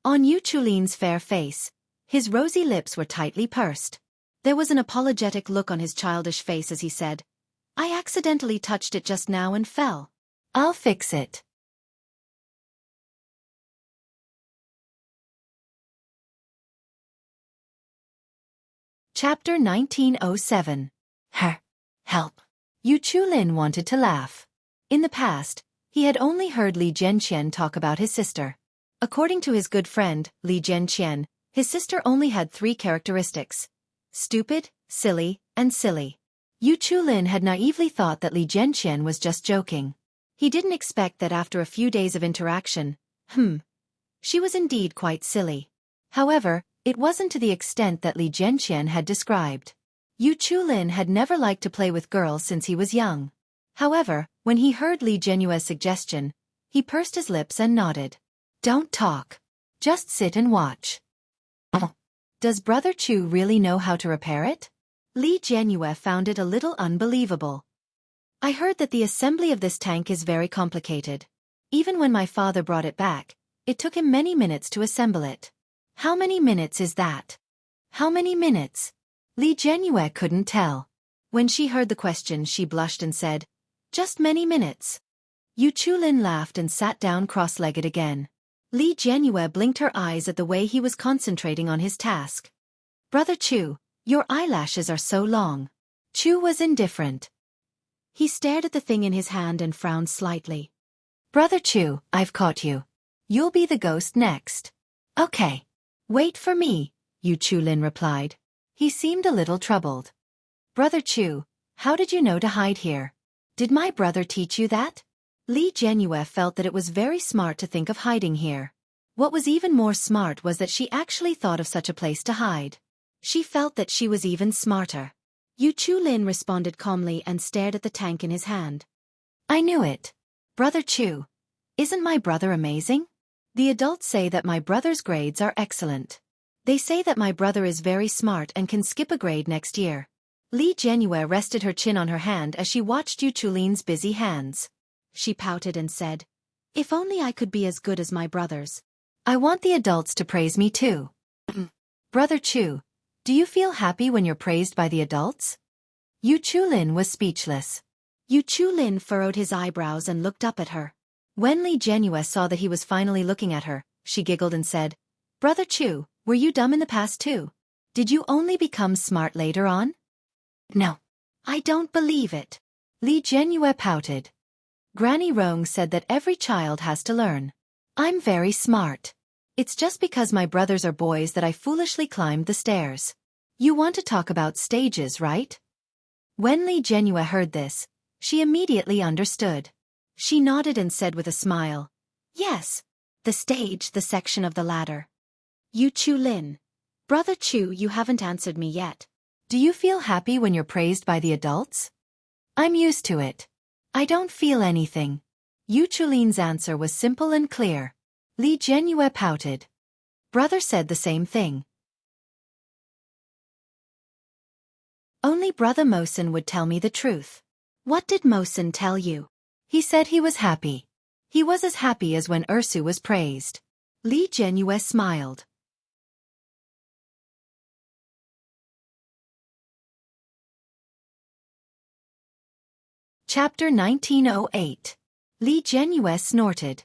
On Yu Chulin's fair face, his rosy lips were tightly pursed. There was an apologetic look on his childish face as he said, "I accidentally touched it just now and fell. I'll fix it." Chapter 1907. Help. Yu Chulin wanted to laugh. In the past, he had only heard Li Jianqian talk about his sister. According to his good friend, Li Jianqian, his sister only had 3 characteristics: stupid, silly, and silly. Yu Chulin had naively thought that Li Jianqian was just joking. He didn't expect that after a few days of interaction, she was indeed quite silly. However, it wasn't to the extent that Li Jianqian had described. Yu Chulin had never liked to play with girls since he was young. However, when he heard Li Jianyue's suggestion, he pursed his lips and nodded. "Don't talk. Just sit and watch." Does Brother Chu really know how to repair it? Li Jianyue found it a little unbelievable. "I heard that the assembly of this tank is very complicated. Even when my father brought it back, it took him many minutes to assemble it." "How many minutes is that?" "How many minutes?" Li Jianyue couldn't tell. When she heard the question, she blushed and said, "Just many minutes." Yu Chulin laughed and sat down cross-legged again. Li Jianyue blinked her eyes at the way he was concentrating on his task. "Brother Chu, your eyelashes are so long." Chu was indifferent. He stared at the thing in his hand and frowned slightly. "Brother Chu, I've caught you. You'll be the ghost next." "Okay. Wait for me," Yu Chulin replied. He seemed a little troubled. "Brother Chu, how did you know to hide here? Did my brother teach you that?" Li Jianyue felt that it was very smart to think of hiding here. What was even more smart was that she actually thought of such a place to hide. She felt that she was even smarter. Yu Chulin responded calmly and stared at the tank in his hand. I knew it. Brother Chu. Isn't my brother amazing? The adults say that my brother's grades are excellent. They say that my brother is very smart and can skip a grade next year. Li Jianyue rested her chin on her hand as she watched Yu Chulin's busy hands. She pouted and said, "If only I could be as good as my brothers." I want the adults to praise me too. Brother Chu, do you feel happy when you're praised by the adults? Yu Chulin was speechless. Yu Chulin furrowed his eyebrows and looked up at her. When Li Jianyue saw that he was finally looking at her, she giggled and said, Brother Chu, were you dumb in the past too? Did you only become smart later on? No. I don't believe it. Li Jianyue pouted. Granny Rong said that every child has to learn. I'm very smart. It's just because my brothers are boys that I foolishly climbed the stairs. You want to talk about stages, right? When Li Jianyue heard this, she immediately understood. She nodded and said with a smile, "Yes. The stage, the section of the ladder." Yu Chulin. Brother Chu, you haven't answered me yet. Do you feel happy when you're praised by the adults? I'm used to it. I don't feel anything. Yu Chulin's answer was simple and clear. Li Jianyue pouted. Brother said the same thing. Only Brother Mosen would tell me the truth. What did Mosen tell you? He said he was happy. He was as happy as when Ursu was praised. Li Jianyue smiled. Chapter 1908. Li Jianyue snorted.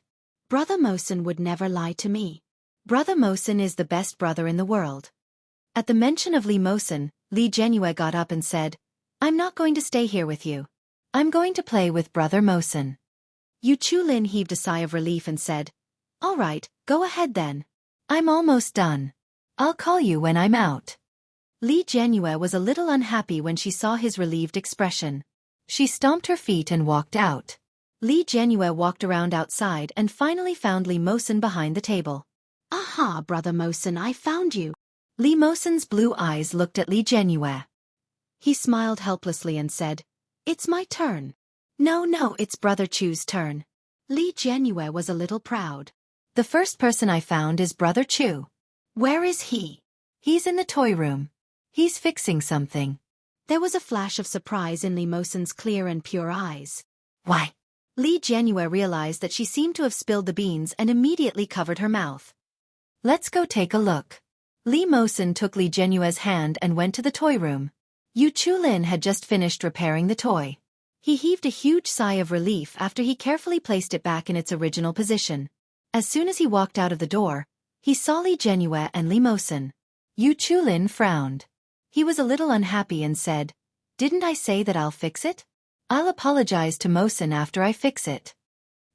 Brother Mosen would never lie to me. Brother Mosen is the best brother in the world. At the mention of Li Mosen, Li Jianyue got up and said, I'm not going to stay here with you. I'm going to play with Brother Mosen. Yu Chulin heaved a sigh of relief and said, All right, go ahead then. I'm almost done. I'll call you when I'm out. Li Jianyue was a little unhappy when she saw his relieved expression. She stomped her feet and walked out. Li Jianyue walked around outside and finally found Li Mosen behind the table. Aha, Brother Mosen, I found you. Li Mosen's blue eyes looked at Li Jianyue. He smiled helplessly and said, It's my turn. No, it's Brother Chu's turn. Li Jianyue was a little proud. The first person I found is Brother Chu. Where is he? He's in the toy room. He's fixing something. There was a flash of surprise in Li Mosen's clear and pure eyes. Why? Li Jianyue realized that she seemed to have spilled the beans and immediately covered her mouth. Let's go take a look. Li Mosen took Li Jianyue's hand and went to the toy room. Yu Chulin had just finished repairing the toy. He heaved a huge sigh of relief after he carefully placed it back in its original position. As soon as he walked out of the door, he saw Li Jianyue and Li Mosen. Yu Chulin frowned. He was a little unhappy and said, Didn't I say that I'll fix it? I'll apologize to Mosen after I fix it.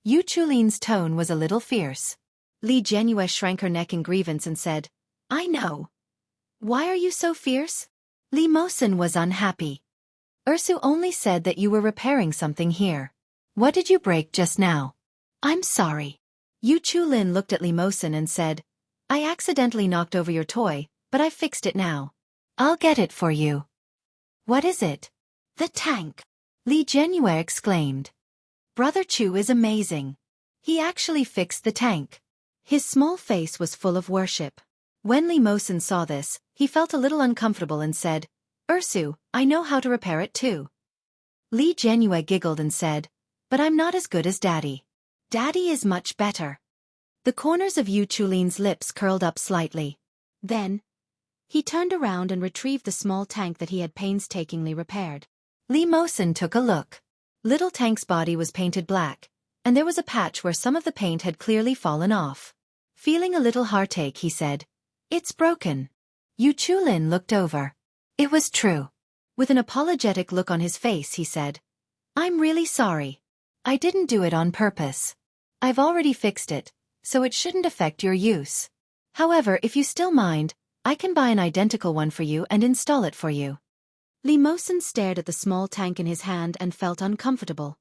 Yu Chulin's tone was a little fierce. Li Jianyue shrank her neck in grievance and said, I know. Why are you so fierce? Li Mosen was unhappy. Ursu only said that you were repairing something here. What did you break just now? I'm sorry. Yu Chulin looked at Li Mosen and said, I accidentally knocked over your toy, but I fixed it now. I'll get it for you. What is it? The tank. Li Jianyue exclaimed. Brother Chu is amazing. He actually fixed the tank. His small face was full of worship. When Li Mosen saw this, he felt a little uncomfortable and said, Ursu, I know how to repair it too. Li Jianyue giggled and said, But I'm not as good as Daddy. Daddy is much better. The corners of Yu Chulin's lips curled up slightly. Then, he turned around and retrieved the small tank that he had painstakingly repaired. Li Mosen took a look. Little tank's body was painted black, and there was a patch where some of the paint had clearly fallen off. Feeling a little heartache, he said, It's broken. Yu Chulin looked over. It was true. With an apologetic look on his face, he said, I'm really sorry. I didn't do it on purpose. I've already fixed it, so it shouldn't affect your use. However, if you still mind, I can buy an identical one for you and install it for you. Li Mosen stared at the small tank in his hand and felt uncomfortable.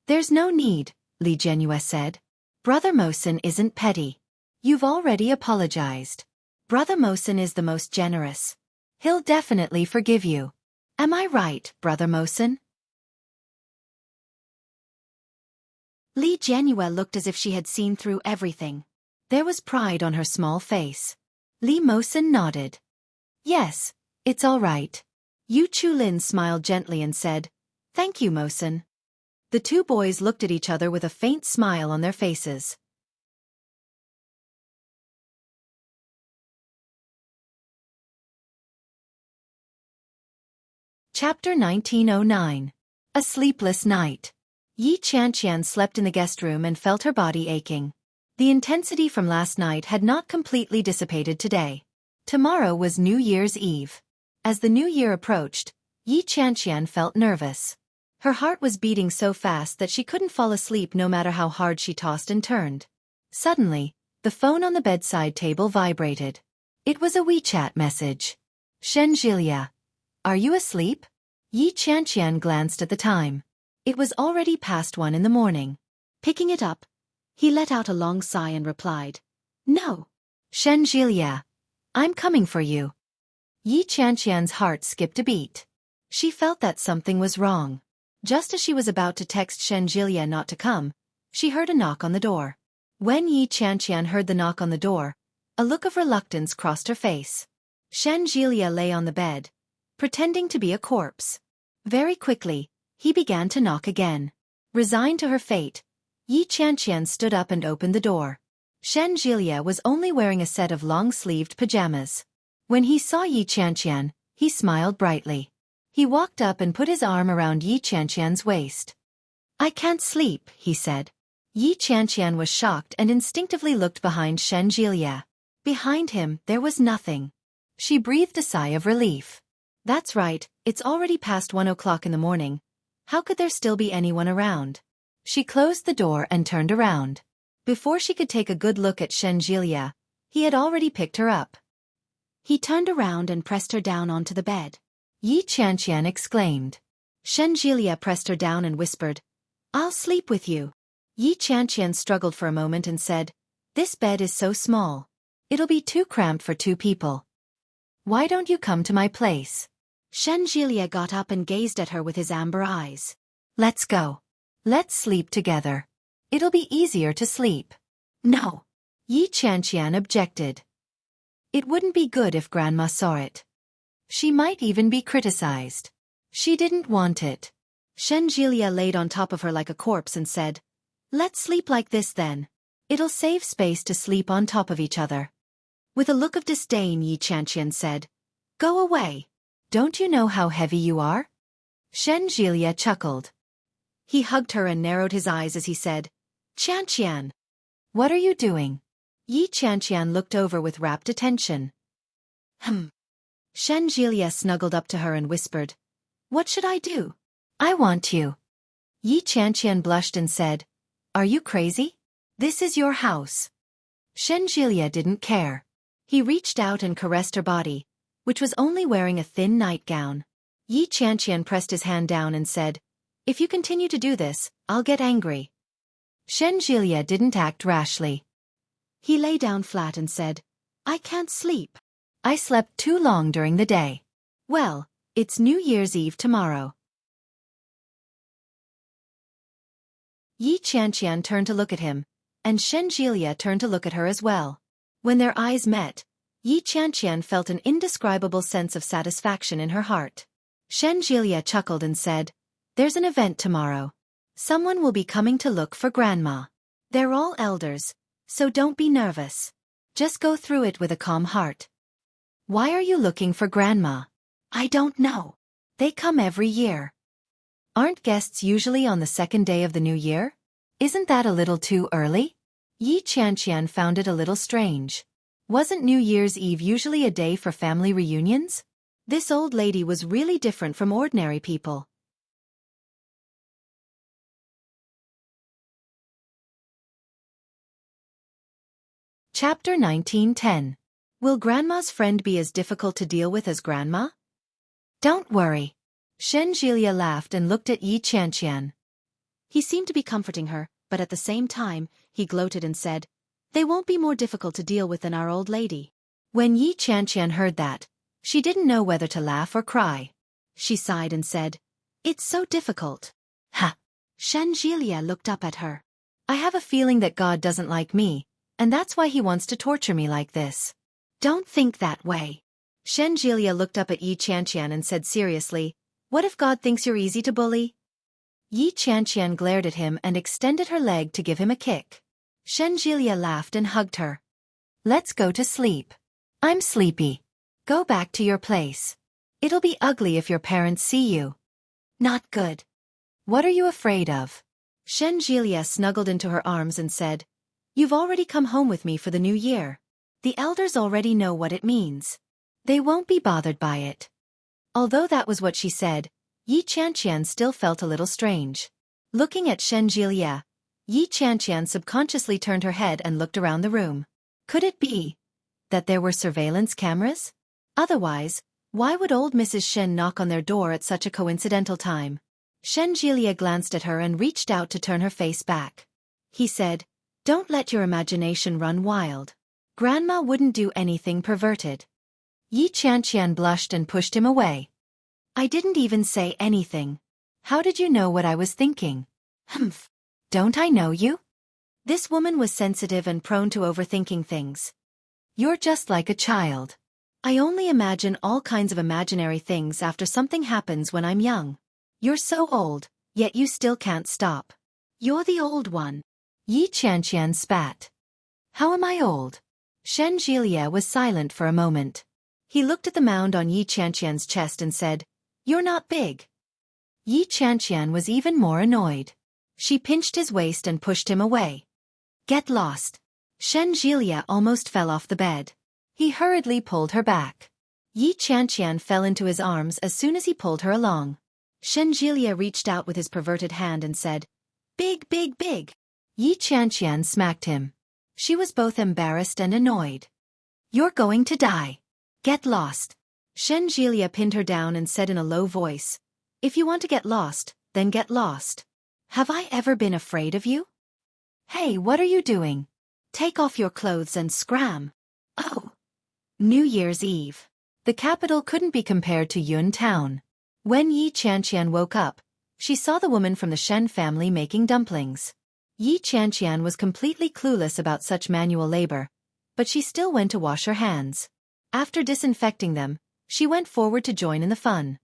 There's no need, Li Jianyue said. Brother Mosen isn't petty. You've already apologized. Brother Mosen is the most generous. He'll definitely forgive you. Am I right, Brother Mosen? Li Jianyue looked as if she had seen through everything. There was pride on her small face. Li Mosen nodded. Yes, it's all right. Yu Chulin smiled gently and said, Thank you, Mosen. The two boys looked at each other with a faint smile on their faces. Chapter 1909. A Sleepless Night. Yi Qianqian slept in the guest room and felt her body aching. The intensity from last night had not completely dissipated today. Tomorrow was New Year's Eve. As the new year approached, Yi Qianqian felt nervous. Her heart was beating so fast that she couldn't fall asleep no matter how hard she tossed and turned. Suddenly, the phone on the bedside table vibrated. It was a WeChat message. Shen Jilia. Are you asleep? Yi Qianqian glanced at the time. It was already past 1 in the morning. Picking it up, he let out a long sigh and replied, No. Shen Jilia. I'm coming for you. Yi Qianqian's heart skipped a beat. She felt that something was wrong. Just as she was about to text Shen Jilia not to come, she heard a knock on the door. When Yi Qianqian heard the knock on the door, a look of reluctance crossed her face. Shen Jilia lay on the bed, pretending to be a corpse. Very quickly, he began to knock again. Resigned to her fate, Yi Qianqian stood up and opened the door. Shen Jilia was only wearing a set of long-sleeved pajamas. When he saw Yi Qianqian, he smiled brightly. He walked up and put his arm around Yi Qianqian's waist. I can't sleep, he said. Yi Qianqian was shocked and instinctively looked behind Shen Jilia. Behind him, there was nothing. She breathed a sigh of relief. That's right, it's already past 1 o'clock in the morning. How could there still be anyone around? She closed the door and turned around. Before she could take a good look at Shen Jilia, he had already picked her up. He turned around and pressed her down onto the bed. Yi Qianqian exclaimed. Shen Jilia pressed her down and whispered, I'll sleep with you. Yi Qianqian struggled for a moment and said, This bed is so small. It'll be too cramped for 2 people. Why don't you come to my place? Shen Jilia got up and gazed at her with his amber eyes. Let's go. Let's sleep together. It'll be easier to sleep. No. Yi Qianqian objected. It wouldn't be good if Grandma saw it. She might even be criticized. She didn't want it. Shen Jilia laid on top of her like a corpse and said, Let's sleep like this then. It'll save space to sleep on top of each other. With a look of disdain, Yi Qianqian said, Go away. Don't you know how heavy you are? Shen Jilia chuckled. He hugged her and narrowed his eyes as he said, Qianqian. What are you doing? Yi Qianqian looked over with rapt attention. Shen Jilia snuggled up to her and whispered, What should I do? I want you. Yi Qianqian blushed and said, Are you crazy? This is your house. Shen Jilia didn't care. He reached out and caressed her body, which was only wearing a thin nightgown. Yi Qianqian pressed his hand down and said, If you continue to do this, I'll get angry. Shen Jilia didn't act rashly. He lay down flat and said, I can't sleep. I slept too long during the day. Well, it's New Year's Eve tomorrow. Yi Qianqian turned to look at him, and Shen Jilia turned to look at her as well. When their eyes met, Yi Qianqian felt an indescribable sense of satisfaction in her heart. Shen Jilia chuckled and said, There's an event tomorrow. Someone will be coming to look for Grandma. They're all elders, so don't be nervous. Just go through it with a calm heart. Why are you looking for Grandma? I don't know. They come every year. Aren't guests usually on the 2nd day of the new year? Isn't that a little too early? Yi Qianqian found it a little strange. Wasn't New Year's Eve usually a day for family reunions? This old lady was really different from ordinary people. Chapter 1910. Will Grandma's friend be as difficult to deal with as Grandma? Don't worry. Shen Jilia laughed and looked at Yi Qianqian. He seemed to be comforting her, but at the same time, he gloated and said, They won't be more difficult to deal with than our old lady. When Yi Qianqian heard that, she didn't know whether to laugh or cry. She sighed and said, "It's so difficult." Ha! Shenjilia looked up at her. I have a feeling that God doesn't like me, and that's why he wants to torture me like this. Don't think that way. Shenjilia looked up at Yi Qianqian and said seriously, what if God thinks you're easy to bully? Yi Qianqian glared at him and extended her leg to give him a kick. Shenjilia laughed and hugged her. Let's go to sleep. I'm sleepy. Go back to your place. It'll be ugly if your parents see you. Not good. What are you afraid of? Shenjilia snuggled into her arms and said, You've already come home with me for the new year. The elders already know what it means. They won't be bothered by it. Although that was what she said, Yi Qianqian still felt a little strange. Looking at Shenjilia, Yi Qianqian subconsciously turned her head and looked around the room. Could it be that there were surveillance cameras? Otherwise, why would old Mrs. Shen knock on their door at such a coincidental time? Shenjilia glanced at her and reached out to turn her face back. He said, Don't let your imagination run wild. Grandma wouldn't do anything perverted. Yi Qianqian blushed and pushed him away. I didn't even say anything. How did you know what I was thinking? Humph. Don't I know you? This woman was sensitive and prone to overthinking things. You're just like a child. I only imagine all kinds of imaginary things after something happens when I'm young. You're so old, yet you still can't stop. You're the old one. Yi Qianqian spat. How am I old? Shenjilia was silent for a moment. He looked at the mound on Yi Qianqian's chest and said, You're not big. Yi Qianqian was even more annoyed. She pinched his waist and pushed him away. Get lost. Shenjilia almost fell off the bed. He hurriedly pulled her back. Yi Qianqian fell into his arms as soon as he pulled her along. Shenjilia reached out with his perverted hand and said, Big, big, big. Yi Qianqian smacked him. She was both embarrassed and annoyed. You're going to die. Get lost. Shenjilia pinned her down and said in a low voice, If you want to get lost, then get lost. Have I ever been afraid of you? Hey, what are you doing? Take off your clothes and scram. Oh. New Year's Eve. The capital couldn't be compared to Yun Town. When Yi Qianqian woke up, she saw the woman from the Shen family making dumplings. Yi Qianqian was completely clueless about such manual labor, but she still went to wash her hands. After disinfecting them, she went forward to join in the fun.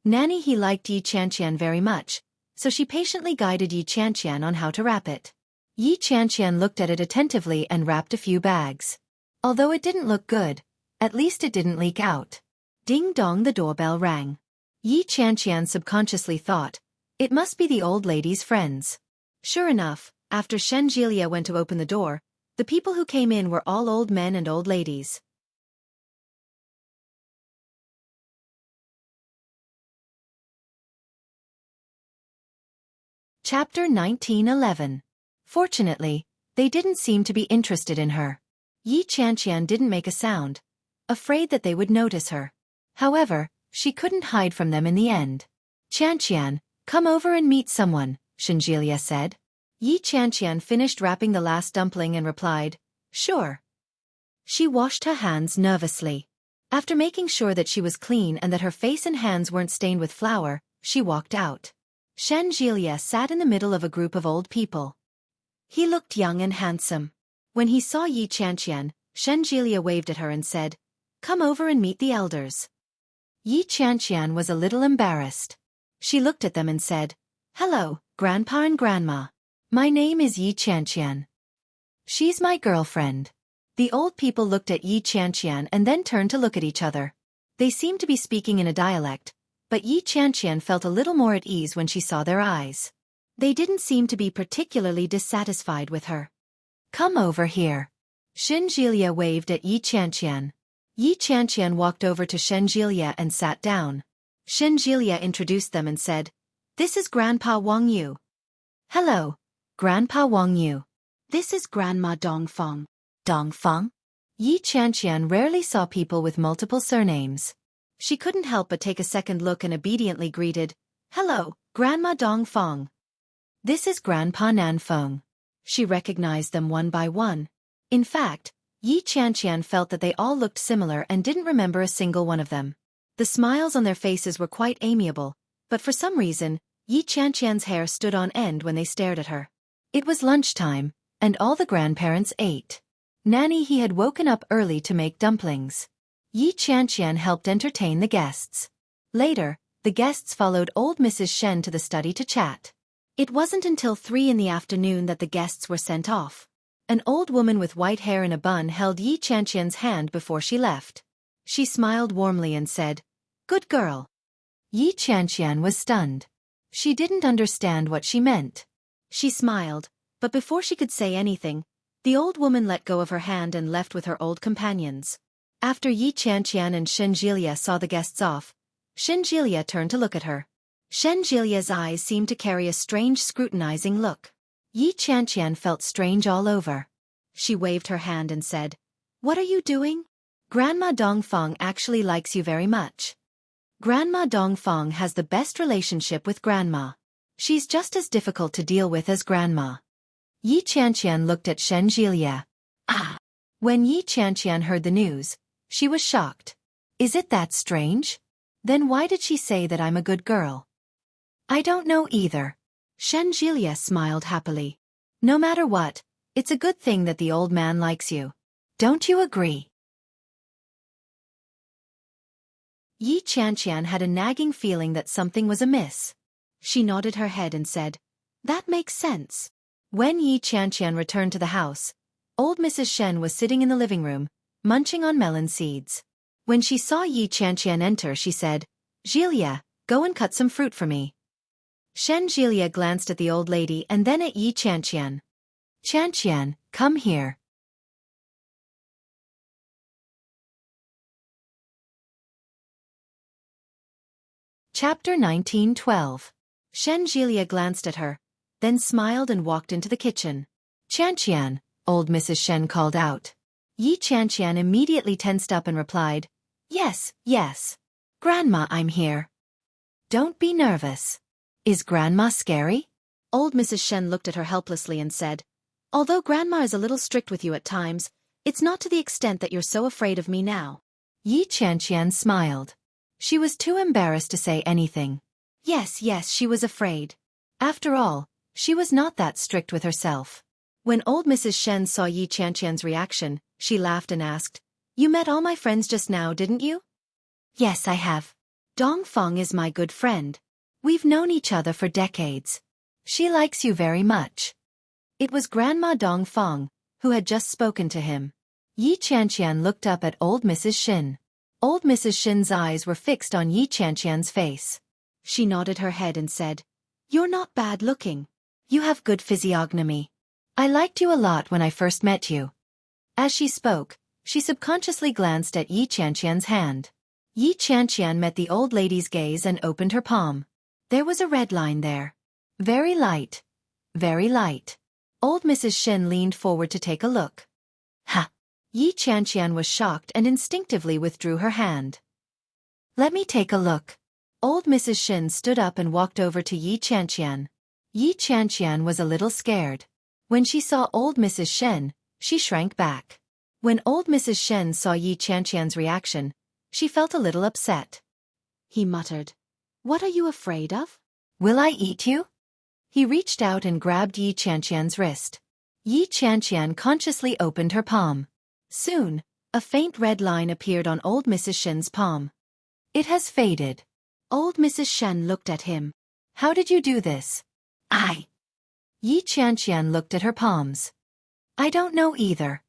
Nanny he liked Yi Qianqian very much, so she patiently guided Yi Qianqian on how to wrap it. Yi Qianqian looked at it attentively and wrapped a few bags. Although it didn't look good, at least it didn't leak out. Ding dong, the doorbell rang. Yi Qianqian subconsciously thought, it must be the old lady's friends. Sure enough, after Shenjilia went to open the door, the people who came in were all old men and old ladies. Chapter 1911. Fortunately, they didn't seem to be interested in her. Yi Qianqian didn't make a sound, afraid that they would notice her. However, she couldn't hide from them in the end. Qianqian, come over and meet someone, Shenjilia said. Yi Qianqian finished wrapping the last dumpling and replied, Sure. She washed her hands nervously. After making sure that she was clean and that her face and hands weren't stained with flour, she walked out. Shenjilia sat in the middle of a group of old people. He looked young and handsome. When he saw Yi Qianqian, Shenjilia waved at her and said, Come over and meet the elders. Yi Qianqian was a little embarrassed. She looked at them and said, Hello, Grandpa and Grandma. My name is Yi Qianqian. She's my girlfriend. The old people looked at Yi Qianqian and then turned to look at each other. They seemed to be speaking in a dialect, but Yi Qianqian felt a little more at ease when she saw their eyes. They didn't seem to be particularly dissatisfied with her. Come over here. Shenjilia waved at Yi Qianqian. Yi Qianqian walked over to Shenjilia and sat down. Shenjilia introduced them and said, This is Grandpa Wang Yu. Hello, Grandpa Wang Yu. This is Grandma Dongfeng. Dongfeng? Yi Qianqian rarely saw people with multiple surnames. She couldn't help but take a second look and obediently greeted, Hello, Grandma Dongfeng. This is Grandpa Nanfeng. She recognized them one by one. In fact, Yi Qianqian felt that they all looked similar and didn't remember a single one of them. The smiles on their faces were quite amiable, but for some reason, Yi Qianqian's hair stood on end when they stared at her. It was lunchtime, and all the grandparents ate. Nanny he had woken up early to make dumplings. Yi Qianqian helped entertain the guests. Later, the guests followed old Mrs. Shen to the study to chat. It wasn't until 3 in the afternoon that the guests were sent off. An old woman with white hair in a bun held Yi Qianqian's hand before she left. She smiled warmly and said, "Good girl." Yi Qianqian was stunned. She didn't understand what she meant. She smiled, but before she could say anything, the old woman let go of her hand and left with her old companions. After Yi Qianqian and Shenjilia saw the guests off, Shenjilia turned to look at her. Shenjilia's eyes seemed to carry a strange scrutinizing look. Yi Qianqian felt strange all over. She waved her hand and said, "What are you doing? Grandma Dongfang actually likes you very much. Grandma Dongfang has the best relationship with Grandma. She's just as difficult to deal with as Grandma." Yi Qianqian looked at Shenjilia. Ah! When Yi Qianqian heard the news, she was shocked. Is it that strange? Then why did she say that I'm a good girl? I don't know either. Shenjilia smiled happily. No matter what, it's a good thing that the old man likes you. Don't you agree? Yi Qianqian had a nagging feeling that something was amiss. She nodded her head and said, "That makes sense." When Yi Qianqian returned to the house, old Mrs. Shen was sitting in the living room, munching on melon seeds. When she saw Yi Qianqian enter, she said, "Jilia, go and cut some fruit for me." Shenjilia glanced at the old lady and then at Yi Qianqian. "Qianqian, come here." Chapter 19:12. Shenjilia glanced at her, then smiled and walked into the kitchen. "Qianqian," old Mrs. Shen called out. Yi Qianqian immediately tensed up and replied, "Yes, yes. Grandma, I'm here." "Don't be nervous. Is Grandma scary?" Old Mrs. Shen looked at her helplessly and said, "Although Grandma is a little strict with you at times, it's not to the extent that you're so afraid of me now." Yi Qianqian smiled. She was too embarrassed to say anything. Yes, she was afraid. After all, she was not that strict with herself. When old Mrs. Shen saw Yi Qianqian's reaction, she laughed and asked, "You met all my friends just now, didn't you?" "Yes, I have. Dongfang is my good friend. We've known each other for decades. She likes you very much." It was Grandma Dongfang, who had just spoken to him. Yi Qianqian looked up at old Mrs. Shen. Old Mrs. Shen's eyes were fixed on Yi Qianqian's face. She nodded her head and said, "You're not bad looking. You have good physiognomy. I liked you a lot when I first met you." As she spoke, she subconsciously glanced at Yi Qianqian's hand. Yi Qianqian met the old lady's gaze and opened her palm. There was a red line there. Very light. Very light. Old Mrs. Shen leaned forward to take a look. Ha! Yi Qianqian was shocked and instinctively withdrew her hand. "Let me take a look." Old Mrs. Shen stood up and walked over to Yi Qianqian. Yi Qianqian was a little scared. When she saw old Mrs. Shen, she shrank back. When old Mrs. Shen saw Yi Qianqian's reaction, she felt a little upset. He muttered, "What are you afraid of? Will I eat you?" He reached out and grabbed Yi Qianqian's wrist. Yi Qianqian consciously opened her palm. Soon, a faint red line appeared on old Mrs. Shen's palm. "It has faded." Old Mrs. Shen looked at him. "How did you do this?" Yi Qianqian looked at her palms. "I don't know either.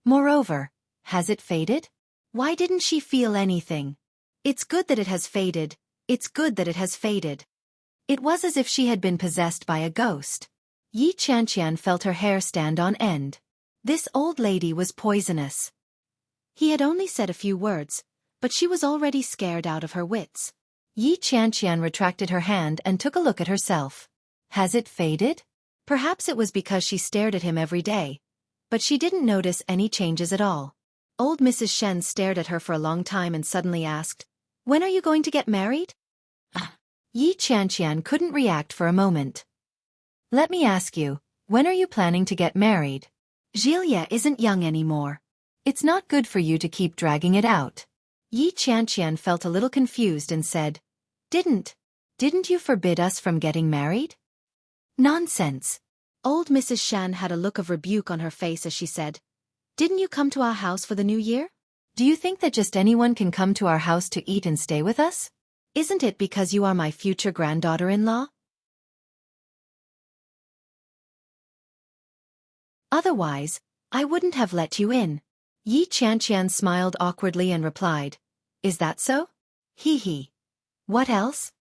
Moreover, has it faded?" Why didn't she feel anything? It's good that it has faded. It's good that it has faded. It was as if she had been possessed by a ghost. Yi Qianqian felt her hair stand on end. This old lady was poisonous. He had only said a few words, but she was already scared out of her wits. Yi Qianqian retracted her hand and took a look at herself. Has it faded? Perhaps it was because she stared at him every day, but she didn't notice any changes at all. Old Mrs. Shen stared at her for a long time and suddenly asked, "When are you going to get married?" Yi Qianqian couldn't react for a moment. "Let me ask you, when are you planning to get married? Jilia isn't young anymore. It's not good for you to keep dragging it out. Yi Qianqian felt a little confused and said, Didn't you forbid us from getting married? Nonsense. Old Mrs. Shan had a look of rebuke on her face as she said, Didn't you come to our house for the new year? Do you think that just anyone can come to our house to eat and stay with us? Isn't it because you are my future granddaughter-in-law? Otherwise, I wouldn't have let you in. Yi Qianqian smiled awkwardly and replied, Is that so? Hee hee. What else?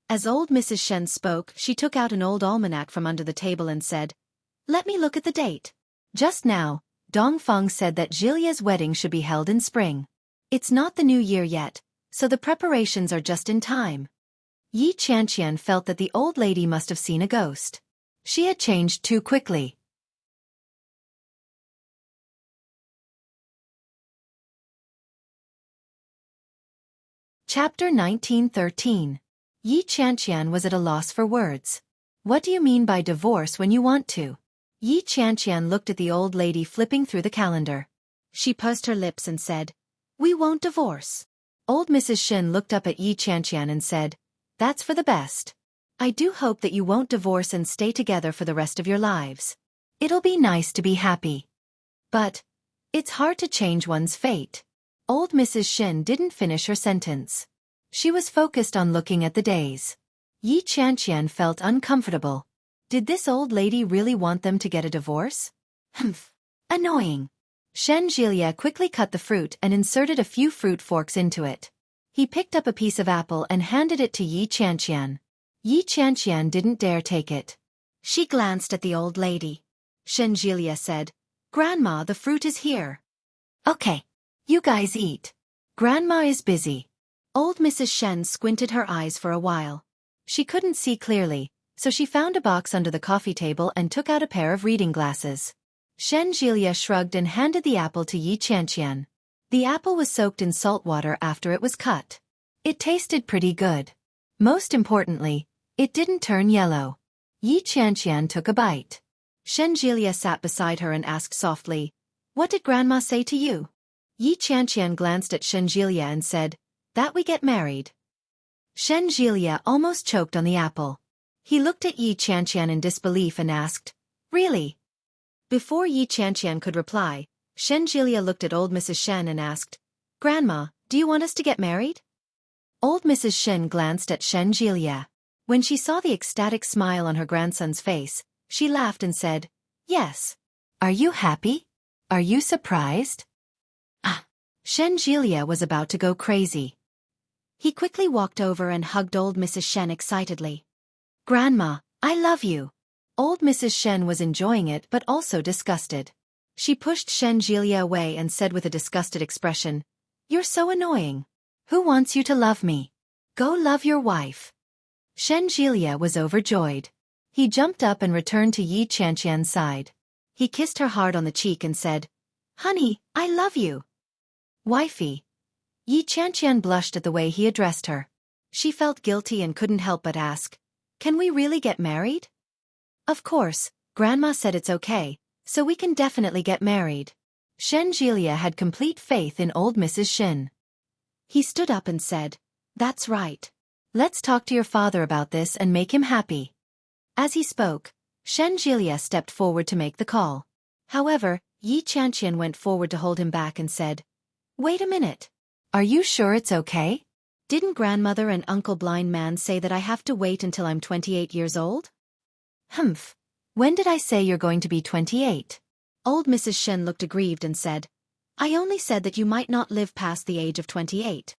As old Mrs. Shen spoke, she took out an old almanac from under the table and said, Let me look at the date. Just now, Dongfeng said that Jilia's wedding should be held in spring. It's not the new year yet, so the preparations are just in time. Yi Qianqian felt that the old lady must have seen a ghost. She had changed too quickly. Chapter 1913. Yi Qianqian was at a loss for words. What do you mean by divorce when you want to? Yi Qianqian looked at the old lady flipping through the calendar. She pursed her lips and said, We won't divorce. Old Mrs. Shin looked up at Yi Qianqian and said, That's for the best. I do hope that you won't divorce and stay together for the rest of your lives. It'll be nice to be happy. But it's hard to change one's fate. Old Mrs. Shin didn't finish her sentence. She was focused on looking at the days. Yi Qianqian felt uncomfortable. Did this old lady really want them to get a divorce? Humph. Annoying. Shen Jilia quickly cut the fruit and inserted a few fruit forks into it. He picked up a piece of apple and handed it to Yi Qianqian. Yi Qianqian didn't dare take it. She glanced at the old lady. Shen Jilia said, Grandma, the fruit is here. Okay. You guys eat. Grandma is busy. Old Mrs. Shen squinted her eyes for a while. She couldn't see clearly, so she found a box under the coffee table and took out a pair of reading glasses. Shen Jilia shrugged and handed the apple to Yi Qianqian. The apple was soaked in salt water after it was cut. It tasted pretty good. Most importantly, it didn't turn yellow. Yi Qianqian took a bite. Shen Jilia sat beside her and asked softly, What did Grandma say to you? Yi Qianqian glanced at Shen Jilia and said, That we get married. Shen Jilia almost choked on the apple. He looked at Yi Qianqian in disbelief and asked, Really? Before Yi Qianqian could reply, Shen Jilia looked at old Mrs. Shen and asked, Grandma, do you want us to get married? Old Mrs. Shen glanced at Shen Jilia. When she saw the ecstatic smile on her grandson's face, she laughed and said, Yes. Are you happy? Are you surprised? Shen Jilia was about to go crazy. He quickly walked over and hugged old Mrs. Shen excitedly. Grandma, I love you. Old Mrs. Shen was enjoying it but also disgusted. She pushed Shen Jilia away and said with a disgusted expression, You're so annoying. Who wants you to love me? Go love your wife. Shen Jilia was overjoyed. He jumped up and returned to Yi Qianqian's side. He kissed her hard on the cheek and said, Honey, I love you. Wifey. Yi Qianqian blushed at the way he addressed her. She felt guilty and couldn't help but ask, Can we really get married? Of course, Grandma said it's okay, so we can definitely get married. Shen Jilia had complete faith in old Mrs. Shin. He stood up and said, That's right. Let's talk to your father about this and make him happy. As he spoke, Shen Jilia stepped forward to make the call. However, Yi Qianqian went forward to hold him back and said, Wait a minute. Are you sure it's okay? Didn't grandmother and Uncle Blind Man say that I have to wait until I'm 28 years old? Humph. When did I say you're going to be 28? Old Mrs. Shen looked aggrieved and said, I only said that you might not live past the age of 28.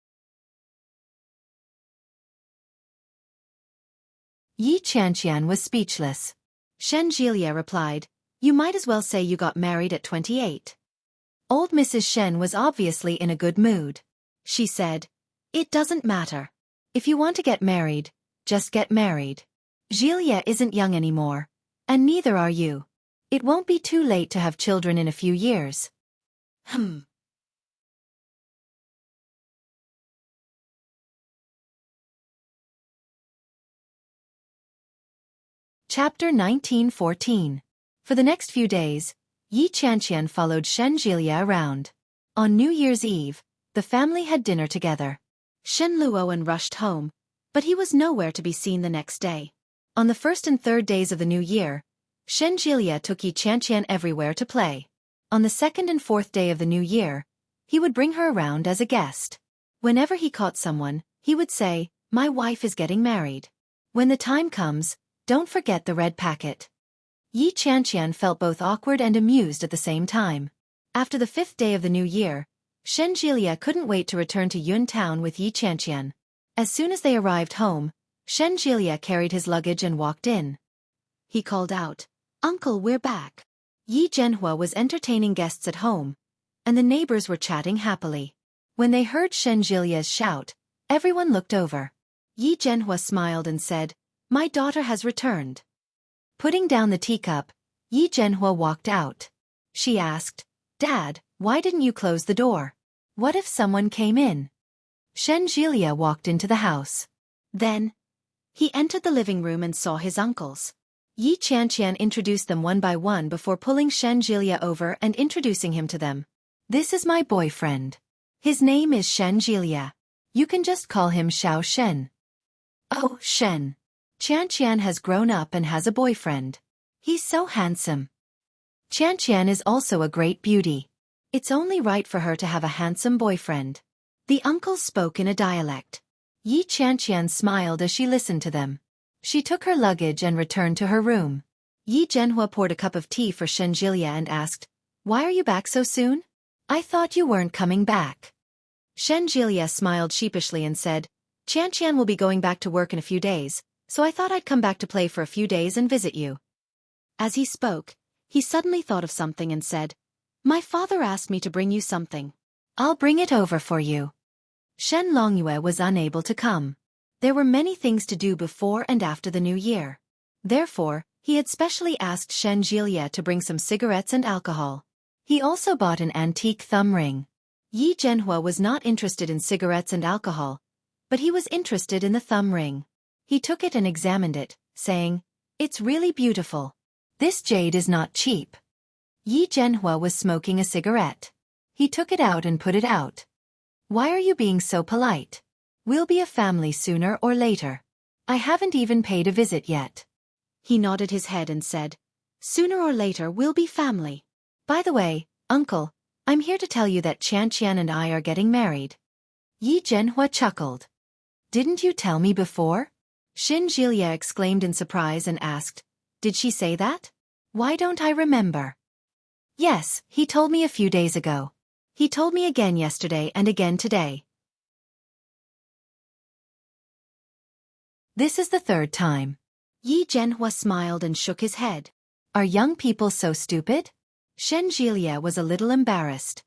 Yi Qianqian was speechless. Shen Jilia replied, You might as well say you got married at 28. Old Mrs. Shen was obviously in a good mood. She said, It doesn't matter. If you want to get married, just get married. Jilia isn't young anymore. And neither are you. It won't be too late to have children in a few years. Chapter 1914. For the next few days, Yi Qianqian followed Shen Jilia around. On New Year's Eve, the family had dinner together. Shen Luoan rushed home, but he was nowhere to be seen the next day. On the first and third days of the new year, Shen Jilia took Yi Qianqian everywhere to play. On the second and fourth day of the new year, he would bring her around as a guest. Whenever he caught someone, he would say, "My wife is getting married. When the time comes, don't forget the red packet." Yi Qianqian felt both awkward and amused at the same time. After the fifth day of the new year, Shen Jilia couldn't wait to return to Yun Town with Yi Qianqian. As soon as they arrived home, Shen Jilia carried his luggage and walked in. He called out, "Uncle, we're back." Yi Zhenhua was entertaining guests at home, and the neighbors were chatting happily. When they heard Shen Jilia's shout, everyone looked over. Yi Zhenhua smiled and said, "My daughter has returned." Putting down the teacup, Yi Zhenhua walked out. She asked, "Dad, why didn't you close the door? What if someone came in?" Shen Jilia walked into the house. Then, he entered the living room and saw his uncles. Yi Qianqian introduced them one by one before pulling Shen Jilia over and introducing him to them. "This is my boyfriend. His name is Shen Jilia. You can just call him Xiao Shen." "Oh, Shen. Qianqian has grown up and has a boyfriend. He's so handsome. Qianqian is also a great beauty. It's only right for her to have a handsome boyfriend." The uncles spoke in a dialect. Yi Qianqian smiled as she listened to them. She took her luggage and returned to her room. Yi Zhenhua poured a cup of tea for Shen Jilia and asked, "Why are you back so soon? I thought you weren't coming back." Shen Jilia smiled sheepishly and said, "Qianqian will be going back to work in a few days, so I thought I'd come back to play for a few days and visit you." As he spoke, he suddenly thought of something and said, "My father asked me to bring you something." "I'll bring it over for you." Shen Longyue was unable to come. There were many things to do before and after the new year. Therefore, he had specially asked Shen Jilia to bring some cigarettes and alcohol. He also bought an antique thumb ring. Yi Zhenhua was not interested in cigarettes and alcohol, but he was interested in the thumb ring. He took it and examined it, saying, "It's really beautiful. This jade is not cheap." Yi Zhenhua was smoking a cigarette. He took it out and put it out. "Why are you being so polite? We'll be a family sooner or later. I haven't even paid a visit yet." He nodded his head and said, "Sooner or later we'll be family." "By the way, Uncle, I'm here to tell you that Qianqian and I are getting married." Yi Zhenhua chuckled. "Didn't you tell me before?" Shen Jilia exclaimed in surprise and asked, "Did she say that? Why don't I remember?" "Yes, he told me a few days ago. He told me again yesterday and again today. This is the third time." Yi Zhenhua smiled and shook his head. "Are young people so stupid?" Shen Jilia was a little embarrassed.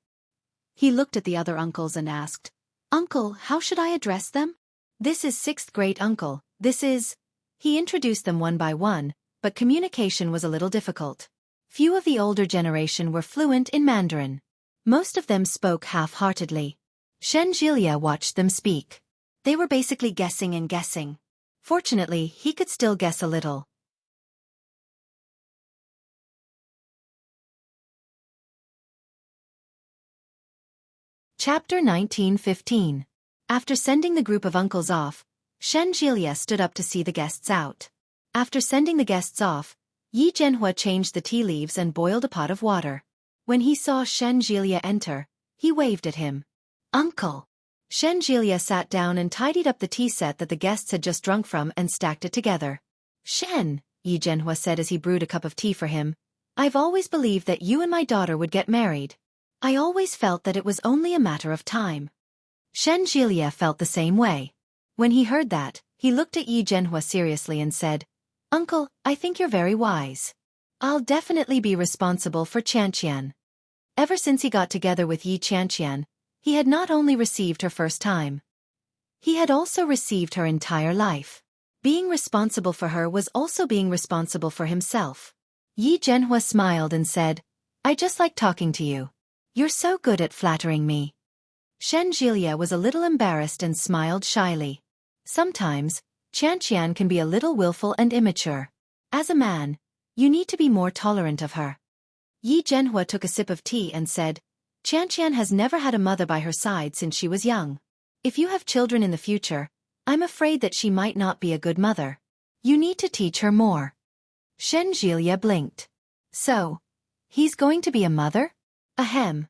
He looked at the other uncles and asked, "Uncle, how should I address them?" "This is sixth great uncle, this is..." He introduced them one by one, but communication was a little difficult. Few of the older generation were fluent in Mandarin. Most of them spoke half-heartedly. Shen Jilia watched them speak. They were basically guessing and guessing. Fortunately, he could still guess a little. Chapter 19:15. After sending the group of uncles off, Shen Jilia stood up to see the guests out. After sending the guests off, Yi Zhenhua changed the tea leaves and boiled a pot of water. When he saw Shen Jilia enter, he waved at him. "Uncle." Shen Jilia sat down and tidied up the tea set that the guests had just drunk from and stacked it together. "Shen," Yi Zhenhua said as he brewed a cup of tea for him, "I've always believed that you and my daughter would get married. I always felt that it was only a matter of time." Shen Jilia felt the same way. When he heard that, he looked at Yi Zhenhua seriously and said, "Uncle, I think you're very wise. I'll definitely be responsible for Qianqian." Ever since he got together with Yi Qianqian, he had not only received her first time. He had also received her entire life. Being responsible for her was also being responsible for himself. Yi Zhenhua smiled and said, "I just like talking to you. You're so good at flattering me." Shen Jilia was a little embarrassed and smiled shyly. Sometimes, Qianqian can be a little willful and immature. As a man, you need to be more tolerant of her. Yi Zhenhua took a sip of tea and said, Qianqian has never had a mother by her side since she was young. If you have children in the future, I'm afraid that she might not be a good mother. You need to teach her more. Shenjilia blinked. So, he's going to be a mother? Ahem.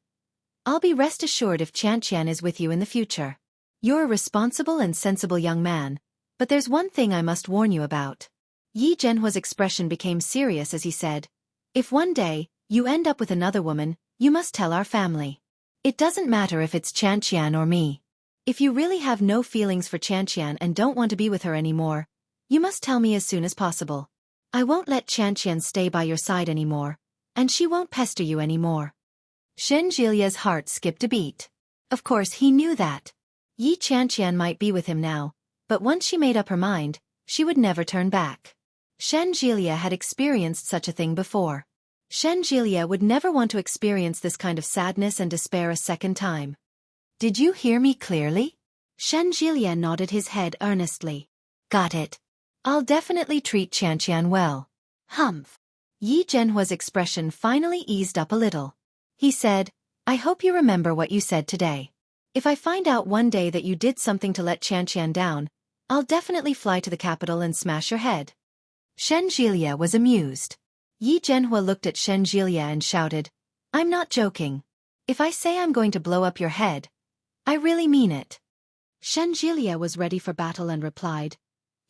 I'll be rest assured if Qianqian is with you in the future. You're a responsible and sensible young man, but there's one thing I must warn you about. Yi Zhenhua's expression became serious as he said, if one day, you end up with another woman, you must tell our family. It doesn't matter if it's Qianqian or me. If you really have no feelings for Qianqian and don't want to be with her anymore, you must tell me as soon as possible. I won't let Qianqian stay by your side anymore, and she won't pester you anymore. Shenjilia's heart skipped a beat. Of course he knew that. Yi Qianqian might be with him now, but once she made up her mind, she would never turn back. Shenjilia had experienced such a thing before. Shenjilia would never want to experience this kind of sadness and despair a second time. Did you hear me clearly? Shenjilia nodded his head earnestly. Got it. I'll definitely treat Qianqian well. Humph. Yi Zhenhua's expression finally eased up a little. He said, I hope you remember what you said today. If I find out one day that you did something to let Qianqian down, I'll definitely fly to the capital and smash your head. Shenjilia was amused. Yi Zhenhua looked at Shenjilia and shouted, I'm not joking. If I say I'm going to blow up your head, I really mean it. Shenjilia was ready for battle and replied,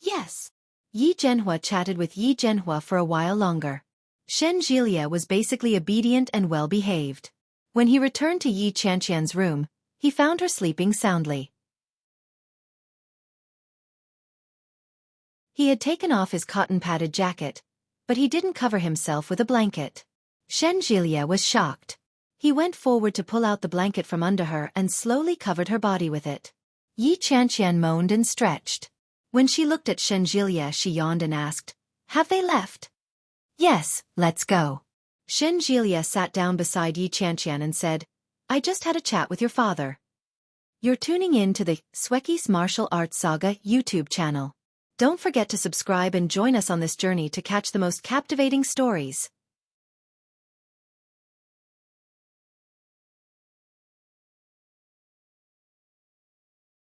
yes. Yi Zhenhua chatted with Yi Zhenhua for a while longer. Shenjilia was basically obedient and well-behaved. When he returned to Yi Qianqian's room, he found her sleeping soundly. He had taken off his cotton-padded jacket, but he didn't cover himself with a blanket. Shenjilia was shocked. He went forward to pull out the blanket from under her and slowly covered her body with it. Yi Qianqian moaned and stretched. When she looked at Shenjilia, she yawned and asked, have they left? Yes, let's go. Shenjilia sat down beside Yi Qianqian and said, I just had a chat with your father. You're tuning in to the Xueqi's Martial Arts Saga YouTube channel. Don't forget to subscribe and join us on this journey to catch the most captivating stories.